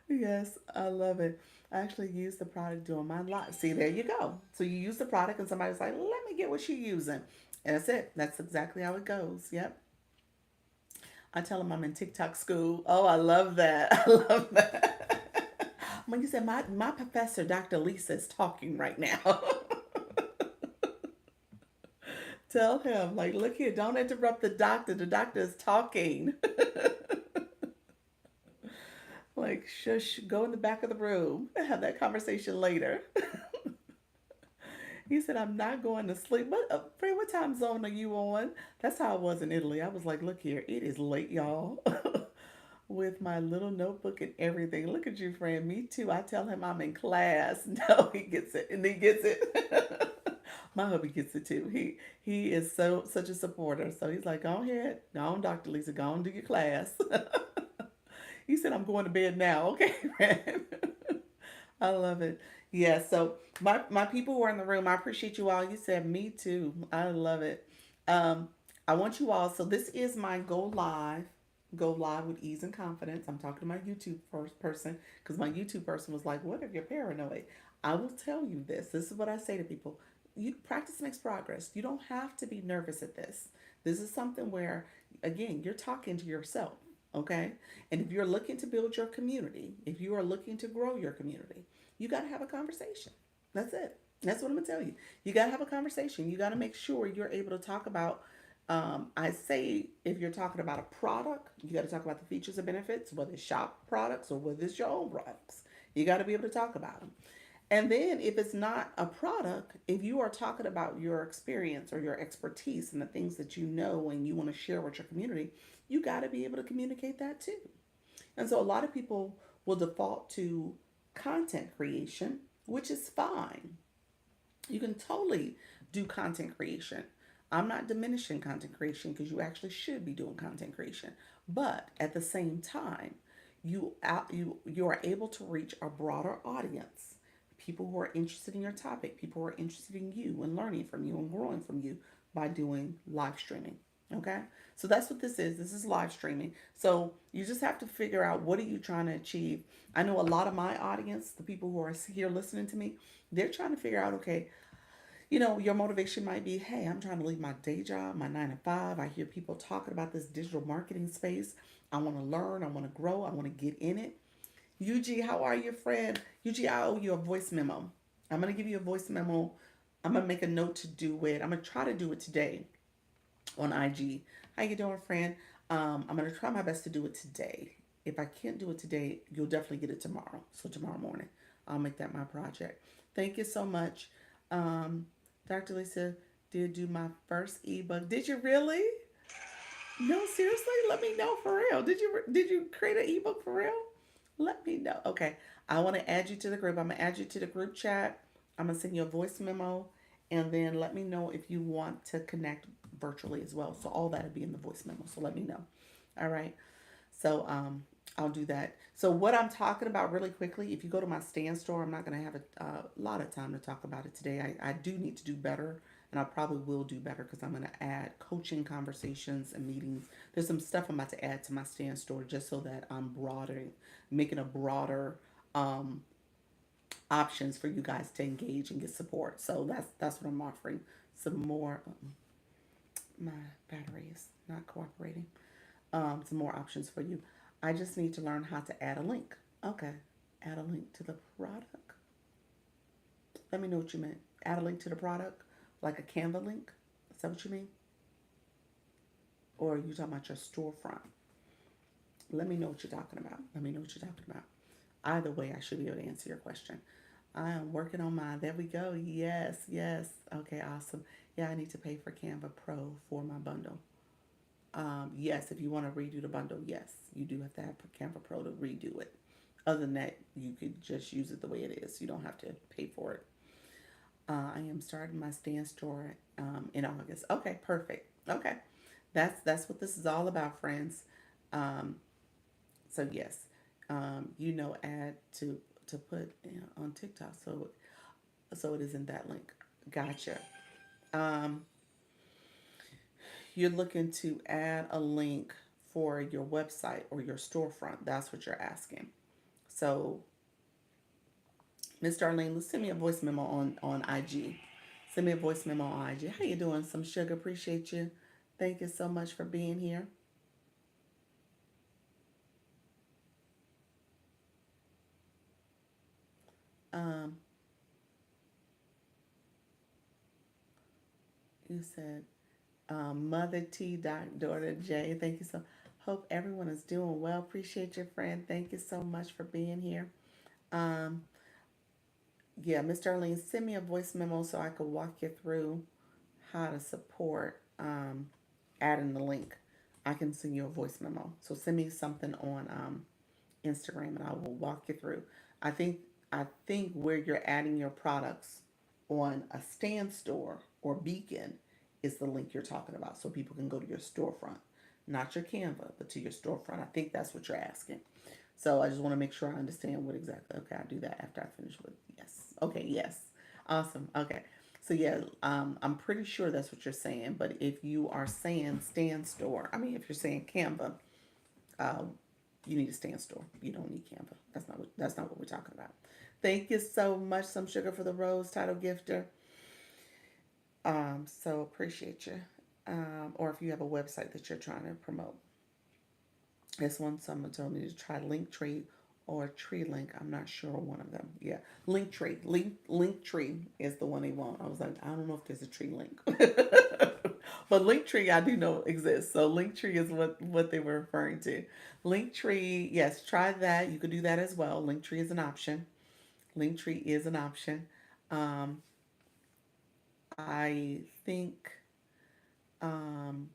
Yes, I love it. I actually use the product during my live. See, there you go. So you use the product and somebody's like, "Let me get what she's using." And that's it. That's exactly how it goes. Yep. I tell them I'm in TikTok school. Oh, I love that. I love that. When you said my professor, Dr. Lisa, is talking right now. Tell him, like, look here, don't interrupt the doctor. The doctor is talking. Like, shush, go in the back of the room. Have that conversation later. He said, "I'm not going to sleep." Friend, what time zone are you on? That's how I was in Italy. I was like, look here, it is late, y'all. With my little notebook and everything. Look at you, friend. Me too. I tell him I'm in class. No, he gets it. And he gets it. My hubby gets it too. He is such a supporter. So he's like, "Go ahead. Go on, Dr. Lisa. Go on, do your class." He said, "I'm going to bed now." Okay, friend. I love it. Yeah, so my people who are in the room, I appreciate you all. You said me too. I love it. Um, I want you all. So this is my go live with ease and confidence. I'm talking to my YouTube first person because my YouTube person was like, "What if you're paranoid?" I will tell you this. This is what I say to people. You practice makes progress. You don't have to be nervous at this. This is something where, again, you're talking to yourself. Okay. And if you're looking to build your community, if you are looking to grow your community, you got to have a conversation. That's it. That's what I'm gonna tell you. You got to have a conversation. You got to make sure you're able to talk about. I say if you're talking about a product, you got to talk about the features and benefits, whether it's shop products or whether it's your own products. You got to be able to talk about them. And then if it's not a product, if you are talking about your experience or your expertise and the things that you know and you want to share with your community, you got to be able to communicate that too. And so a lot of people will default to content creation, which is fine. You can totally do content creation. I'm not diminishing content creation because you actually should be doing content creation. But at the same time, you are able to reach a broader audience. People who are interested in your topic, people who are interested in you and learning from you and growing from you by doing live streaming. Okay? So that's what this is. This is live streaming. So you just have to figure out what are you trying to achieve. I know a lot of my audience, the people who are here listening to me, they're trying to figure out, okay, your motivation might be, hey, I'm trying to leave my day job, my 9 to 5. I hear people talking about this digital marketing space. I want to learn. I want to grow. I want to get in it. UG, how are you, friend? UG, I owe you a voice memo. I'm going to give you a voice memo. I'm going to make a note to do it. I'm going to try to do it today on IG. How you doing, friend? I'm going to try my best to do it today. If I can't do it today, you'll definitely get it tomorrow. So tomorrow morning, I'll make that my project. Thank you so much. Um, Dr. Lisa did do my first ebook. Did you really? No, seriously. Let me know for real. Did you create an ebook for real? Let me know. Okay, I want to add you to the group. I'm gonna add you to the group chat. I'm gonna send you a voice memo, and then let me know if you want to connect virtually as well. So all that'll be in the voice memo. So let me know. All right. So I'll do that. So what I'm talking about really quickly, if you go to my stand store, I'm not going to have a lot of time to talk about it today. I do need to do better, and I probably will do better because I'm going to add coaching conversations and meetings. There's some stuff I'm about to add to my stand store just so that I'm broadening, making a broader um, options for you guys to engage and get support. So that's what I'm offering. Some more. My battery is not cooperating. Some more options for you. I just need to learn how to add a link. Okay. Add a link to the product. Let me know what you meant. Add a link to the product, like a Canva link. Is that what you mean? Or are you talking about your storefront? Let me know what you're talking about. Let me know what you're talking about. Either way, I should be able to answer your question. I am working on mine. There we go. Yes, yes. Okay, awesome. Yeah, I need to pay for Canva Pro for my bundle. Yes, if you want to redo the bundle, yes, you do have to have Canva Pro to redo it. Other than that, you could just use it the way it is. You don't have to pay for it. I am starting my stand store in August. Okay, perfect. Okay, that's what this is all about, friends. Um, so yes, add to put on TikTok. So it isn't that link. Gotcha. Um, you're looking to add a link for your website or your storefront. That's what you're asking. So, Miss Darlene, let's send me a voice memo on IG. Send me a voice memo on IG. How you doing? Some sugar. Appreciate you. Thank you so much for being here. Um, you said Mother T. Daughter J. Thank you so. Hope everyone is doing well. Appreciate your friend. Thank you so much for being here. Um, yeah, Miss Darlene, send me a voice memo so I can walk you through how to support adding the link. I can send you a voice memo. So send me something on Instagram and I will walk you through. I think I think where you're adding your products on a stand store or beacon is the link you're talking about. So people can go to your storefront. Not your Canva, but to your storefront. I think that's what you're asking. So I just want to make sure I understand what exactly. Okay, I'll do that after I finish with yes. Okay, yes. Awesome. Okay. So yeah, I'm pretty sure that's what you're saying. But if you are saying stand store, I mean, if you're saying Canva, um, you need a stand store. You don't need Canva. That's not what we're talking about. Thank you so much, some sugar for the rose title gifter. So appreciate you. Or if you have a website that you're trying to promote. This one, someone told me to try Linktree or Tree Link. I'm not sure one of them. Yeah, Linktree. Linktree is the one they want. I was like, I don't know if there's a tree link, but Linktree I do know exists. So Linktree is what they were referring to. Linktree, yes, try that. You could do that as well. Linktree is an option. Linktree is an option. Um, I think um,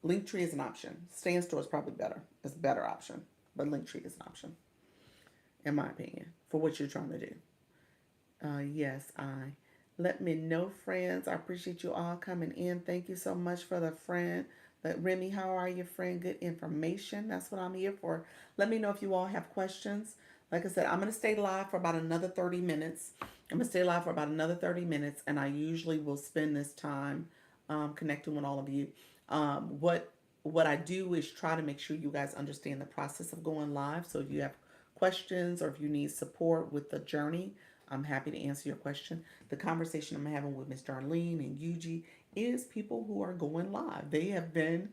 Linktree is an option. Stand store is probably better. It's a better option, but Linktree is an option, in my opinion, for what you're trying to do. Yes, I. Let me know, friends. I appreciate you all coming in. Thank you so much for the friend. But Remy, how are you, friend? Good information. That's what I'm here for. Let me know if you all have questions. Like I said, I'm going to stay live for about another 30 minutes. I'm going to stay live for about another 30 minutes, and I usually will spend this time connecting with all of you. What I do is try to make sure you guys understand the process of going live. So if you have questions or if you need support with the journey, I'm happy to answer your question. The conversation I'm having with Miss Darlene and Yuji is people who are going live. They have been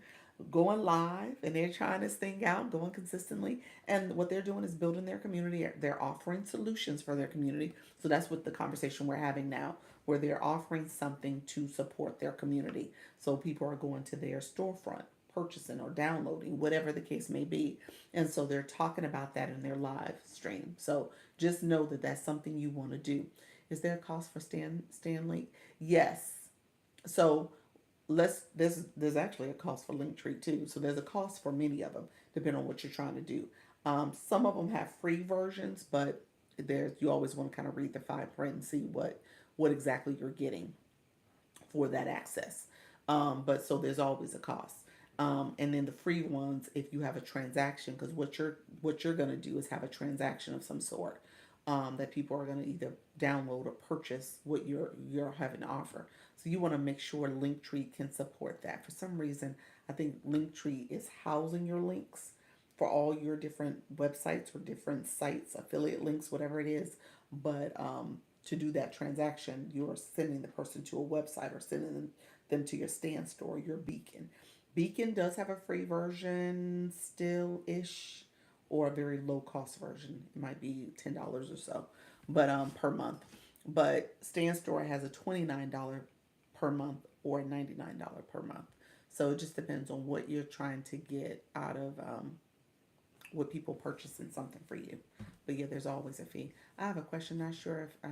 going live and they're trying this thing out, going consistently. And what they're doing is building their community. They're offering solutions for their community. So that's what the conversation we're having now, where they're offering something to support their community. So people are going to their storefront, purchasing or downloading, whatever the case may be. And so they're talking about that in their live stream. So just know that that's something you want to do. Is there a cost for Stanley? Yes. So there's actually a cost for Linktree too. So there's a cost for many of them, depending on what you're trying to do. Some of them have free versions, but there's you always want to kind of read the fine print and see what exactly you're getting for that access. But so there's always a cost. And then the free ones, if you have a transaction, because what you're gonna do is have a transaction of some sort that people are gonna either download or purchase what you're having to offer. So you want to make sure Linktree can support that. For some reason, I think Linktree is housing your links for all your different websites or different sites, affiliate links, whatever it is. But to do that transaction, you're sending the person to a website or sending them to your stand store, your beacon. Beacon does have a free version still ish, or a very low cost version. It might be $10 or so, but per month. But Stand Store has a $29 per month or $99 per month. So it just depends on what you're trying to get out of what people purchasing something for you. But yeah, there's always a fee. I have a question. Not sure if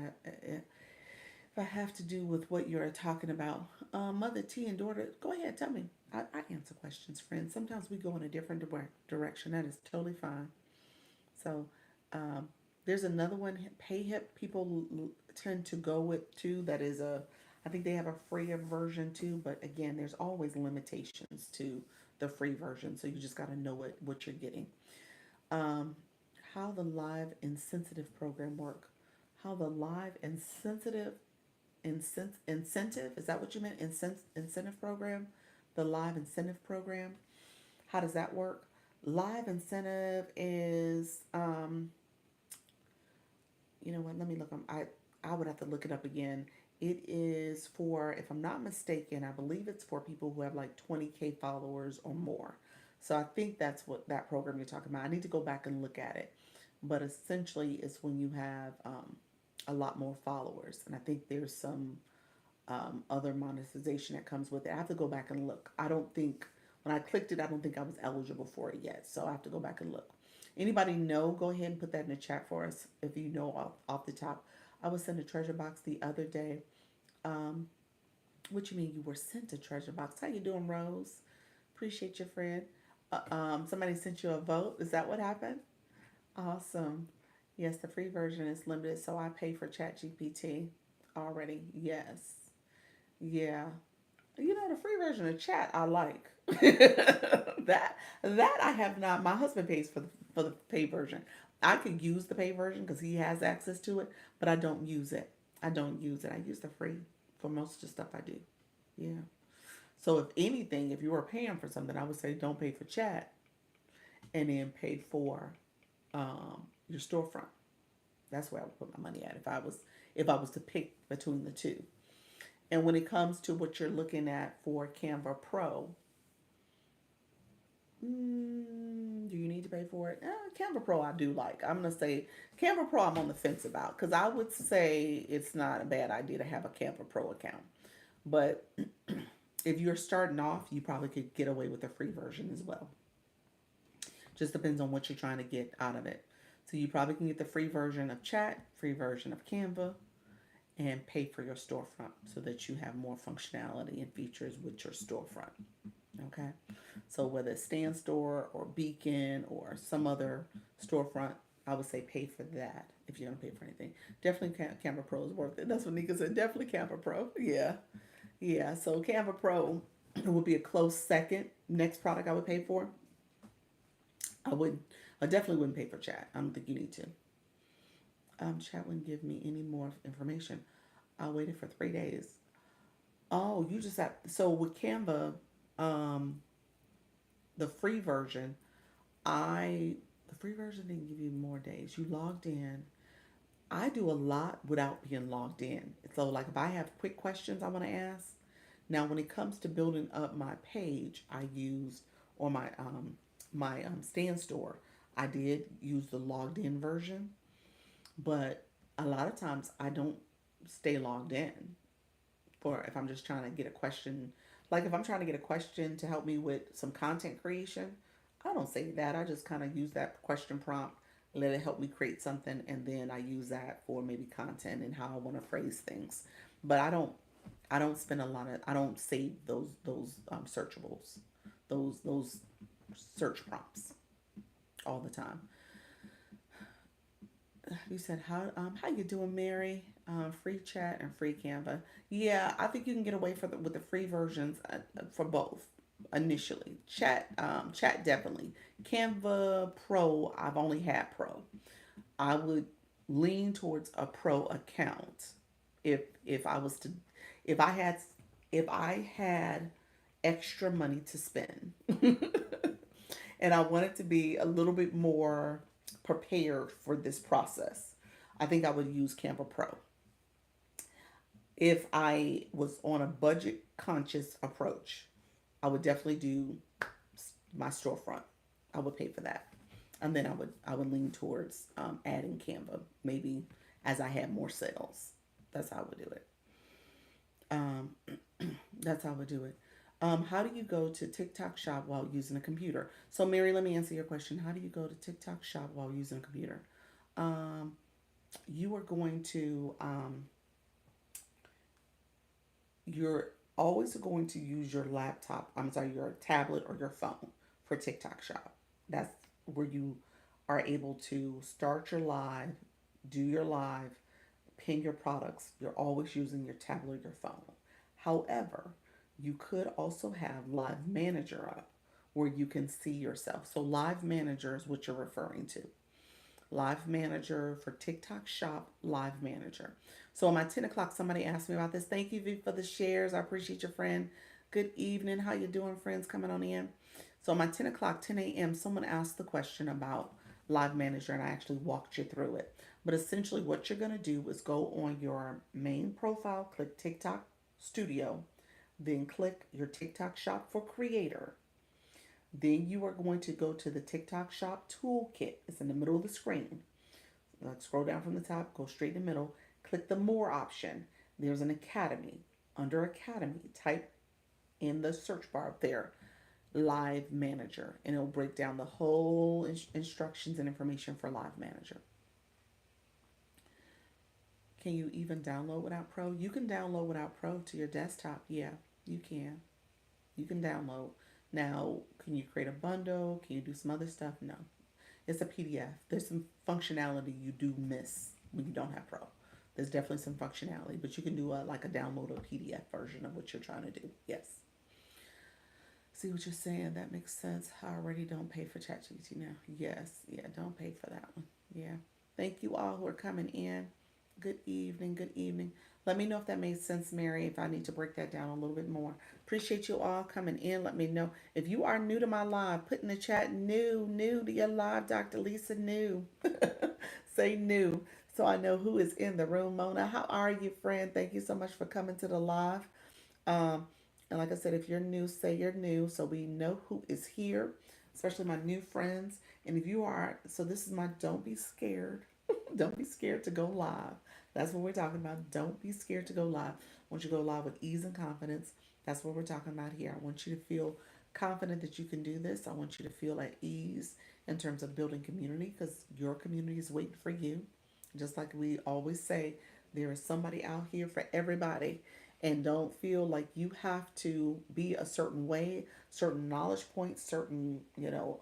I have to do with what you're talking about. Mother T and daughter, go ahead, tell me. I answer questions, friends. Sometimes we go in a different direction. That is totally fine. So um, there's another one. Pay hip people tend to go with too. That is I think they have a free version too, but again, there's always limitations to the free version, so you just got to know what you're getting. Um, how the live insensitive program work? How the live incentive, is that what you meant? Incentive program, the live incentive program. How does that work? Live incentive is you know what? Let me look. I would have to look it up again. It is for, if I'm not mistaken, I believe it's for people who have like 20K followers or more. So I think that's what that program you're talking about. I need to go back and look at it. But essentially, it's when you have a lot more followers, and I think there's some other monetization that comes with it. I have to go back and look. I don't think when I clicked it, I don't think I was eligible for it yet. So I have to go back and look. Anybody know? Go ahead and put that in the chat for us if you know off the top. I was sent a treasure box the other day. Um, what you mean you were sent a treasure box? How you doing, Rose? Appreciate your friend. Somebody sent you a vote. Is that what happened? Awesome. Yes, the free version is limited, so I pay for ChatGPT already. Yes. Yeah. You know, the free version of chat I like. That I have not. My husband pays for the paid version. I could use the paid version because he has access to it, but I don't use it. I don't use it. I use the free for most of the stuff I do. Yeah. So if anything, if you were paying for something, I would say don't pay for chat and then pay for your storefront. That's where I would put my money at if I was to pick between the two. And when it comes to what you're looking at for Canva Pro, do you need to pay for it? Canva Pro, I do like. I'm gonna say Canva Pro. I'm on the fence about because I would say it's not a bad idea to have a Canva Pro account. But if you're starting off, you probably could get away with a free version as well. Just depends on what you're trying to get out of it. So you probably can get the free version of Chat, free version of Canva, and pay for your storefront so that you have more functionality and features with your storefront. Okay. So whether it's Stand Store or Beacon or some other storefront, I would say pay for that if you're gonna pay for anything. Definitely Canva Pro is worth it. That's what Nika said. Definitely Canva Pro. Yeah. Yeah. So Canva Pro would be a close second. Next product I would pay for. I would I definitely wouldn't pay for chat. I don't think you need to. Chat wouldn't give me any more information. I waited for 3 days. Oh, you just have so with Canva, um, the free version, I the free version didn't give you more days. You logged in. I do a lot without being logged in. So like if I have quick questions I want to ask. Now when it comes to building up my page, I use or my stand store, I did use the logged in version, but a lot of times I don't stay logged in for if I'm just trying to get a question. Like if I'm trying to get a question to help me with some content creation, I don't say that. I just kind of use that question prompt, let it help me create something, and then I use that for maybe content and how I want to phrase things. But I don't spend a lot of I don't save those searchables, those search prompts all the time. You said how you doing, Mary? Free chat and free Canva. Yeah, I think you can get away with the free versions for both initially. Chat definitely. Canva Pro, I've only had Pro. I would lean towards a Pro account if I was to if I had if I had extra money to spend and I wanted to be a little bit more prepared for this process. I think I would use Canva Pro. If I was on a budget conscious approach, I would definitely do my storefront. I would pay for that. And then I would lean towards adding Canva maybe as I had more sales. That's how I would do it. Um, that's how I would do it. How do you go to TikTok Shop while using a computer? So, Mary, let me answer your question. How do you go to TikTok Shop while using a computer? Um, you are going to, you're always going to use your laptop, I'm sorry, your tablet or your phone for TikTok Shop. That's where you are able to start your live, do your live, pin your products, you're always using your tablet or your phone. However, you could also have Live Manager up where you can see yourself. So, Live Manager is what you're referring to. Live Manager for TikTok Shop, Live Manager. So, on my 10 o'clock, somebody asked me about this. Thank you, V, for the shares. I appreciate your friend. Good evening. How you doing, friends, coming on in? So, on my 10 o'clock, 10 a.m., someone asked the question about Live Manager, and I actually walked you through it. But essentially, what you're going to do is go on your main profile, click TikTok Studio, then click your TikTok Shop for Creator. Then you are going to go to the TikTok Shop Toolkit. It's in the middle of the screen. Scroll down from the top, go straight in the middle, click the More option. There's an Academy. Under Academy, type in the search bar up there, Live Manager, and it'll break down the whole instructions and information for Live Manager. Can you even download without Pro? You can download without Pro to your desktop. Yeah, you can. You can download. Now, can you create a bundle? Can you do some other stuff? No. It's a PDF. There's some functionality you do miss when you don't have Pro. There's definitely some functionality, but you can do like a download or PDF version of what you're trying to do. Yes. See what you're saying? That makes sense. I already don't pay for ChatGPT now. Yes. Yeah, don't pay for that one. Yeah. Thank you all who are coming in. Good evening. Good evening. Let me know if that made sense, Mary, if I need to break that down a little bit more. Appreciate you all coming in. Let me know. If you are new to my live, put in the chat, new to your live, Dr. Lisa, new. Say new. So I know who is in the room. Mona, how are you, friend? Thank you so much for coming to the live. Um, and like I said, if you're new, say you're new so we know who is here, especially my new friends. And if you are, so this is my don't be scared. Don't be scared to go live. That's what we're talking about. Don't be scared to go live. I want you to go live with ease and confidence. That's what we're talking about here. I want you to feel confident that you can do this. I want you to feel at ease in terms of building community because your community is waiting for you. Just like we always say, there is somebody out here for everybody. And don't feel like you have to be a certain way, certain knowledge points, certain,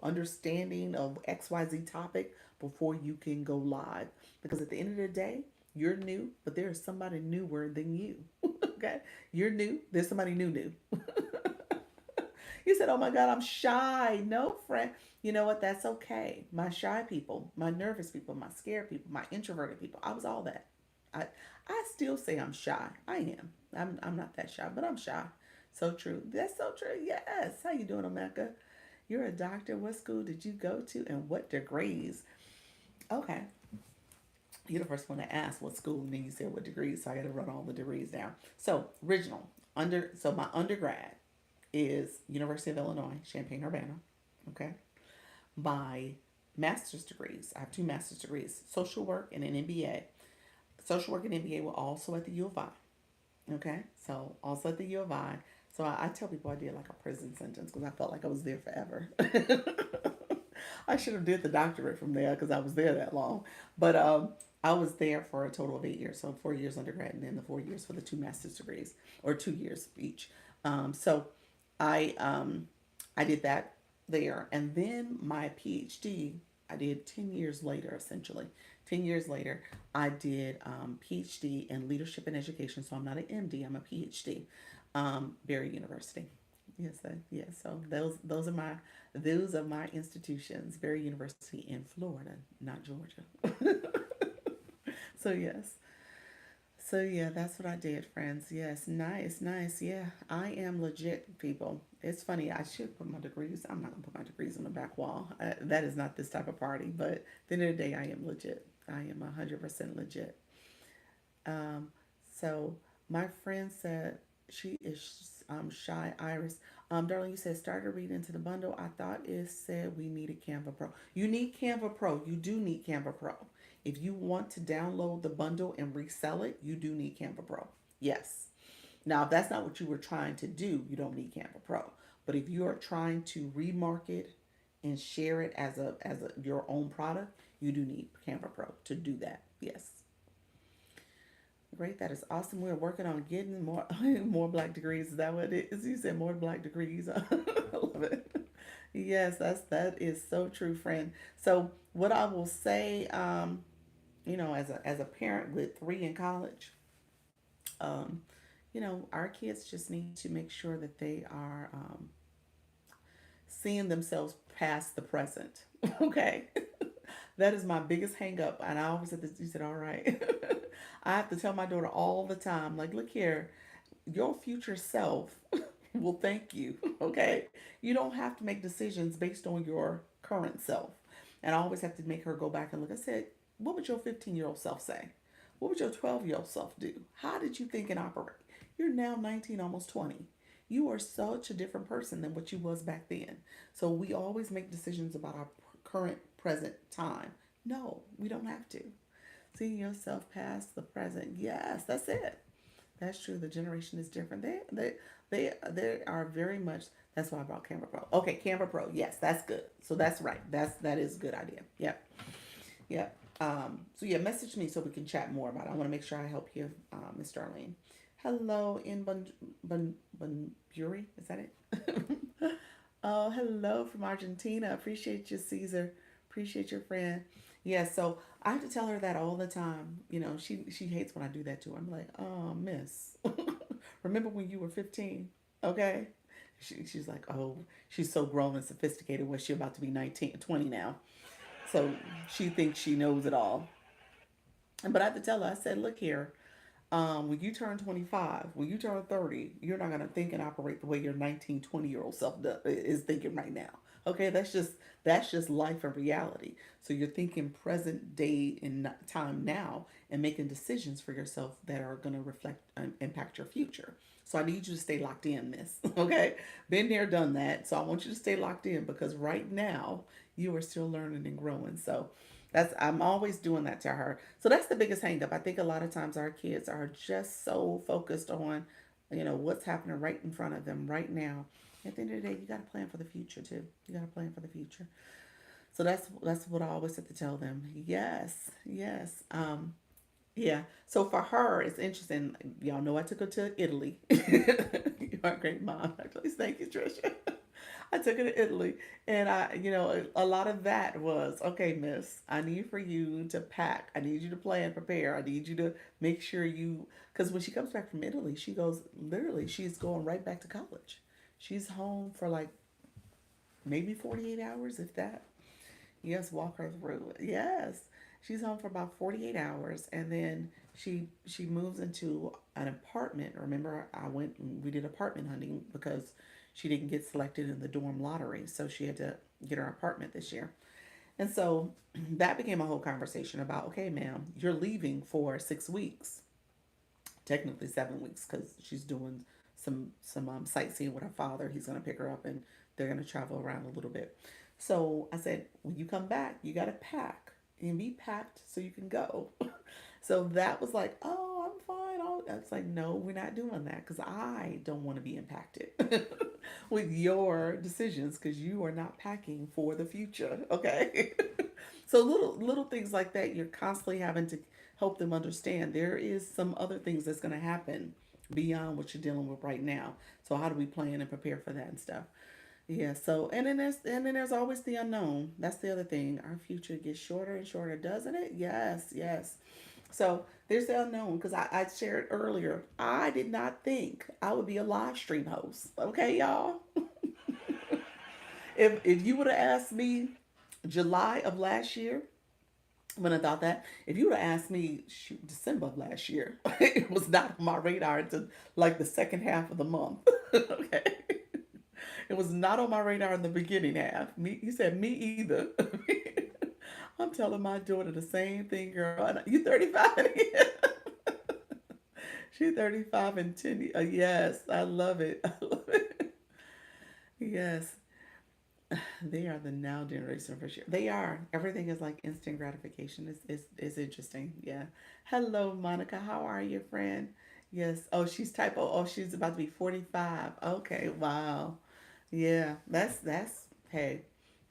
understanding of XYZ topic before you can go live. Because at the end of the day, you're new, but there is somebody newer than you. Okay? You're new, there's somebody new. You said, oh my God, I'm shy. No, friend. You know what? That's okay. My shy people, my nervous people, my scared people, my introverted people, I was all that. I, I still say I'm shy. I am. I'm not that shy, but I'm shy. So true. That's so true. Yes. How you doing, Omeka? You're a doctor. What school did you go to and what degrees? Okay. You're the first one to ask what school, and then you said what degrees, so I got to run all the degrees down. So, so my undergrad is University of Illinois, Champaign-Urbana. Okay. My master's degrees, I have two master's degrees, social work and an MBA. Social work and MBA were also at the U of I. Okay, so also at the U of I. So I tell people I did like a prison sentence because I felt like I was there forever. I should have did the doctorate from there because I was there that long. But I was there for a total of 8 years, so 4 years undergrad and then the 4 years for the two master's degrees, or 2 years each. So I did that there, and then my PhD I did 10 years later, essentially. 10 years later, I did PhD in leadership and education. So I'm not an MD, I'm a PhD. Berry University. Yes, yes. So those are my institutions. Berry University in Florida, not Georgia. So yes. So yeah, that's what I did, friends. Yes, nice, nice. Yeah, I am legit, people. It's funny. I should put my degrees. I'm not gonna put my degrees on the back wall. That is not this type of party. But at the end of the day, I am legit. I am 100% legit. Um, so my friend said she is shy. Iris, darling, you said started reading into the bundle. I thought it said we needed Canva Pro. You need Canva Pro. You do need Canva Pro. If you want to download the bundle and resell it, you do need Canva Pro. Yes. Now, if that's not what you were trying to do, you don't need Canva Pro. But if you are trying to remarket and share it as your own product, you do need Canva Pro to do that. Yes. Great, that is awesome. We're working on getting more more black degrees. Is that what it is? You said more black degrees. I love it. Yes, that is so true, friend. So what I will say, as a parent with three in college, um, our kids just need to make sure that they are seeing themselves past the present. Okay. That is my biggest hang up. And I always said this, you said, all right. I have to tell my daughter all the time, like, look here, your future self will thank you. Okay. You don't have to make decisions based on your current self. And I always have to make her go back and look. I said, what would your 15-year-old self say? What would your 12-year-old self do? How did you think and operate? You're now 19, almost 20. You are such a different person than what you was back then. So we always make decisions about our current present time. No, we don't have to. Seeing yourself past the present. Yes, that's it. That's true. The generation is different. They are very much. That's why I brought Canva Pro. Okay, Canva Pro. Yes, that's good. So that's right. That is a good idea. Yep, yep. So yeah, message me so we can chat more about it. I want to make sure I help you, Miss Darlene. Hello in Bunbury. Is that it? Oh, hello from Argentina. Appreciate you, Caesar. Appreciate your friend. Yeah, so I have to tell her that all the time. She hates when I do that to her. I'm like, oh, miss, remember when you were 15? Okay. She's like, oh, she's so grown and sophisticated when she's about to be 19, 20 now. So she thinks she knows it all. But I have to tell her, I said, look here, when you turn 25, when you turn 30, you're not going to think and operate the way your 19, 20-year-old self is thinking right now. Okay, that's just life and reality. So you're thinking present day in time now and making decisions for yourself that are going to reflect and impact your future. So I need you to stay locked in, miss. Okay, been there, done that. So I want you to stay locked in because right now you are still learning and growing. So I'm always doing that to her. So that's the biggest hang up. I think a lot of times our kids are just so focused on, what's happening right in front of them right now. At the end of the day, you got to plan for the future too. You got to plan for the future. So that's what I always have to tell them. Yes, yes. Yeah. So for her, it's interesting. Y'all know I took her to Italy. You are a great mom. Actually, thank you, Trisha. I took her to Italy, and a lot of that was okay, Miss. I need for you to pack. I need you to plan, prepare. I need you to make sure because when she comes back from Italy, she goes literally. She's going right back to college. She's home for like maybe 48 hours, if that. Yes, walk her through it. Yes. She's home for about 48 hours and then she moves into an apartment. Remember, we did apartment hunting because she didn't get selected in the dorm lottery, so she had to get her apartment this year. And so that became a whole conversation about, okay, ma'am, you're leaving for 6 weeks, technically 7 weeks, because she's doing some sightseeing with her father. He's going to pick her up and they're going to travel around a little bit. So I said, when you come back, you got to pack and be packed so you can go. So that was like, oh, I'm fine. I was like, no, we're not doing that because I don't want to be impacted with your decisions because you are not packing for the future. Okay. So little things like that, you're constantly having to help them understand there is some other things that's going to happen beyond what you're dealing with right now. So how do we plan and prepare for that and stuff? Yeah, so and then there's always the unknown. That's the other thing. Our future gets shorter and shorter, doesn't it? Yes, yes. So there's the unknown because I shared earlier. I did not think I would be a live stream host. Okay, y'all. If you would have asked me July of last year, when I thought that, if you would have asked me shoot, December of last year, it was not on my radar until like the second half of the month. Okay. It was not on my radar in the beginning half. Me, you said me either. I'm telling my daughter the same thing, girl. You 35? She 35 and 10. Yes, I love it. I love it. Yes, they are the now generation for sure. They are. Everything is like instant gratification. It's interesting. Yeah. Hello, Monica. How are you, friend? Yes. Oh, she's typo. Oh, she's about to be 45. Okay. Wow. Yeah. That's hey,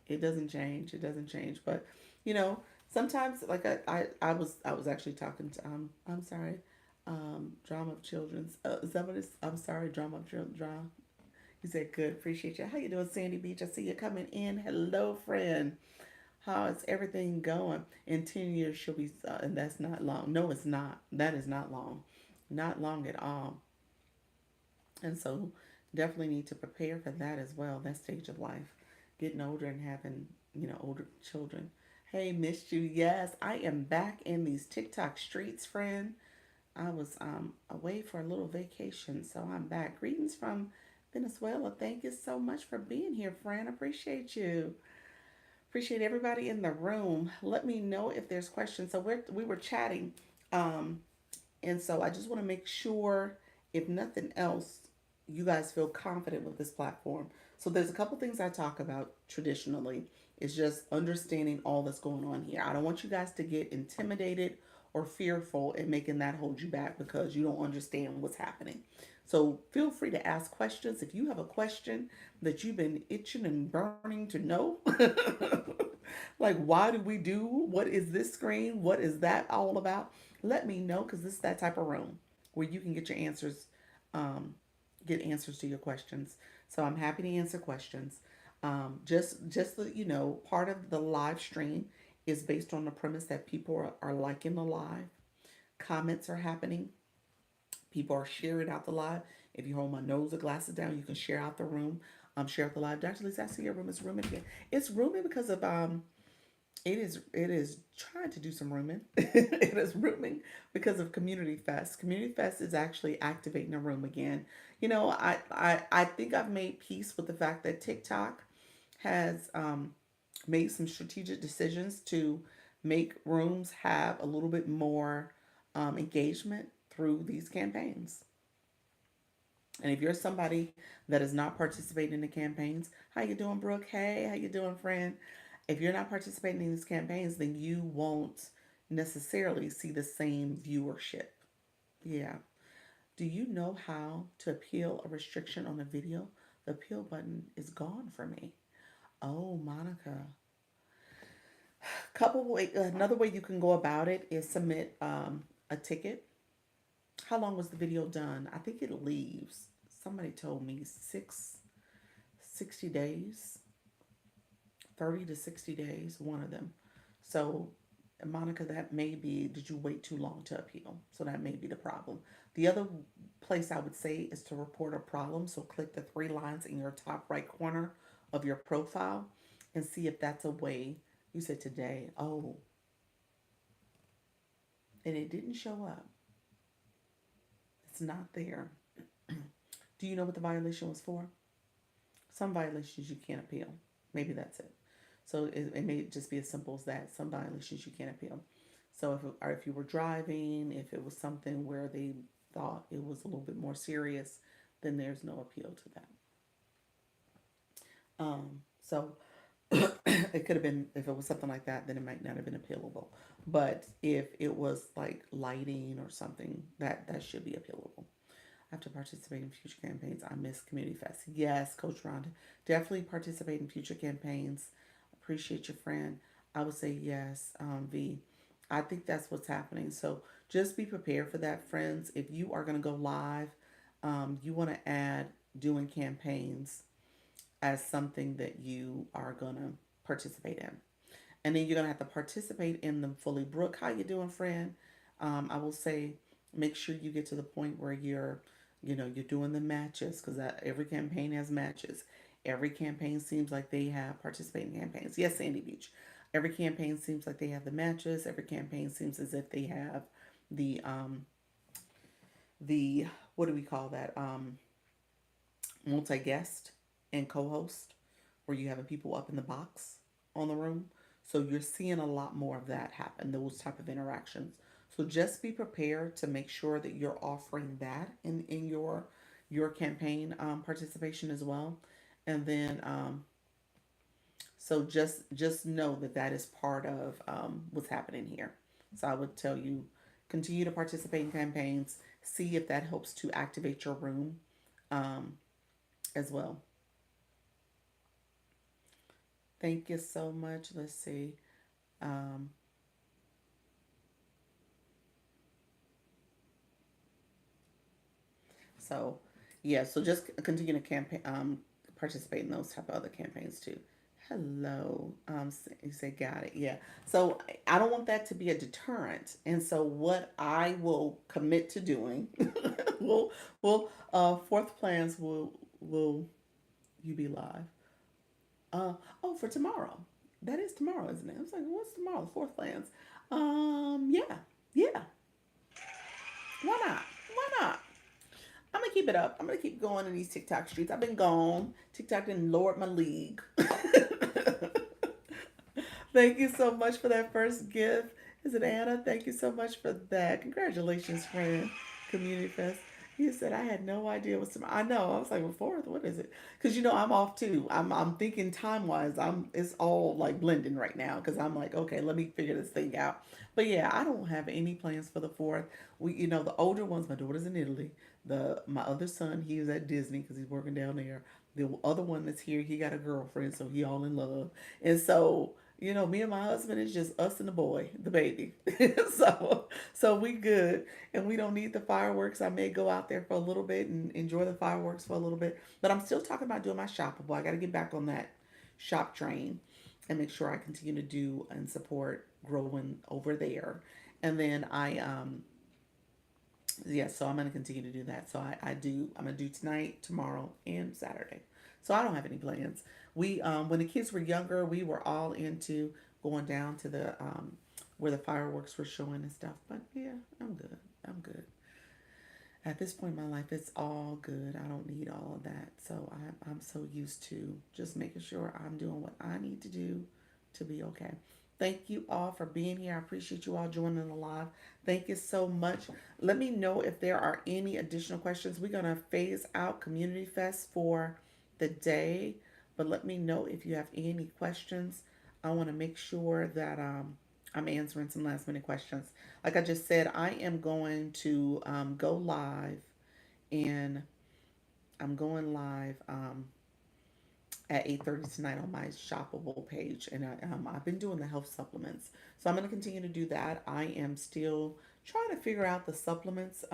it doesn't change. It doesn't change. But you know, sometimes like I was actually talking to I'm sorry, drama of children's somebody's I'm sorry, drama of children drama. You said good, appreciate you. How you doing, Sandy Beach? I see you coming in. Hello, friend. How is everything going? In 10 years, she'll be, and that's not long. No, it's not. That is not long. Not long at all. And so, definitely need to prepare for that as well, that stage of life. Getting older and having, older children. Hey, missed you. Yes, I am back in these TikTok streets, friend. I was away for a little vacation, so I'm back. Greetings from Venezuela. Thank you so much for being here, friend. Appreciate you. Appreciate everybody in the room. Let me know if there's questions. So we were chatting, um, and so I just want to make sure, if nothing else, you guys feel confident with this platform. So there's a couple things I talk about traditionally. It's just understanding all that's going on here. I don't want you guys to get intimidated or fearful and making that hold you back because you don't understand what's happening. So feel free to ask questions. If you have a question that you've been itching and burning to know, like why do we do, what is this screen, what is that all about, let me know, because this is that type of room where you can get your answers, um, get answers to your questions. So I'm happy to answer questions. Just so you know, part of the live stream is based on the premise that people are liking the live, comments are happening, people are sharing out the live. If you hold my nose or glasses down, you can share out the room. Share out the live. Dr. Lisa, I see your room is rooming again. It's rooming because of it is trying to do some rooming. It is rooming because of Community Fest. Community Fest is actually activating a room again. I think I've made peace with the fact that TikTok has made some strategic decisions to make rooms have a little bit more engagement through these campaigns. And if you're somebody that is not participating in the campaigns, how you doing, Brooke? Hey, how you doing, friend? If you're not participating in these campaigns, then you won't necessarily see the same viewership. Yeah. Do you know how to appeal a restriction on a video? The appeal button is gone for me. Oh, Monica. Another way you can go about it is submit a ticket. How long was the video done? I think it leaves. Somebody told me 60 days, 30 to 60 days, one of them. So, Monica, that may be, did you wait too long to appeal? So, that may be the problem. The other place I would say is to report a problem. So, click the three lines in your top right corner of your profile and see if that's a way. You said today, oh, and it didn't show up. It's not there. Do you know what the violation was for? Some violations you can't appeal. Maybe that's it. So it may just be as simple as that. Some violations you can't appeal. So if you were driving, if it was something where they thought it was a little bit more serious, then there's no appeal to that. So it could have been, if it was something like that, then it might not have been appealable. But if it was like lighting or something, that should be appealable. I have to participate in future campaigns. I miss Community Fest. Yes, Coach Rhonda. Definitely participate in future campaigns. Appreciate your friend. I would say yes, V. I think that's what's happening. So just be prepared for that, friends. If you are going to go live, you want to add doing campaigns as something that you are going to participate in. And then you're going to have to participate in them fully. Brooke, how you doing, friend? I will say make sure you get to the point where you're doing the matches, because every campaign has matches. Every campaign seems like they have participating campaigns. Yes, Sandy Beach. Every campaign seems like they have the matches. Every campaign seems as if they have the what do we call that, multi guest and co-host, where you having people up in the box on the room. So you're seeing a lot more of that happen, those type of interactions. So just be prepared to make sure that you're offering that in your campaign participation as well. And then so just know that that is part of what's happening here. So I would tell you, continue to participate in campaigns. See if that helps to activate your room um, as well. Thank you so much. Let's see. Um, so, yeah. So just continue to campaign, participate in those type of other campaigns too. Hello. You say got it. Yeah. So I don't want that to be a deterrent. And so what I will commit to doing, will fourth plans will you be live? Oh, for tomorrow. That is tomorrow, isn't it? I was like, what's tomorrow? Fourth plans. Yeah, yeah. Why not? Why not? I'm gonna keep it up. I'm gonna keep going in these TikTok streets. I've been gone. TikTok didn't lower my league. Thank you so much for that first gift. Is it Anna? Thank you so much for that. Congratulations, friend. Community Fest. You said I had no idea what's tomorrow. I know. I was like, well, fourth, what is it? Because I'm off too. I'm thinking time wise. It's all like blending right now because I'm like, okay, let me figure this thing out. But yeah, I don't have any plans for the fourth. The older ones. My daughter's in Italy. My other son, he was at Disney because he's working down there. The other one that's here, he got a girlfriend, so he all in love. And so me and my husband is just us and the boy, the baby. so we good, and we don't need the fireworks. I may go out there for a little bit and enjoy the fireworks for a little bit, but I'm still talking about doing my shoppable. I got to get back on that shop train and make sure I continue to do and support growing over there. And then yeah, so I'm gonna continue to do that. So I'm gonna do tonight, tomorrow, and Saturday. So I don't have any plans. We when the kids were younger, we were all into going down to the where the fireworks were showing and stuff. But yeah, I'm good. I'm good. At this point in my life, it's all good. I don't need all of that. So I'm so used to just making sure I'm doing what I need to do to be okay. Thank you all for being here. I appreciate you all joining the live. Thank you so much. Let me know if there are any additional questions. We're going to phase out Community Fest for the day, but let me know if you have any questions. I want to make sure that I'm answering some last minute questions. Like I just said, I am going to go live, and I'm going live at 8:30 tonight on my shoppable page, and I've been doing the health supplements, so I'm going to continue to do that. I am still trying to figure out the supplements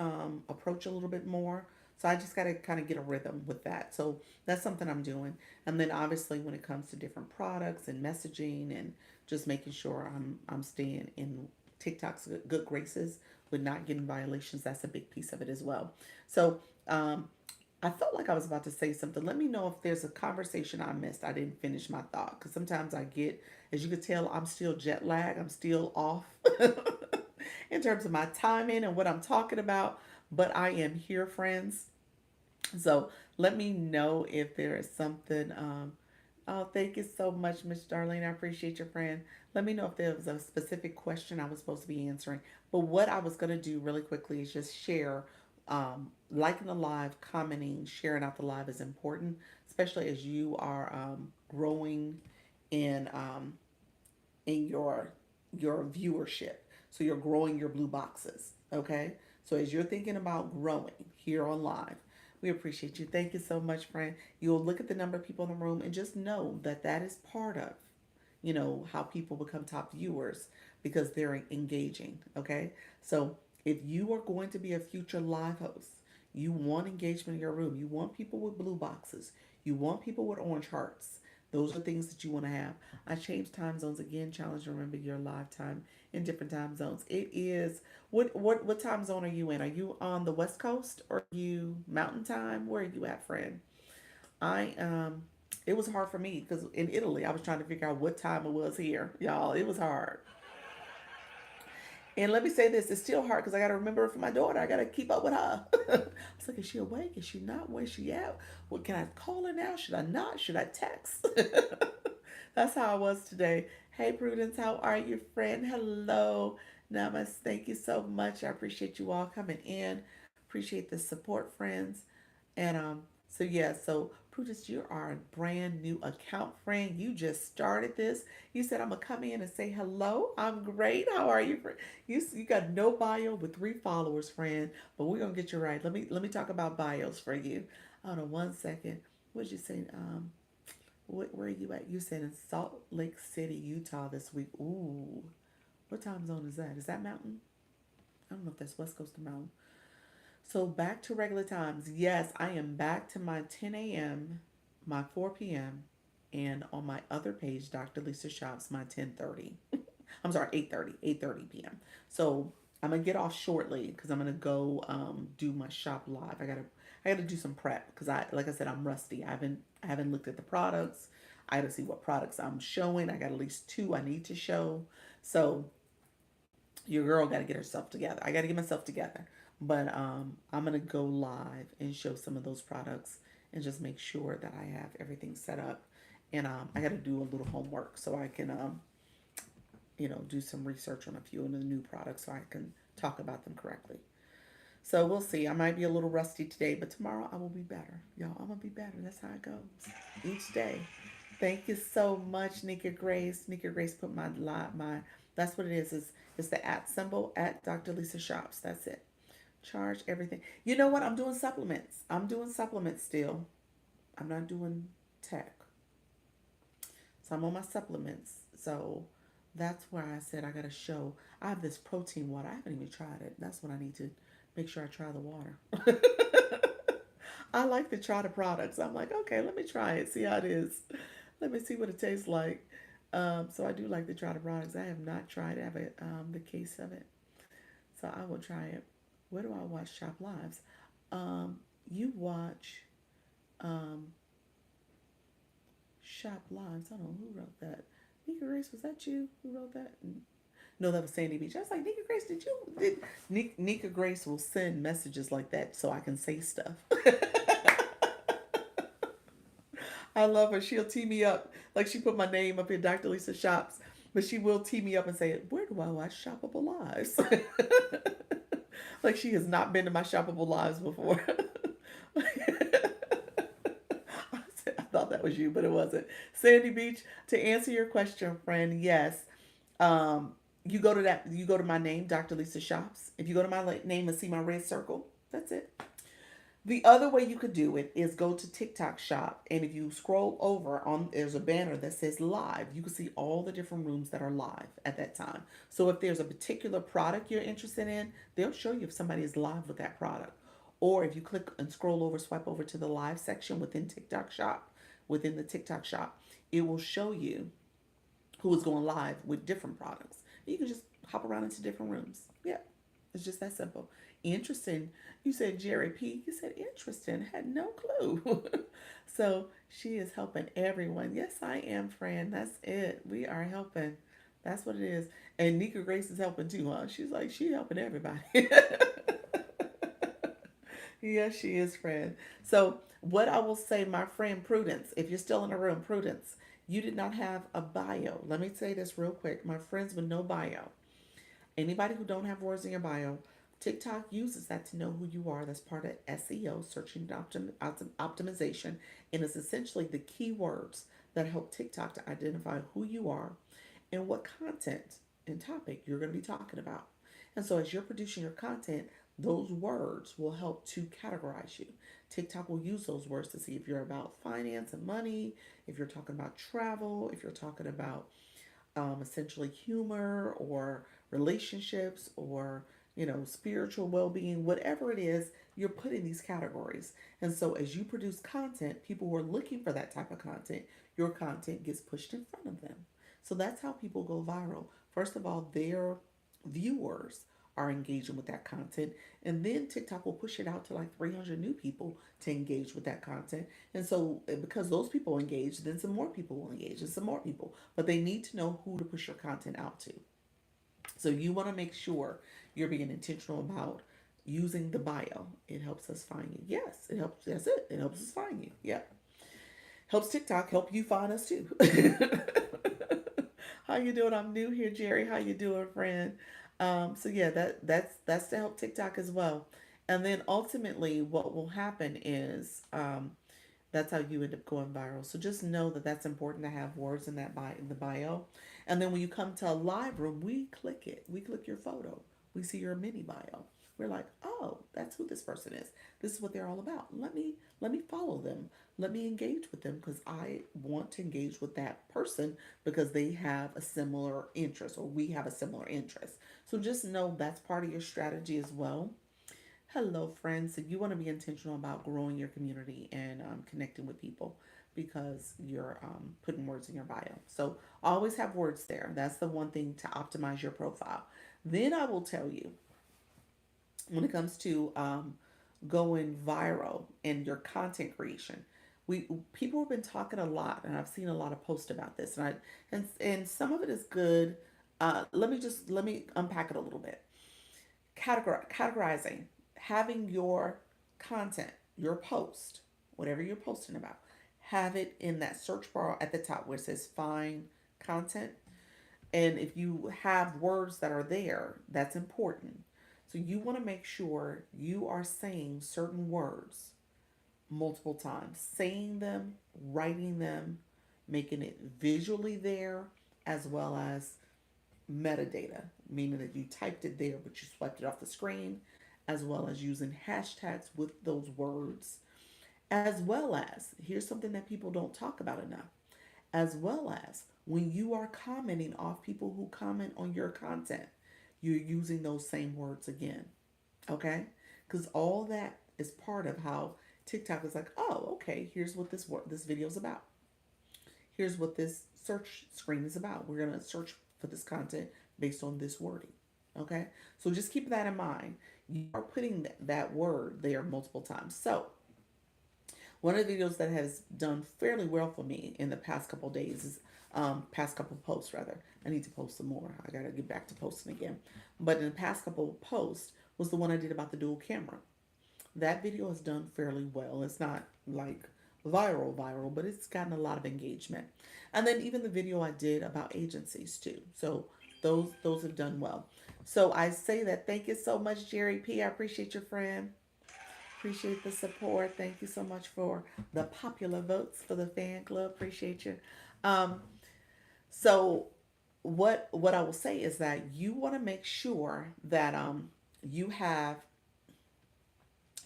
approach a little bit more, so I just got to kind of get a rhythm with that. So that's something I'm doing. And then obviously when it comes to different products and messaging and just making sure I'm staying in TikTok's good graces with not getting violations, that's a big piece of it as well. So I felt like I was about to say something. Let me know if there's a conversation I missed. I didn't finish my thought because sometimes I get, as you can tell, I'm still jet lag. I'm still off in terms of my timing and what I'm talking about. But I am here, friends. So let me know if there is something. Oh, thank you so much, Miss Darlene. I appreciate your friend. Let me know if there was a specific question I was supposed to be answering. But what I was going to do really quickly is just share. Liking the live, commenting, sharing out the live is important, especially as you are growing in in your viewership. So you're growing your blue boxes. Okay. So as you're thinking about growing here on live, we appreciate you. Thank you so much, friend. You'll look at the number of people in the room and just know that that is part of, how people become top viewers because they're engaging. Okay. So if you are going to be a future live host, you want engagement in your room, you want people with blue boxes, you want people with orange hearts. Those are things that you want to have. I changed time zones again. Challenge to remember your live time in different time zones. It is what time zone are you in? Are you on the West Coast or are you Mountain Time? Where are you at, friend? I It was hard for me because in Italy I was trying to figure out what time it was here, y'all. It was hard. And let me say this, it's still hard because I got to remember for my daughter. I got to keep up with her. I was like, is she awake? Is she not? Where's she at? What can I call her now? Should I not? Should I text? That's how I was today. Hey, Prudence, how are you, friend? Hello. Namaste. Thank you so much. I appreciate you all coming in. Appreciate the support, friends. And so yeah, so Prudence, you are a brand new account friend. You just started this. You said I'm gonna come in and say hello. I'm great. How are you? You got no bio with 3 followers, friend. But we're gonna get you right. Let me talk about bios for you. Hold on 1 second. What'd you say? Where are you at? You said in Salt Lake City, Utah this week. Ooh, what time zone is that? Is that Mountain? I don't know if that's West Coast or Mountain. So back to regular times. Yes, I am back to my 10 a.m., my 4 p.m., and on my other page, Dr. Lisa Shops, my 10:30. I'm sorry, 8:30 p.m. So I'm gonna get off shortly because I'm gonna go do my shop live. I gotta do some prep because like I said, I'm rusty. I haven't looked at the products. I gotta see what products I'm showing. I got at least two I need to show. So your girl got to get herself together. I got to get myself together. But I'm gonna go live and show some of those products and just make sure that I have everything set up. And I got to do a little homework so I can do some research on a few of the new products so I can talk about them correctly. So we'll see. I might be a little rusty today, but tomorrow I will be better. Y'all, I'm gonna be better. That's how it goes. Each day. Thank you so much, Nika Grace. Nika Grace put my that's what it is. It's the at symbol at Dr. Lisa Shops. That's it. Charge everything. You know what? I'm doing supplements. I'm doing supplements still. I'm not doing tech. So I'm on my supplements. So that's where I said I gotta show. I have this protein water. I haven't even tried it. That's what I need to make sure I try the water. I like to try the products. I'm like, okay, let me try it, see how it is. Let me see what it tastes like. So I do like to try the products. I have not tried it. I have the case of it. So I will try it. Where do I watch Shop Lives? Um, you watch um, Shop Lives. I don't know who wrote that. Nika Grace, was that you who wrote that? No, that was Sandy Beach. I was like, Nika Grace, Nika Grace will send messages like that so I can say stuff. I love her. She'll tee me up. Like she put my name up in Dr. Lisa Shops, but she will tee me up and say, where do I watch Shoppable Lives? Like she has not been to my Shoppable Lives before. I thought that was you, but it wasn't. Sandy Beach, to answer your question, friend, yes. You go to my name, Dr. Lisa Shops. If you go to my name and see my red circle, that's it. The other way you could do it is go to TikTok Shop, and if you scroll over on, there's a banner that says live. You can see all the different rooms that are live at that time. So if there's a particular product you're interested in, they'll show you if somebody is live with that product. Or if you click and scroll over, swipe over to the live section within TikTok Shop, within the TikTok Shop, it will show you who is going live with different products. You can just hop around into different rooms. Yeah, it's just that simple. Interesting. You said Jerry P. You said interesting. Had no clue. So she is helping everyone. Yes, I am, Fran. That's it. We are helping. That's what it is. And Nika Grace is helping too, huh? She's like, she helping everybody. Yes, she is, friend. So, what I will say, my friend Prudence, if you're still in the room, Prudence, you did not have a bio. Let me say this real quick. My friends with no bio. Anybody who don't have words in your bio, TikTok uses that to know who you are. That's part of SEO, search engine optimization, and it's essentially the keywords that help TikTok to identify who you are and what content and topic you're going to be talking about. And so, as you're producing your content, those words will help to categorize you. TikTok will use those words to see if you're about finance and money, if you're talking about travel, if you're talking about essentially humor or relationships or spiritual well-being, whatever it is, you're put in these categories. And so as you produce content, people who are looking for that type of content, your content gets pushed in front of them. So that's how people go viral. First of all, their viewers are engaging with that content, and then TikTok will push it out to like 300 new people to engage with that content. And so because those people engage, then some more people will engage and some more people, but they need to know who to push your content out to. So you want to make sure you're being intentional about using the bio. It helps us find you. Yes, it helps. That's it. It helps us find you. Yeah. Helps TikTok help you find us too. How you doing? I'm new here, Jerry. How you doing, friend? So yeah, that's to help TikTok as well. And then ultimately, what will happen is that's how you end up going viral. So just know that that's important to have words in that in the bio. And then when you come to a live room, we click it. We click your photo. We see your mini bio. We're like, oh, that's who this person is. This is what they're all about. Let me follow them. Let me engage with them because I want to engage with that person because they have a similar interest or we have a similar interest. So just know that's part of your strategy as well. Hello, friends. So you want to be intentional about growing your community and connecting with people. because you're putting words in your bio. So always have words there. That's the one thing to optimize your profile. Then I will tell you when it comes to going viral in your content creation. We people have been talking a lot, and I've seen a lot of posts about this, and some of it is good. Let me unpack it a little bit. Categorizing, having your content, your post, whatever you're posting about, have it in that search bar at the top where it says find content. And if you have words that are there, that's important. So you want to make sure you are saying certain words multiple times, saying them, writing them, making it visually there, as well as metadata, meaning that you typed it there but you swiped it off the screen, as well as using hashtags with those words, as well as here's something that people don't talk about enough, as well as when you are commenting off people who comment on your content, you're using those same words again. Okay? Because all that is part of how TikTok is like, oh, okay, here's what this video is about. Here's what this search screen is about. We're gonna search for this content based on this wording. Okay? So just keep that in mind. You are putting that word there multiple times. So one of the videos that has done fairly well for me in the past couple of days is past couple of posts rather. I need to post some more. I gotta get back to posting again. But in the past couple of posts was the one I did about the dual camera. That video has done fairly well. It's not like viral, but it's gotten a lot of engagement. And then even the video I did about agencies too. So those have done well. So I say that thank you so much, Jerry P. I appreciate your friend. Appreciate the support. Thank you so much for the popular votes for the fan club. Appreciate you. Um, so what I will say is that you want to make sure that you have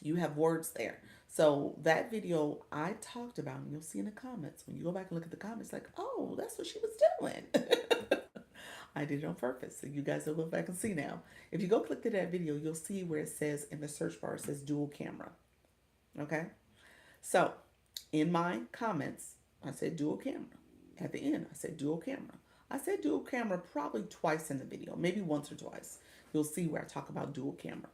you have words there. So that video I talked about, and you'll see in the comments when you go back and look at the comments, like, oh, that's what she was doing. I did it on purpose, so you guys will go back and see now. If you go click to that video, you'll see where it says in the search bar, it says dual camera. Okay, so in my comments, I said dual camera. At the end, I said dual camera. I said dual camera probably twice in the video, maybe once or twice. You'll see where I talk about dual camera.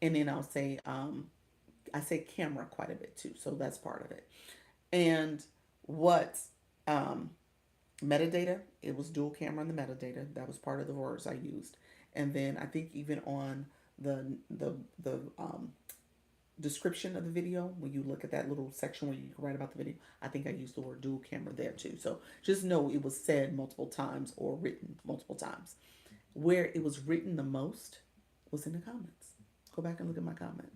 And then I'll say, I say camera quite a bit too, so that's part of it. And what um, metadata, it was dual camera in the metadata. That was part of the words I used. And then I think even on the description of the video, when you look at that little section where you can write about the video, I think I used the word dual camera there too. So just know it was said multiple times or written multiple times. Where it was written the most was in the comments. Go back and look at my comment.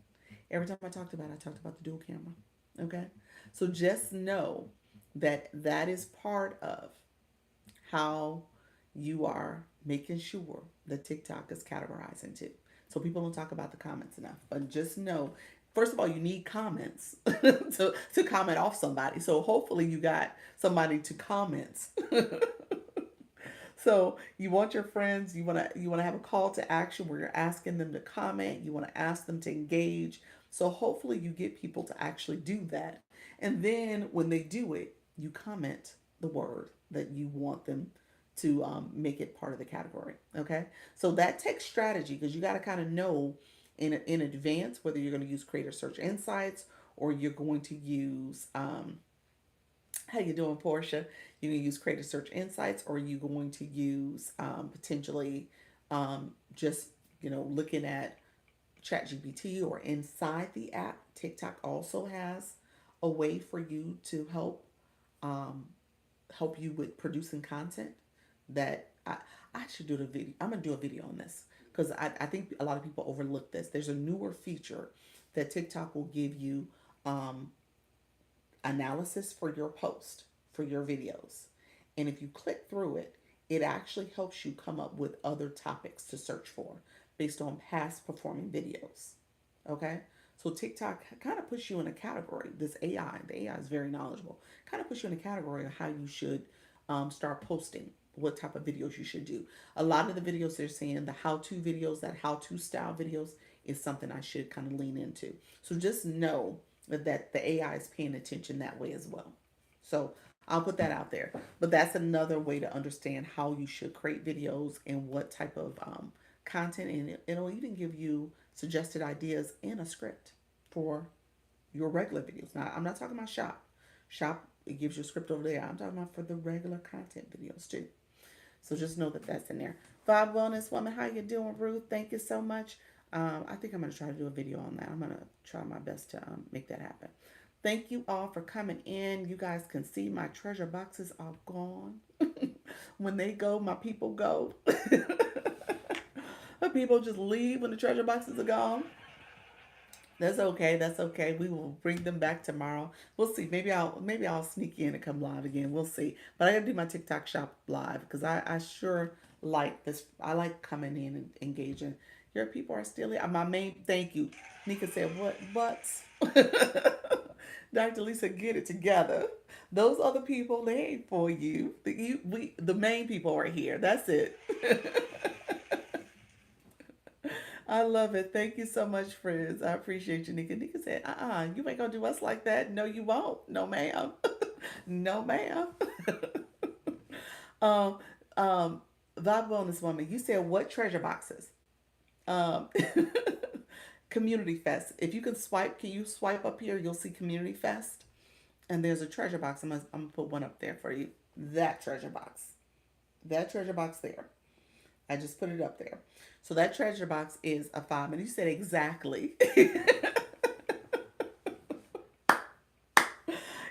Every time I talked about the dual camera. Okay? So just know that that is part of how you are making sure that TikTok is categorizing too. So people don't talk about the comments enough. But just know, first of all, you need comments to comment off somebody. So hopefully you got somebody to comment. So you want your friends, you wanna have a call to action where you're asking them to comment, you want to ask them to engage. So hopefully you get people to actually do that. And then when they do it, you comment the word that you want them to make it part of the category. Okay, so that takes strategy because you got to kind of know in advance whether you're going to use Creator Search Insights or you're going to use how you doing, Portia? You can use Creative Search Insights, or you going to use potentially just looking at ChatGPT or inside the app. TikTok also has a way for you to um, help you with producing content. That I should do the video. I'm gonna do a video on this because I think a lot of people overlook this. There's a newer feature that TikTok will give you um, analysis for your post, for your videos. And if you click through it, it actually helps you come up with other topics to search for based on past performing videos. Okay? So TikTok kind of puts you in a category. The AI is very knowledgeable, kind of puts you in a category of how you should start posting, what type of videos you should do. A lot of the videos they're saying, the how to videos, that how to style videos, is something I should kind of lean into. So just know that the AI is paying attention that way as well. So I'll put that out there. But that's another way to understand how you should create videos and what type of content. And it'll even give you suggested ideas in a script for your regular videos. Now, I'm not talking about shop. Shop, it gives you a script over there. I'm talking about for the regular content videos too. So just know that that's in there. Vibe Wellness Woman, how you doing, Ruth? Thank you so much. I think I'm going to try to do a video on that. I'm going to try my best to make that happen. Thank you all for coming in. You guys can see my treasure boxes are gone. When they go, my people go. The people just leave when the treasure boxes are gone. That's okay. That's okay. We will bring them back tomorrow. We'll see. Maybe I'll sneak in and come live again. We'll see. But I gotta do my TikTok shop live because I sure like this. I like coming in and engaging. Your people are still here. My main thank you. Nika said what butts. Dr. Lisa, get it together. Those other people, they ain't for you. The main people are here. That's it. I love it. Thank you so much, friends. I appreciate you, Nika. Nika said, you ain't gonna do us like that. No, you won't. No, ma'am. No, ma'am. um, um, Vibe Wellness Woman, you said what treasure boxes? Um, Community Fest. If you can swipe, can you swipe up here? You'll see Community Fest. And there's a treasure box. I'm gonna put one up there for you. That treasure box. That treasure box there. I just put it up there. So that treasure box is a 5 minute. You said exactly.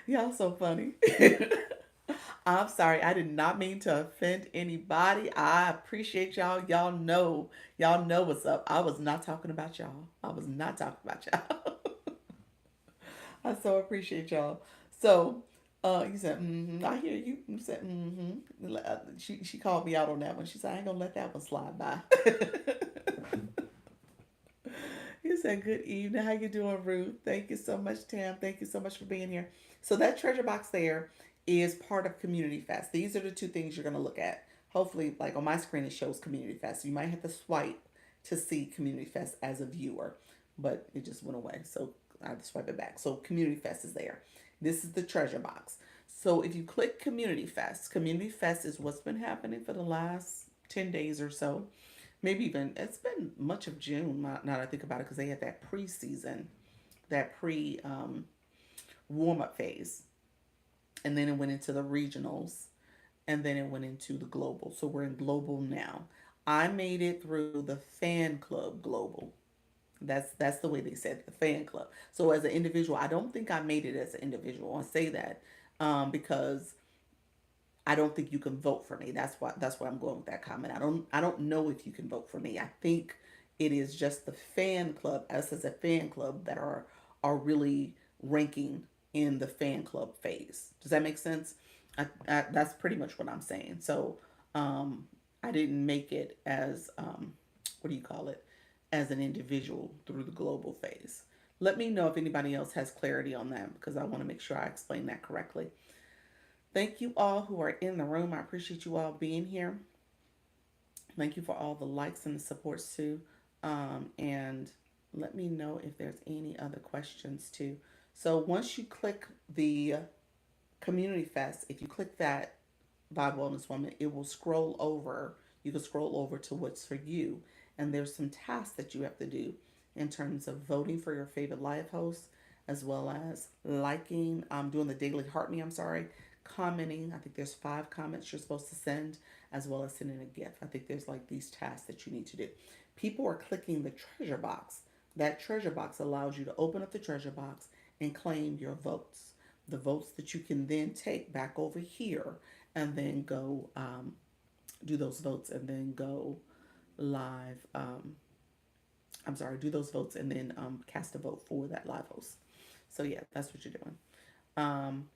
Y'all so funny. I'm sorry. I did not mean to offend anybody. I appreciate y'all. Y'all know what's up. I was not talking about y'all. I was not talking about y'all. I so appreciate y'all. So, you said, I hear you. You said, She called me out on that one. She said, I ain't gonna let that one slide by. You said, good evening. How you doing, Ruth? Thank you so much, Tam. Thank you so much for being here. So that treasure box there is part of Community Fest. These are the two things you're gonna look at. Hopefully, like on my screen, it shows Community Fest. You might have to swipe to see Community Fest as a viewer, but it just went away. So I have to swipe it back. So Community Fest is there. This is the treasure box. So if you click Community Fest is what's been happening for the last 10 days or so. Maybe even, it's been much of June now that I think about it because they had that preseason, that pre warm up phase. And then it went into the regionals and then it went into the global. So we're in global now. I made it through the fan club global. That's the way they said it, the fan club. So as an individual, I don't think I made it as an individual. I say that because I don't think you can vote for me. That's why I'm going with that comment. I don't know if you can vote for me. I think it is just the fan club, us as a fan club, that are really ranking in the fan club phase. Does that make sense? That's pretty much what I'm saying. So I didn't make it as what do you call it, as an individual through the global phase. Let me know if anybody else has clarity on that because I want to make sure I explain that correctly. Thank you all who are in the room. I appreciate you all being here. Thank you for all the likes and the supports too. And let me know if there's any other questions too. So once you click the Community Fest, if you click that Vibe Wellness Woman, it will scroll over. You can scroll over to what's for you. And there's some tasks that you have to do in terms of voting for your favorite live host, as well as liking, doing the daily heart me, I'm sorry, commenting. I think there's 5 comments you're supposed to send, as well as sending a gift. I think there's like these tasks that you need to do. People are clicking the treasure box. That treasure box allows you to open up the treasure box and claim your votes. The votes that you can then take back over here and then go do those votes and then go live. I'm sorry, do those votes and then cast a vote for that live host. So yeah, that's what you're doing. Um,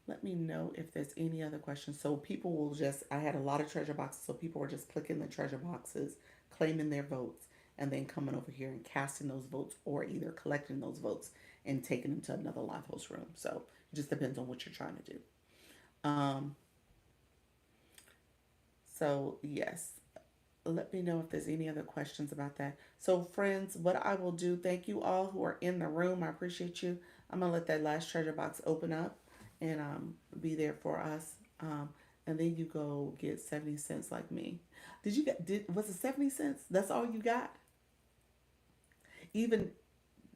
Let me know if there's any other questions. So people will just, I had a lot of treasure boxes, so people were just clicking the treasure boxes, claiming their votes, and then coming over here and casting those votes or either collecting those votes and taking them to another live host room. So it just depends on what you're trying to do. Um, so yes, let me know if there's any other questions about that. So friends, what I will do, thank you all who are in the room. I appreciate you. I'm gonna let that last treasure box open up. and be there for us. And then you go get 70 cents like me. Did you get? Did was it 70 cents? That's all you got. Even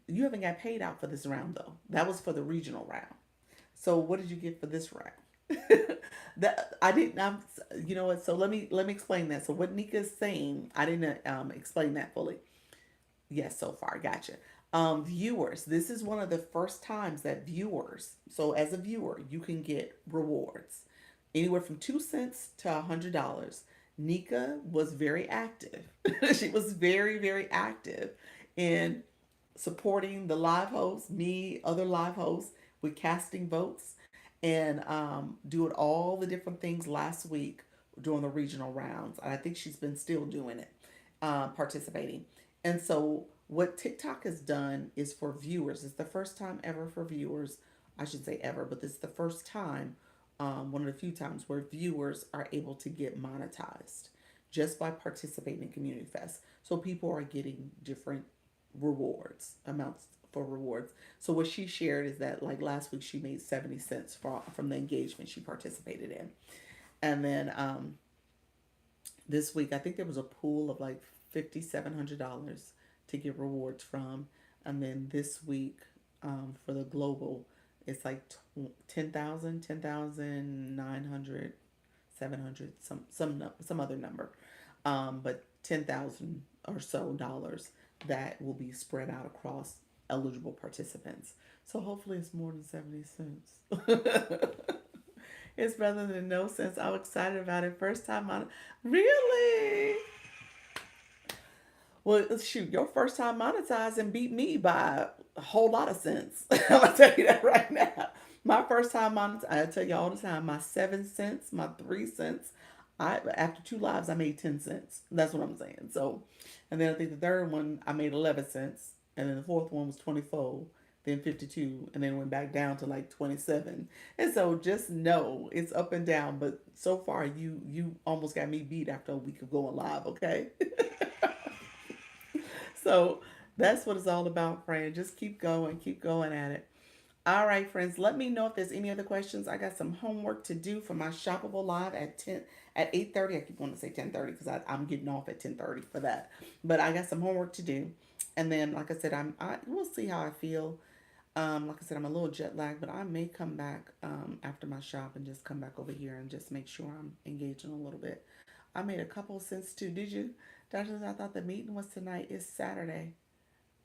you haven't got paid out for this round though. That was for the regional round. So what did you get for this round? That I didn't. You know what? So let me explain that. So what Nika's saying, I didn't explain that fully. Yes, so far, gotcha. Viewers, this is one of the first times that viewers. So as a viewer, you can get rewards, anywhere from 2 cents to $100. Nika was very active. She was very active in supporting the live hosts, me, other live hosts, with casting votes and doing all the different things last week during the regional rounds. And I think she's been still doing it, participating. And so, what TikTok has done is for viewers, it's the first time ever for viewers, I should say ever, but this is the first time, one of the few times where viewers are able to get monetized just by participating in Community Fest. So, people are getting different rewards, amounts for rewards. So what she shared is that like last week she made 70 cents from the engagement she participated in. And then this week I think there was a pool of like $5,700 to get rewards from. And then this week for the global it's like 10,000, 10,900, 700, some other number, but 10,000 or so dollars that will be spread out across eligible participants. So hopefully it's more than 70 cents. It's better than no cents. I'm excited about it. First time on. Really? Well, shoot, your first time monetizing beat me by a whole lot of cents. I'm gonna tell you that right now. My first time monetizing, I tell you all the time, my 7 cents, my 3 cents. I after two lives, I made 10 cents. That's what I'm saying. So, and then I think the third one I made 11 cents, and then the fourth one was 24, then 52, and then went back down to like 27. And so just know it's up and down. But so far, you almost got me beat after a week of going live. Okay. So that's what it's all about, friend. Just keep going at it. All right, friends. Let me know if there's any other questions. I got some homework to do for my shoppable live at 8:30. I keep wanting to say 10:30 because I'm getting off at 10:30 for that. But I got some homework to do, and then like I said, I we'll see how I feel. Like I said, I'm a little jet lagged, but I may come back after my shop and just come back over here and just make sure I'm engaging a little bit. I made a couple of cents too. Did you, Doctor? I thought the meeting was tonight. It's Saturday.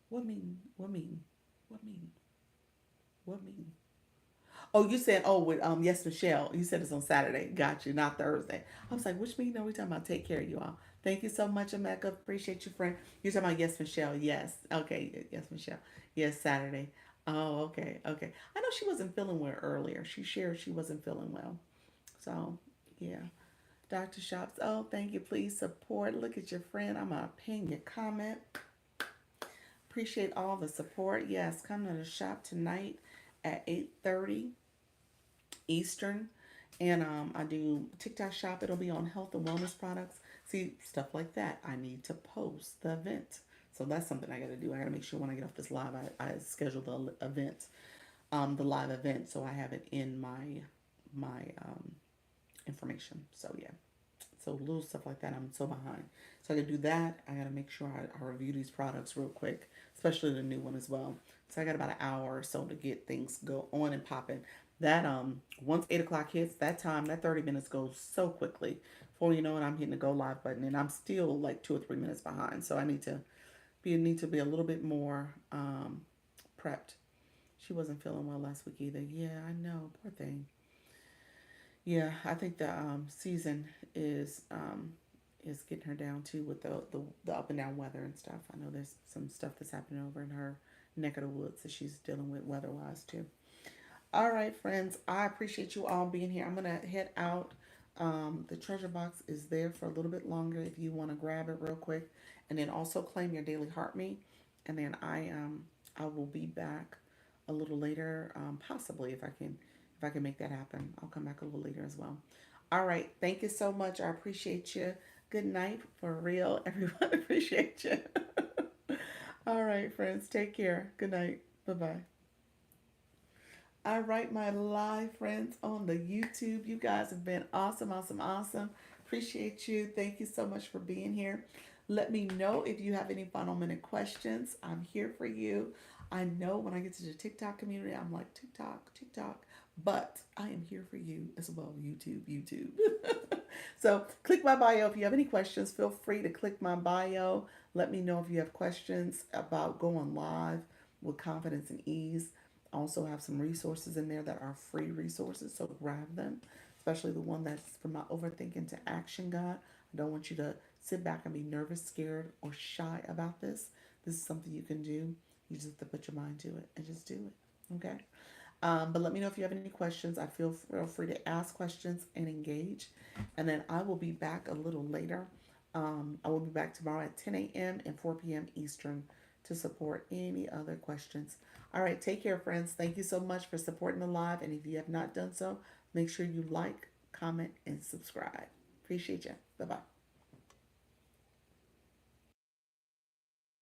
What meeting? What meeting? What meeting? What meeting? Oh, you said, oh, with yes, Michelle. You said it's on Saturday. Got you, not Thursday. I was like, which meeting are we talking about? Take care of you all. Thank you so much, Emeka. Appreciate you, friend. You're talking about yes, Michelle. Yes. Okay. Yes, Michelle. Yes, Saturday. Oh, okay. Okay. I know she wasn't feeling well earlier. She shared she wasn't feeling well. So, yeah. Dr. Shops. Oh, thank you. Please support. Look at your friend. I'm going to pin your comment. Appreciate all the support. Yes, come to the shop tonight at 8:30 Eastern. And I do TikTok shop. It'll be on health and wellness products. See, stuff like that. I need to post the event. So that's something I got to do. I got to make sure when I get off this live, I schedule the event, the live event, so I have it in my information. So yeah, so little stuff like that. I'm so behind. So I got to do that. I got to make sure I review these products real quick, especially the new one as well. So I got about an hour or so to get things go on and popping. That once 8 o'clock hits, that time that 30 minutes goes so quickly. Before you know it, I'm hitting the go live button, and I'm still like 2 or 3 minutes behind. So I need to be a little bit more prepped. She wasn't feeling well last week either. Yeah, I know, poor thing. Yeah, I think the season is getting her down too with the up and down weather and stuff. I know there's some stuff that's happening over in her neck of the woods that she's dealing with weather wise too. All right, friends, I appreciate you all being here. I'm gonna head out. The treasure box is there for a little bit longer if you want to grab it real quick, and then also claim your daily heart me, and then I will be back a little later, possibly if I can make that happen. I'll come back a little later as well. All right, thank you so much. I appreciate you. Good night for real, everyone. Appreciate you. All right, friends, take care. Good night. Bye bye. All right, my live friends on the YouTube. You guys have been awesome, awesome, awesome. Appreciate you. Thank you so much for being here. Let me know if you have any final minute questions. I'm here for you. I know when I get to the TikTok community, I'm like, TikTok, TikTok. But I am here for you as well, YouTube, YouTube. So click my bio. If you have any questions, feel free to click my bio. Let me know if you have questions about going live with confidence and ease. I also have some resources in there that are free resources, so grab them, especially the one that's from my overthinking to action guide. I don't want you to sit back and be nervous, scared, or shy about this. This is something you can do. You just have to put your mind to it and just do it. Okay? But let me know if you have any questions. I feel free to ask questions and engage. And then I will be back a little later. I will be back tomorrow at 10 a.m. and 4 p.m. Eastern to support any other questions. All right, take care, friends. Thank you so much for supporting the live. And if you have not done so, make sure you like, comment, and subscribe. Appreciate you. Bye bye.